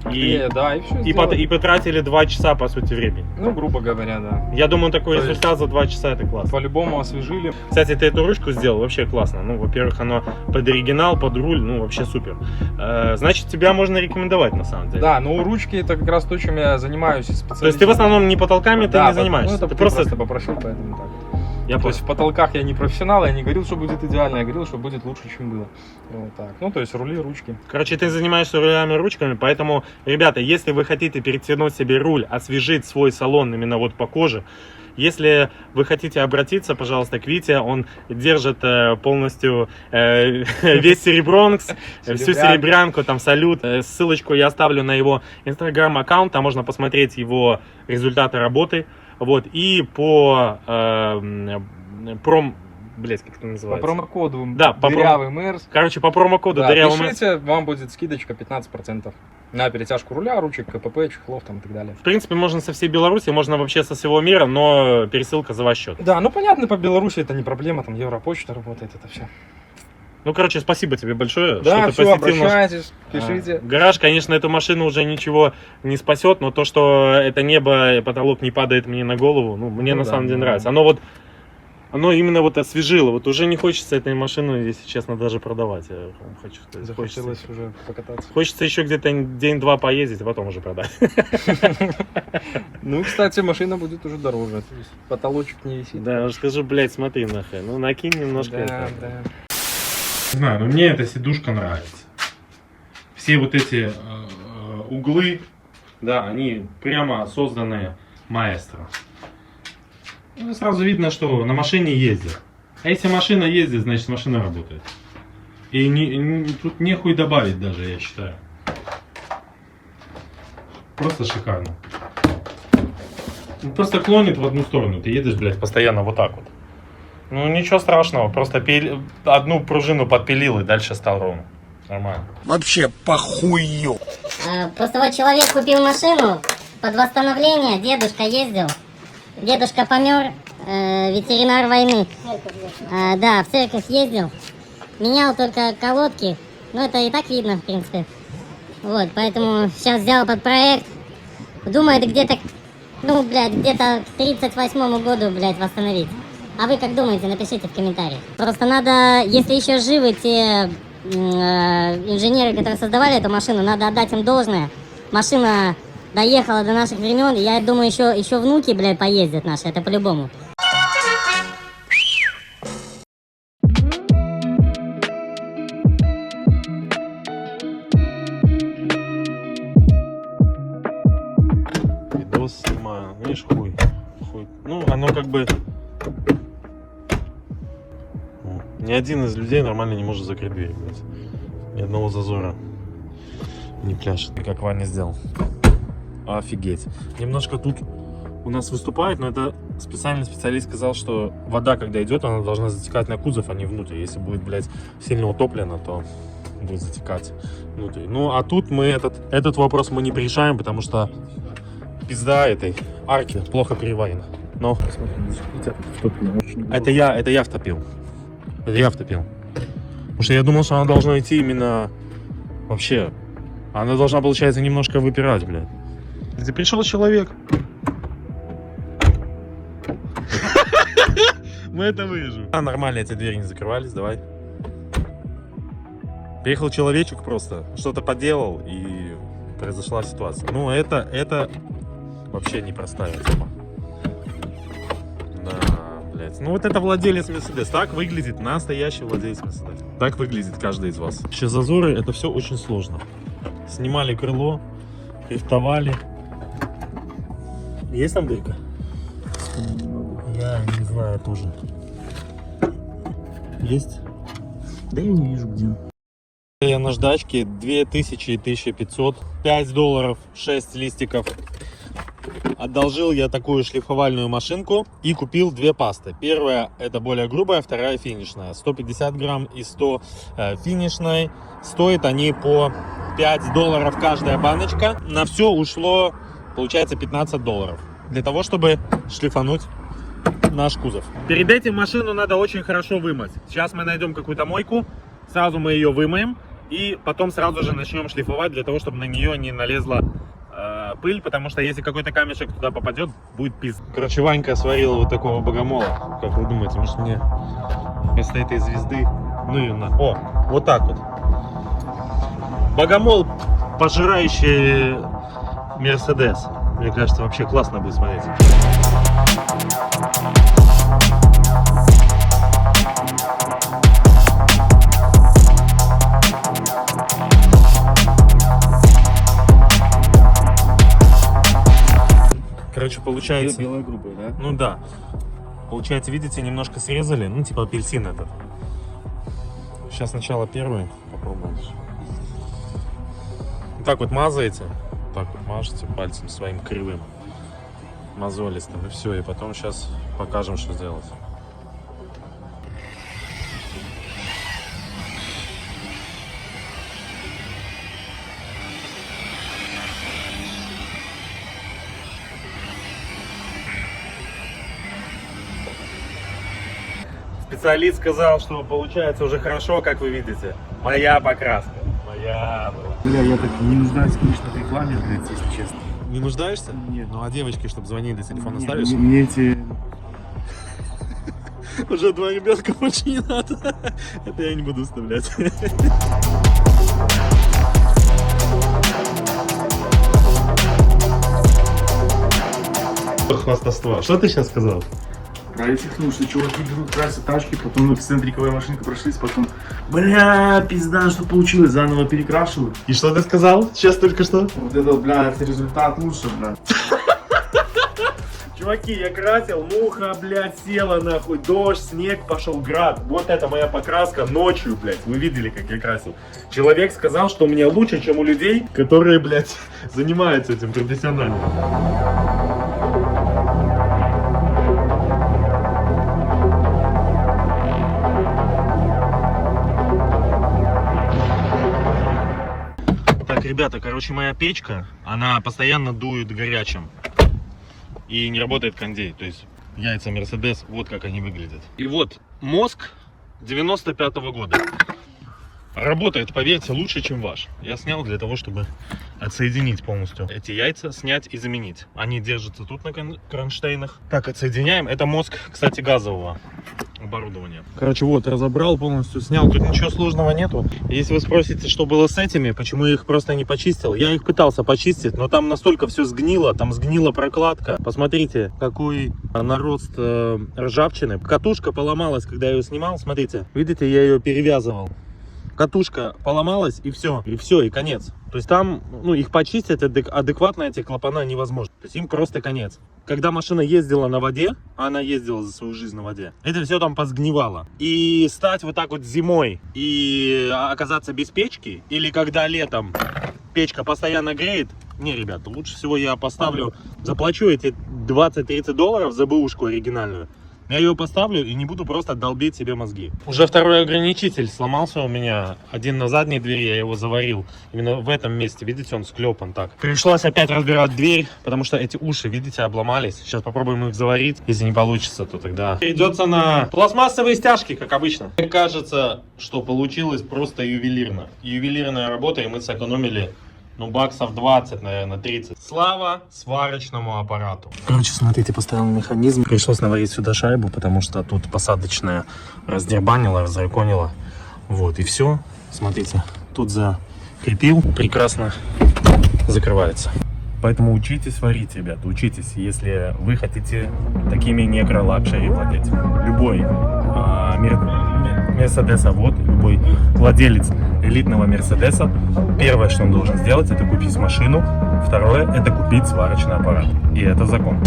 Да, и все и потратили 2 часа, по сути, времени. Ну, грубо говоря, да. Я думаю, такой результат за 2 часа это классно. По-любому освежили. Кстати, ты эту ручку сделал, вообще классно. Ну, во-первых, оно под оригинал, под руль, ну, вообще супер. Значит, тебя можно рекомендовать, на самом деле. Да, но у ручки это как раз то, чем я занимаюсь. То есть ты в основном не потолками, да, ты не занимаешься? Ну, это ты просто попросил, поэтому так. То есть в потолках я не профессионал, я не говорил, что будет идеально, я говорил, что будет лучше, чем было. Вот так. Ну, то есть рули, ручки. Короче, ты занимаешься рулями, ручками, поэтому, ребята, если вы хотите перетянуть себе руль, освежить свой салон именно вот по коже, если вы хотите обратиться, пожалуйста, к Вите, он держит полностью весь Серебронкс, всю серебрянку, там, салют. Ссылочку я оставлю на его инстаграм-аккаунт, там можно посмотреть его результаты работы. Вот, и по блять, как это называется? По промокоду Дырявый Мерс. Короче, по промокоду Дырявый Мерс. Пишите, вам будет скидочка 15% на перетяжку руля, ручек, КПП, чехлов там и так далее. В принципе, можно со всей Беларуси, можно вообще со всего мира, но пересылка за ваш счет. Да, ну понятно, по Беларуси это не проблема, там Европочта работает, это все. Ну, короче, спасибо тебе большое, да, что ты все, посетил обращайтесь, пишите. Гараж, конечно, эту машину уже ничего не спасет, но то, что это небо, потолок не падает мне на голову, ну, мне на самом деле нравится. Оно именно вот освежило. Вот уже не хочется этой машину, если честно, даже продавать. Я хочу сказать. Захотелось уже покататься. Хочется еще где-то день-два поездить, а потом уже продать. Ну, кстати, машина будет уже дороже. Потолочек не висит. Да, скажу, блядь, смотри нахуй. Ну, накинь немножко. Да. Не знаю, но мне эта сидушка нравится. Все вот эти углы, да, они прямо созданные маэстро. Ну, сразу видно, что на машине ездят. А если машина ездит, значит машина работает. И тут нехуй добавить даже, я считаю. Просто шикарно. Просто клонит в одну сторону. Ты едешь, блядь, постоянно вот так вот. Ну ничего страшного, просто одну пружину подпилил и дальше стал ровно. Нормально. Вообще похую. Просто вот человек купил машину под восстановление, дедушка ездил. Дедушка помер, ветеринар войны. Да, в церковь ездил. Менял только колодки. Ну, это и так видно, в принципе. Вот, поэтому сейчас взял под проект. Думаю, это где-то, ну, блядь, где-то к 38-му году, блядь, восстановить. А вы как думаете, напишите в комментариях. Просто надо, если еще живы те инженеры, которые создавали эту машину, надо отдать им должное. Машина доехала до наших времен, и я думаю, еще внуки, блядь, поездят наши, это по-любому. Видос снимаю, видишь, хуй. Ну, оно как бы... Ни один из людей нормально не может закрыть дверь, блядь. Ни одного зазора не пляшет. Как Ваня сделал. Офигеть. Немножко тут у нас выступает, но это специальный специалист сказал, что вода, когда идет, она должна затекать на кузов, а не внутрь. Если будет, блядь, сильно утоплено, то будет затекать внутрь. Ну, а тут мы этот вопрос мы не решаем, потому что пизда этой арки плохо переварена. Но это я втопил. Это я втопил. Потому что я думал, что она должна идти именно вообще. Она должна, получается, немножко выпирать, блядь. Где пришел человек. Мы это вырежем. А нормально эти двери не закрывались, давай. Приехал человечек просто, что-то поделал, и произошла ситуация. Ну, это вообще непростая тема. Да, блядь. Ну, вот это владелец Мерседес. Так выглядит настоящий владелец Мерседес. Так выглядит каждый из вас. Вообще зазоры, это все очень сложно. Снимали крыло, рихтовали. Есть там дырка? Я не знаю тоже. Есть? Да я не вижу где. Я на ждачке 2000 и 1500. $5, 6 листиков. Одолжил я такую шлифовальную машинку и купил две пасты. Первая это более грубая, вторая финишная. 150 грамм и 100 финишной. Стоят они по $5 каждая баночка. На все ушло, получается, $15. Для того, чтобы шлифануть наш кузов. Перед этим машину надо очень хорошо вымыть. Сейчас мы найдем какую-то мойку, сразу мы ее вымоем и потом сразу же начнем шлифовать, для того, чтобы на нее не налезла пыль, потому что если какой-то камешек туда попадет, будет пиз. Короче, Ванька сварил вот такого богомола. Как вы думаете, может мне вместо этой звезды, ну и на... О, вот так вот. Богомол, пожирающий Мерседес. Мне кажется, вообще классно будет смотреть. Короче, получается... Белая группа, да? Ну да. Получается, видите, немножко срезали. Ну, типа апельсин этот. Сейчас сначала первый попробуем. Так вот мазаете. Так вот мажете пальцем своим кривым. Мозолистым. И все. И потом сейчас покажем, что сделать. Специалист сказал, что получается уже хорошо, как вы видите. Моя покраска. Моя. Бля, я так не нуждаюсь, конечно, в рекламе, блядь, если честно. Не нуждаешься? Нет. Ну а девочки, чтобы звонили, телефон Нет, оставишь? мне эти... Уже два ребенка больше не надо. Это я не буду вставлять. Хвастовство. Что ты сейчас сказал? Про этих, ну, что чуваки берут, красят тачки, потом эксцентриковая машинка прошлись, потом, бля, пизда, что получилось, заново перекрашивают. И что ты сказал? Сейчас только что? Вот это, бля, это результат лучше, бля. Чуваки, я красил, муха, блядь, села нахуй, дождь, снег, пошел град. Вот это моя покраска ночью, блядь. Вы видели, как я красил. Человек сказал, что у меня лучше, чем у людей, которые, блядь, занимаются этим профессионально. Так, ребята, короче, моя печка, она постоянно дует горячим. И не работает кондей. То есть яйца Mercedes, вот как они выглядят. И вот мозг 95-го года. Работает, поверьте, лучше, чем ваш. Я снял для того, чтобы отсоединить полностью эти яйца, снять и заменить. Они держатся тут на кронштейнах. Так, отсоединяем. Это мозг, кстати, газового оборудования. Короче, вот, разобрал полностью, снял. Тут ничего сложного нету. Если вы спросите, что было с этими, почему я их просто не почистил, я их пытался почистить, но там настолько все сгнило, там сгнила прокладка. Посмотрите, какой нарост ржавчины. Катушка поломалась, когда я ее снимал. Смотрите, видите, я ее перевязывал. Катушка поломалась, и все, и конец. То есть там, ну, их почистить адекватно, эти клапана, невозможно. То есть им просто конец. Когда машина ездила на воде, а она ездила за свою жизнь на воде, это все там позгнивало. И стать вот так вот зимой и оказаться без печки, или когда летом печка постоянно греет, не, ребята, лучше всего я поставлю, заплачу эти 20-30 долларов за бэушку оригинальную. Я ее поставлю и не буду просто долбить себе мозги. Уже второй ограничитель сломался у меня. Один на задней двери, я его заварил. Именно в этом месте, видите, он склепан так. Пришлось опять разбирать дверь, потому что эти уши, видите, обломались. Сейчас попробуем их заварить. Если не получится, то тогда придется на пластмассовые стяжки, как обычно. Мне кажется, что получилось просто ювелирно. Ювелирная работа, и мы сэкономили, ну, баксов 20, наверное, 30. Слава сварочному аппарату. Короче, смотрите, поставил механизм. Пришлось наварить сюда шайбу, потому что тут посадочная раздербанила, раздраконила. Вот, и все. Смотрите, тут закрепил. Прекрасно закрывается. Поэтому учитесь варить, ребят, учитесь, если вы хотите такими некро-лакшери владеть. Любой Мерседеса, вот, любой владелец элитного Мерседеса, первое, что он должен сделать, это купить машину, второе, это купить сварочный аппарат. И это закон.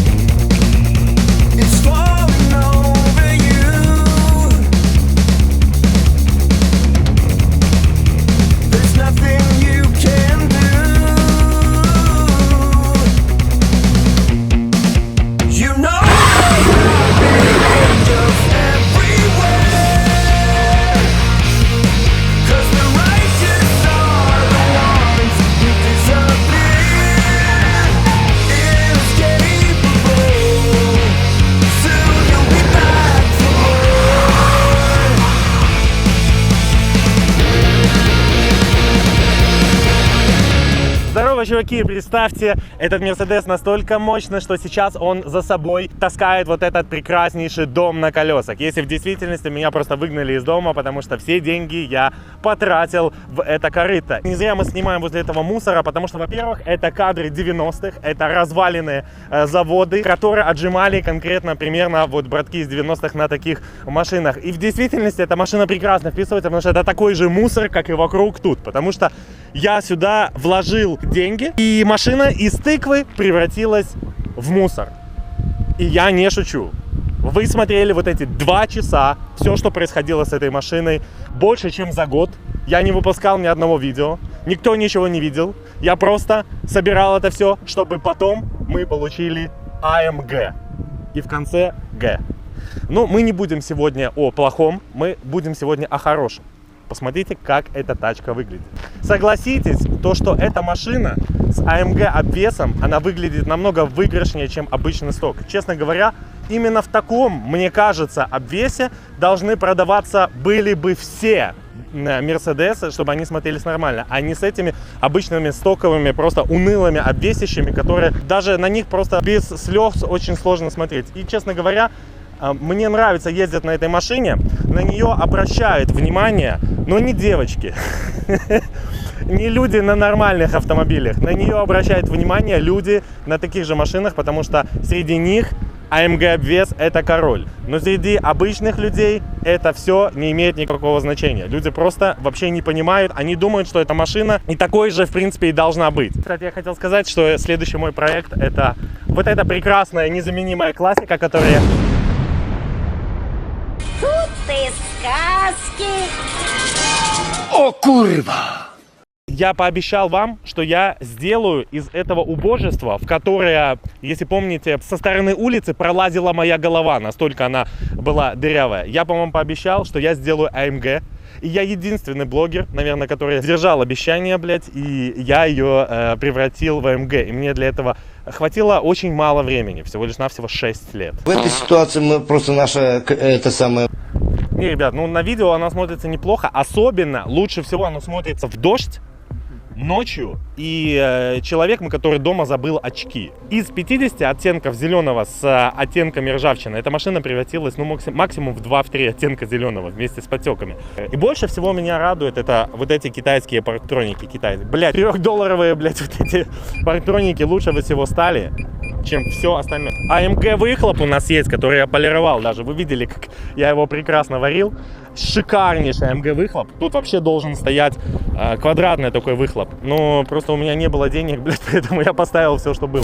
Чуваки, представьте, этот Мерседес настолько мощный, что сейчас он за собой таскает вот этот прекраснейший дом на колесах. Если в действительности меня просто выгнали из дома, потому что все деньги я потратил в это корыто. Не зря мы снимаем возле этого мусора, потому что, во-первых, это кадры 90-х, это разваленные заводы, которые отжимали конкретно примерно вот братки из 90-х на таких машинах. И в действительности эта машина прекрасно вписывается, потому что это такой же мусор, как и вокруг тут, потому что я сюда вложил деньги, и машина из тыквы превратилась в мусор. И я не шучу. Вы смотрели вот эти 2 часа, все, что происходило с этой машиной, больше, чем за год. Я не выпускал ни одного видео, никто ничего не видел. Я просто собирал это все, чтобы потом мы получили AMG. И в конце Г. Но мы не будем сегодня о плохом, мы будем сегодня о хорошем. Посмотрите, как эта тачка выглядит. Согласитесь, то, что эта машина с AMG обвесом, она выглядит намного выигрышнее, чем обычный сток. Честно говоря, именно в таком, мне кажется, обвесе должны продаваться были бы все Мерседесы, чтобы они смотрелись нормально, а не с этими обычными стоковыми, просто унылыми обвесищами, которые даже на них просто без слез очень сложно смотреть. И, честно говоря, мне нравится ездить на этой машине, на нее обращают внимание, но не девочки, не люди на нормальных автомобилях, на нее обращают внимание люди на таких же машинах, потому что среди них AMG обвес это король, но среди обычных людей это все не имеет никакого значения. Люди просто вообще не понимают, они думают, что эта машина и такой же в принципе и должна быть. Кстати, я хотел сказать, что следующий мой проект это вот эта прекрасная незаменимая классика, которая... Тут ты сказки. О, курва! Я пообещал вам, что я сделаю из этого убожества, в которое, если помните, со стороны улицы пролазила моя голова, настолько она была дырявая. Я, по-моему, пообещал, что я сделаю AMG. И я единственный блогер, наверное, который сдержал обещание, блядь, и я ее превратил в AMG. И мне для этого хватило очень мало времени, всего лишь навсего 6 лет. В этой ситуации мы просто это самое... Не, ребят, ну на видео она смотрится неплохо, особенно лучше всего она смотрится в дождь, ночью и человеком, который дома забыл очки. Из 50 оттенков зеленого с оттенками ржавчины эта машина превратилась, ну, максимум в 2-3 оттенка зеленого вместе с подтеками. И больше всего меня радует это вот эти китайские парктроники. Блять, $3-долларовые, блять, вот эти парктроники лучше всего стали, чем все остальное. AMG выхлоп у нас есть, который я полировал даже. Вы видели, как я его прекрасно варил. Шикарнейший AMG выхлоп. Тут вообще должен стоять квадратный такой выхлоп. Но просто у меня не было денег, блядь, поэтому я поставил все, что было.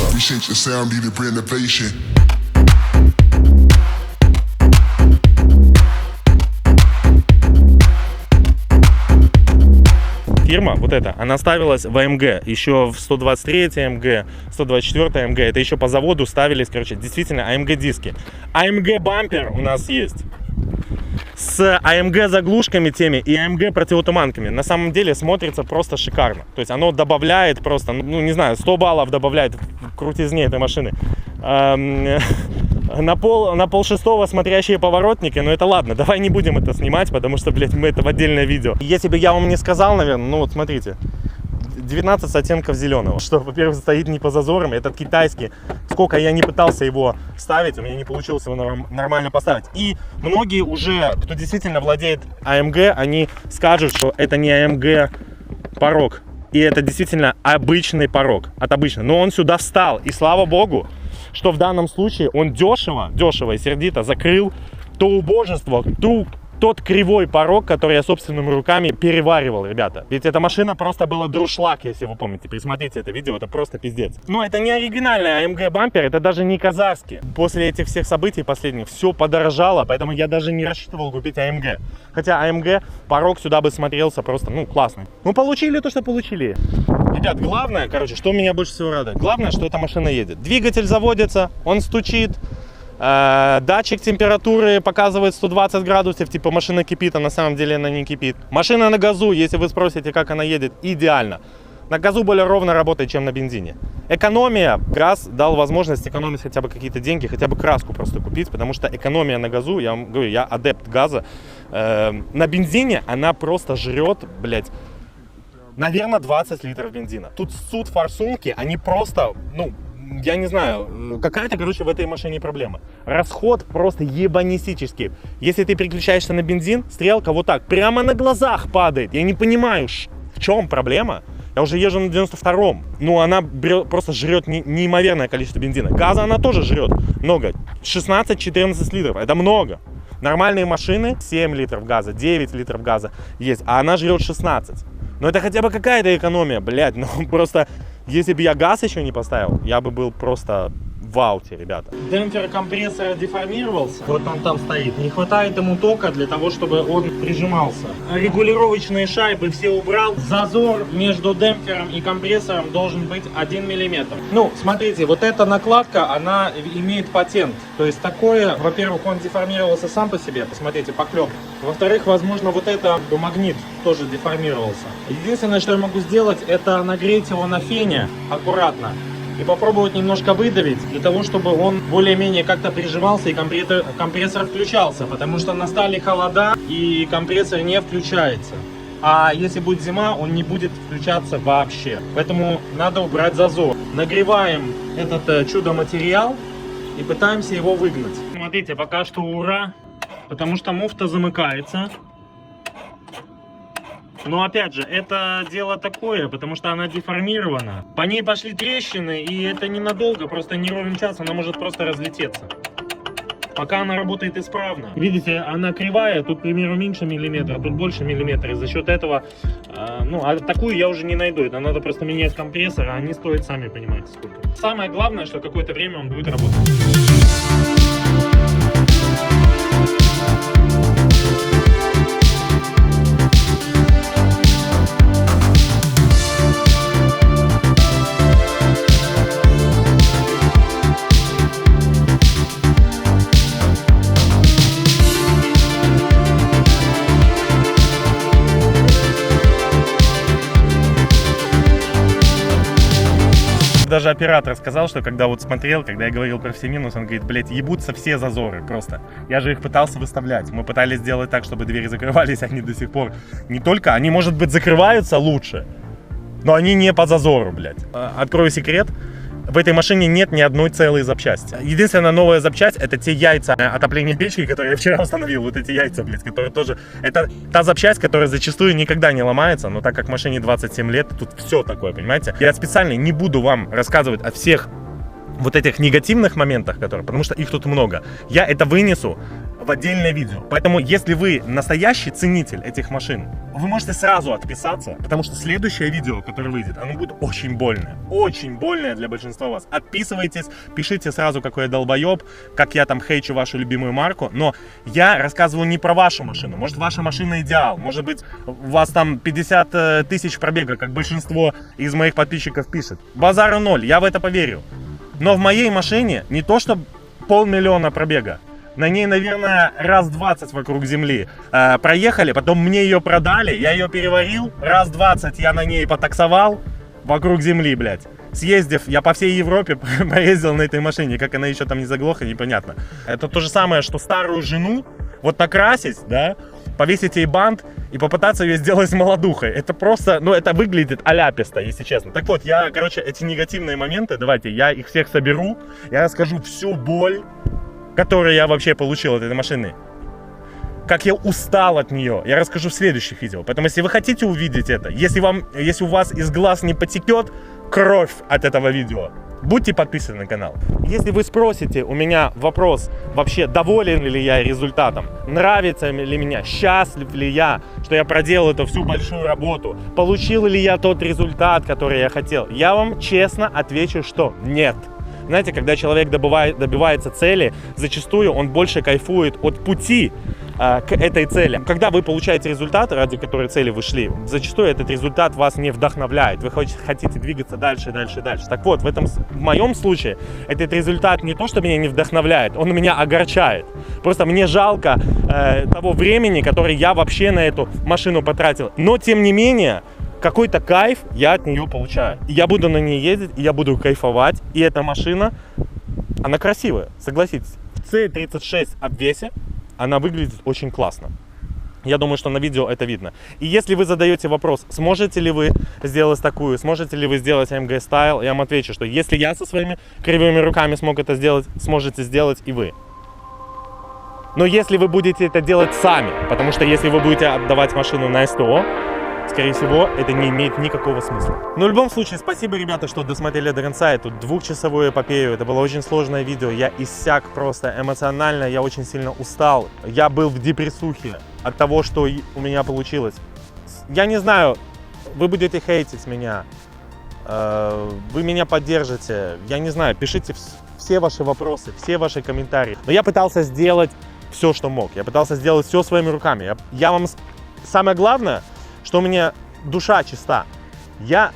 Фирма, вот эта, она ставилась в AMG, еще в 123 AMG, 124 AMG, это еще по заводу ставились, короче, действительно AMG диски. AMG бампер у нас есть. С AMG заглушками теми и AMG противотуманками. На самом деле смотрится просто шикарно. То есть оно добавляет просто, ну не знаю, 100 баллов добавляет в крутизне этой машины. На пол шестого смотрящие поворотники, но это ладно, давай не будем это снимать, потому что, блядь, мы это в отдельное видео. Если бы я вам не сказал, наверное, ну вот смотрите, 19 оттенков зеленого, что, во-первых, стоит не по зазорам, этот китайский, сколько я не пытался его ставить, у меня не получилось его нормально поставить. И многие уже, кто действительно владеет AMG, они скажут, что это не AMG порог, и это действительно обычный порог, от обычного, но он сюда встал, и слава богу, что в данном случае он дешево и сердито закрыл то убожество, тот кривой порог, который я собственными руками переваривал, ребята. Ведь эта машина просто была друшлаг, если вы помните. Присмотрите это видео, это просто пиздец. Но это не оригинальный AMG бампер, это даже не казахский. После этих всех событий последних все подорожало, поэтому я даже не рассчитывал купить AMG. Хотя AMG порог сюда бы смотрелся просто, ну, классно. Ну, получили то, что получили. Ребят, главное, короче, что меня больше всего радует. Главное, что эта машина едет. Двигатель заводится, он стучит. Датчик температуры показывает 120 градусов, типа машина кипит, а на самом деле она не кипит. Машина на газу, если вы спросите, как она едет, идеально. На газу более ровно работает, чем на бензине. Экономия. Газ дал возможность экономить хотя бы какие-то деньги, хотя бы краску просто купить, потому что экономия на газу, я вам говорю, я адепт газа. На бензине она просто жрет, блядь, наверное, 20 литров бензина. Тут суд форсунки, они просто, ну, я не знаю, какая-то, короче, в этой машине проблема. Расход просто ебанистический. Если ты переключаешься на бензин, стрелка вот так, прямо на глазах падает. Я не понимаю, в чем проблема. Я уже езжу на 92-м. Ну, она просто жрет неимоверное количество бензина. Газа она тоже жрет много. 16-14 литров. Это много. Нормальные машины 7 литров газа, 9 литров газа есть, а она жрет 16. Но это хотя бы какая-то экономия, блядь. Ну, просто, если бы я газ еще не поставил, я бы был просто в ауте, ребята. Демпфер компрессора деформировался. Вот он там стоит. Не хватает ему тока для того, чтобы он прижимался. Регулировочные шайбы все убрал. Зазор между демпфером и компрессором должен быть 1 миллиметр. Ну, смотрите, вот эта накладка, она имеет патент. То есть такое, во-первых, он деформировался сам по себе. Посмотрите, поклеп. Во-вторых, возможно, вот это магнит тоже деформировался. Единственное, что я могу сделать, это нагреть его на фене аккуратно. И попробовать немножко выдавить, для того, чтобы он более-менее как-то прижимался и компрессор включался. Потому что настали холода и компрессор не включается. А если будет зима, он не будет включаться вообще. Поэтому надо убрать зазор. Нагреваем этот чудо-материал и пытаемся его выгнать. Смотрите, пока что ура, потому что муфта замыкается. Но опять же, это дело такое, потому что она деформирована. По ней пошли трещины, и это ненадолго, просто не ровен час, она может просто разлететься. Пока она работает исправно. Видите, она кривая, тут, к примеру, меньше миллиметра, тут больше миллиметра. И за счет этого, а такую я уже не найду. Это надо просто менять компрессор, а они стоят, сами понимаете, сколько. Самое главное, что какое-то время он будет работать. даже оператор сказал, что когда вот смотрел, когда я говорил про все минусы, он говорит, блядь, ебутся все зазоры просто. Я же их пытался выставлять. Мы пытались сделать так, чтобы двери закрывались, они до сих пор не только, они, может быть, закрываются лучше, но они не по зазору, блядь. Открою секрет. В этой машине нет ни одной целой запчасти. Единственная новая запчасть — это те яйца отопления печки, которые я вчера установил. Вот эти яйца, блядь, которые тоже... Это та запчасть, которая зачастую никогда не ломается, но так как машине 27 лет, тут все такое, понимаете? Я специально не буду вам рассказывать о всех вот этих негативных моментах, которые, потому что их тут много. Я это вынесу в отдельное видео. Поэтому, если вы настоящий ценитель этих машин, вы можете сразу отписаться, потому что следующее видео, которое выйдет, оно будет очень больное. Очень больное для большинства вас. Отписывайтесь, пишите сразу, какой я долбоеб, как я там хейчу вашу любимую марку, но я рассказываю не про вашу машину. Может, ваша машина идеал, может быть, у вас там 50 тысяч пробега, как большинство из моих подписчиков пишет. Базару ноль, я в это поверю. Но в моей машине не то, что 500 000 пробега. На ней, наверное, раз 20 вокруг земли проехали, потом мне ее продали, я ее переварил, раз 20 я на ней потаксовал вокруг земли, блядь. Съездив, я по всей Европе проездил на этой машине, как она еще там не заглохла, непонятно. Это то же самое, что старую жену вот накрасить, да, повесить ей бант и попытаться ее сделать молодухой. Это просто, ну, это выглядит аляписто, если честно. Так вот, я, короче, эти негативные моменты, давайте, я их всех соберу, я расскажу всю боль, которую я вообще получил от этой машины. Как я устал от нее, я расскажу в следующих видео. Поэтому, если вы хотите увидеть это, если у вас из глаз не потекет кровь от этого видео, будьте подписаны на канал. Если вы спросите у меня вопрос, вообще доволен ли я результатом, нравится ли мне, счастлив ли я, что я проделал эту всю большую работу, получил ли я тот результат, который я хотел, я вам честно отвечу, что нет. Знаете, когда человек добивается цели, зачастую он больше кайфует от пути к этой цели. Когда вы получаете результат, ради которой цели вы шли, зачастую этот результат вас не вдохновляет. Вы хотите двигаться дальше, дальше, дальше. Так вот, в моем случае, этот результат не то, что меня не вдохновляет, он меня огорчает. Просто мне жалко того времени, которое я вообще на эту машину потратил. Но, тем не менее, какой-то кайф я от нее получаю. И я буду на ней ездить, и я буду кайфовать. И эта машина, она красивая, согласитесь. В C36 обвесе она выглядит очень классно. Я думаю, что на видео это видно. И если вы задаете вопрос, сможете ли вы сделать такую, сможете ли вы сделать AMG Style, я вам отвечу, что если я со своими кривыми руками смог это сделать, сможете сделать и вы. Но если вы будете это делать сами, потому что если вы будете отдавать машину на СТО, скорее всего, это не имеет никакого смысла. Но в любом случае, спасибо, ребята, что досмотрели до конца эту двухчасовую эпопею. Это было очень сложное видео. Я иссяк просто эмоционально, я очень сильно устал. Я был в депрессухе от того, что у меня получилось. Я не знаю, вы будете хейтить меня, вы меня поддержите. Я не знаю, пишите все ваши вопросы, все ваши комментарии. Но я пытался сделать все, что мог. Я пытался сделать все своими руками. Я вам... Самое главное, что у меня душа чиста. Я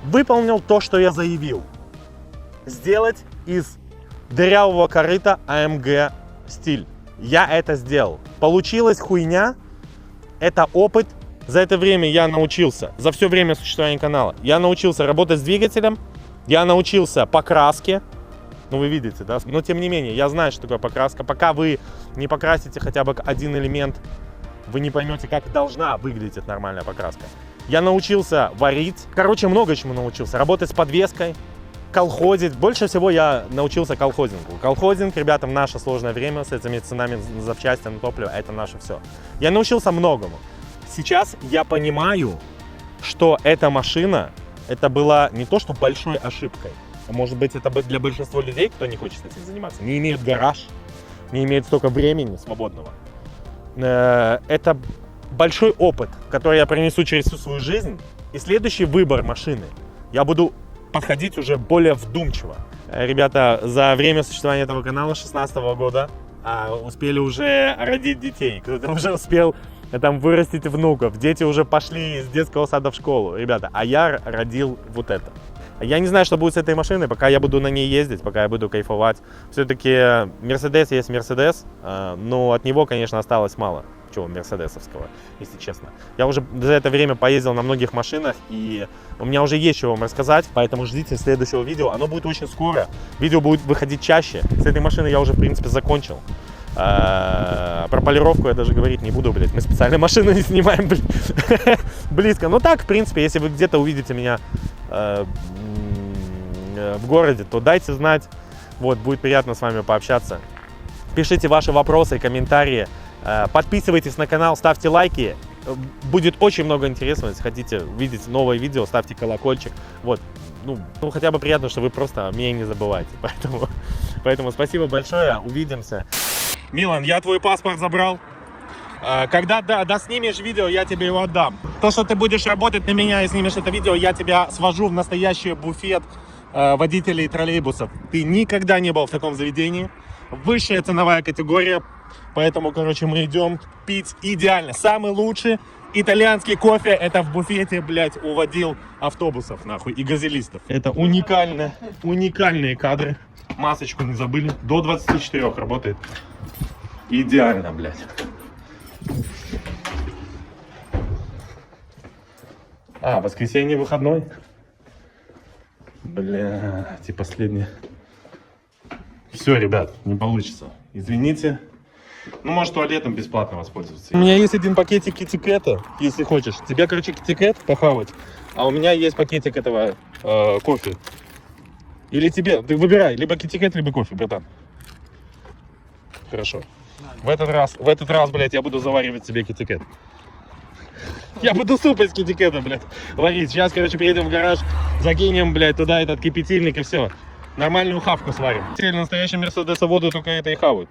выполнил то, что я заявил. Сделать из дырявого корыта AMG стиль. Я это сделал. Получилась хуйня. Это опыт. За это время я научился, за все время существования канала, я научился работать с двигателем. Я научился покраске. Ну, вы видите, да? Но, тем не менее, я знаю, что такое покраска. Пока вы не покрасите хотя бы один элемент, вы не поймете, как должна выглядеть нормальная покраска. Я научился варить. Короче, много чему научился. Работать с подвеской, колхозить. Больше всего я научился колхозингу. Колхозинг, ребята, в наше сложное время с этими ценами на запчасти, на топливо, это наше все. Я научился многому. Сейчас я понимаю, что эта машина, это была не то, что большой ошибкой. Может быть, это для большинства людей, кто не хочет этим заниматься, не имеет гараж, не имеет столько времени свободного. Это большой опыт, который я принесу через всю свою жизнь. И следующий выбор машины я буду подходить уже более вдумчиво. Ребята, за время существования этого канала 2016 года успели уже родить детей. Кто-то уже успел там вырастить внуков. Дети уже пошли из детского сада в школу. Ребята, а я родил вот это. Я не знаю, что будет с этой машиной, пока я буду на ней ездить, пока я буду кайфовать. Все-таки Mercedes есть Mercedes, но от него, конечно, осталось мало. чего мерседесовского, если честно. Я уже за это время поездил на многих машинах, и у меня уже есть что вам рассказать, поэтому ждите следующего видео. Оно будет очень скоро, видео будет выходить чаще. С этой машиной я уже, в принципе, закончил. Про полировку я даже говорить не буду, блядь. Мы специально машину не снимаем, блядь, близко. Ну так, в принципе, если вы где-то увидите меня в городе, то дайте знать. Вот, будет приятно с вами пообщаться. Пишите ваши вопросы и комментарии. Подписывайтесь на канал, ставьте лайки. Будет очень много интересного. Если хотите увидеть новое видео, ставьте колокольчик. Вот. Ну, хотя бы приятно, что вы просто меня не забываете. Поэтому спасибо большое. Увидимся. Милан, я твой паспорт забрал. Когда доснимешь видео, я тебе его отдам. То, что ты будешь работать на меня и снимешь это видео, я тебя свожу в настоящий буфет водителей троллейбусов. Ты никогда не был в таком заведении. Высшая ценовая категория. Поэтому, короче, мы идем пить идеально. Самый лучший итальянский кофе — это в буфете, блядь, у водил автобусов, нахуй, и газелистов. Это уникальные кадры. Масочку не забыли. До 24 работает. Идеально, блядь. Воскресенье выходной. Блядь, и последнее. Все, ребят, не получится. Извините. Ну, может, туалетом бесплатно воспользоваться. У меня есть один пакетик китикета, если хочешь. Тебе, короче, китикет похавать, а у меня есть пакетик этого кофе. Или тебе, ты выбирай, либо китикет, либо кофе, братан. Хорошо. В этот раз, блядь, я буду заваривать себе китикет. Я буду суп из китикета, блядь, варить. Сейчас, короче, приедем в гараж, закинем, блядь, туда этот кипятильник и все. Нормальную хавку сварим. Настоящий мерседесоводы только это и хавают.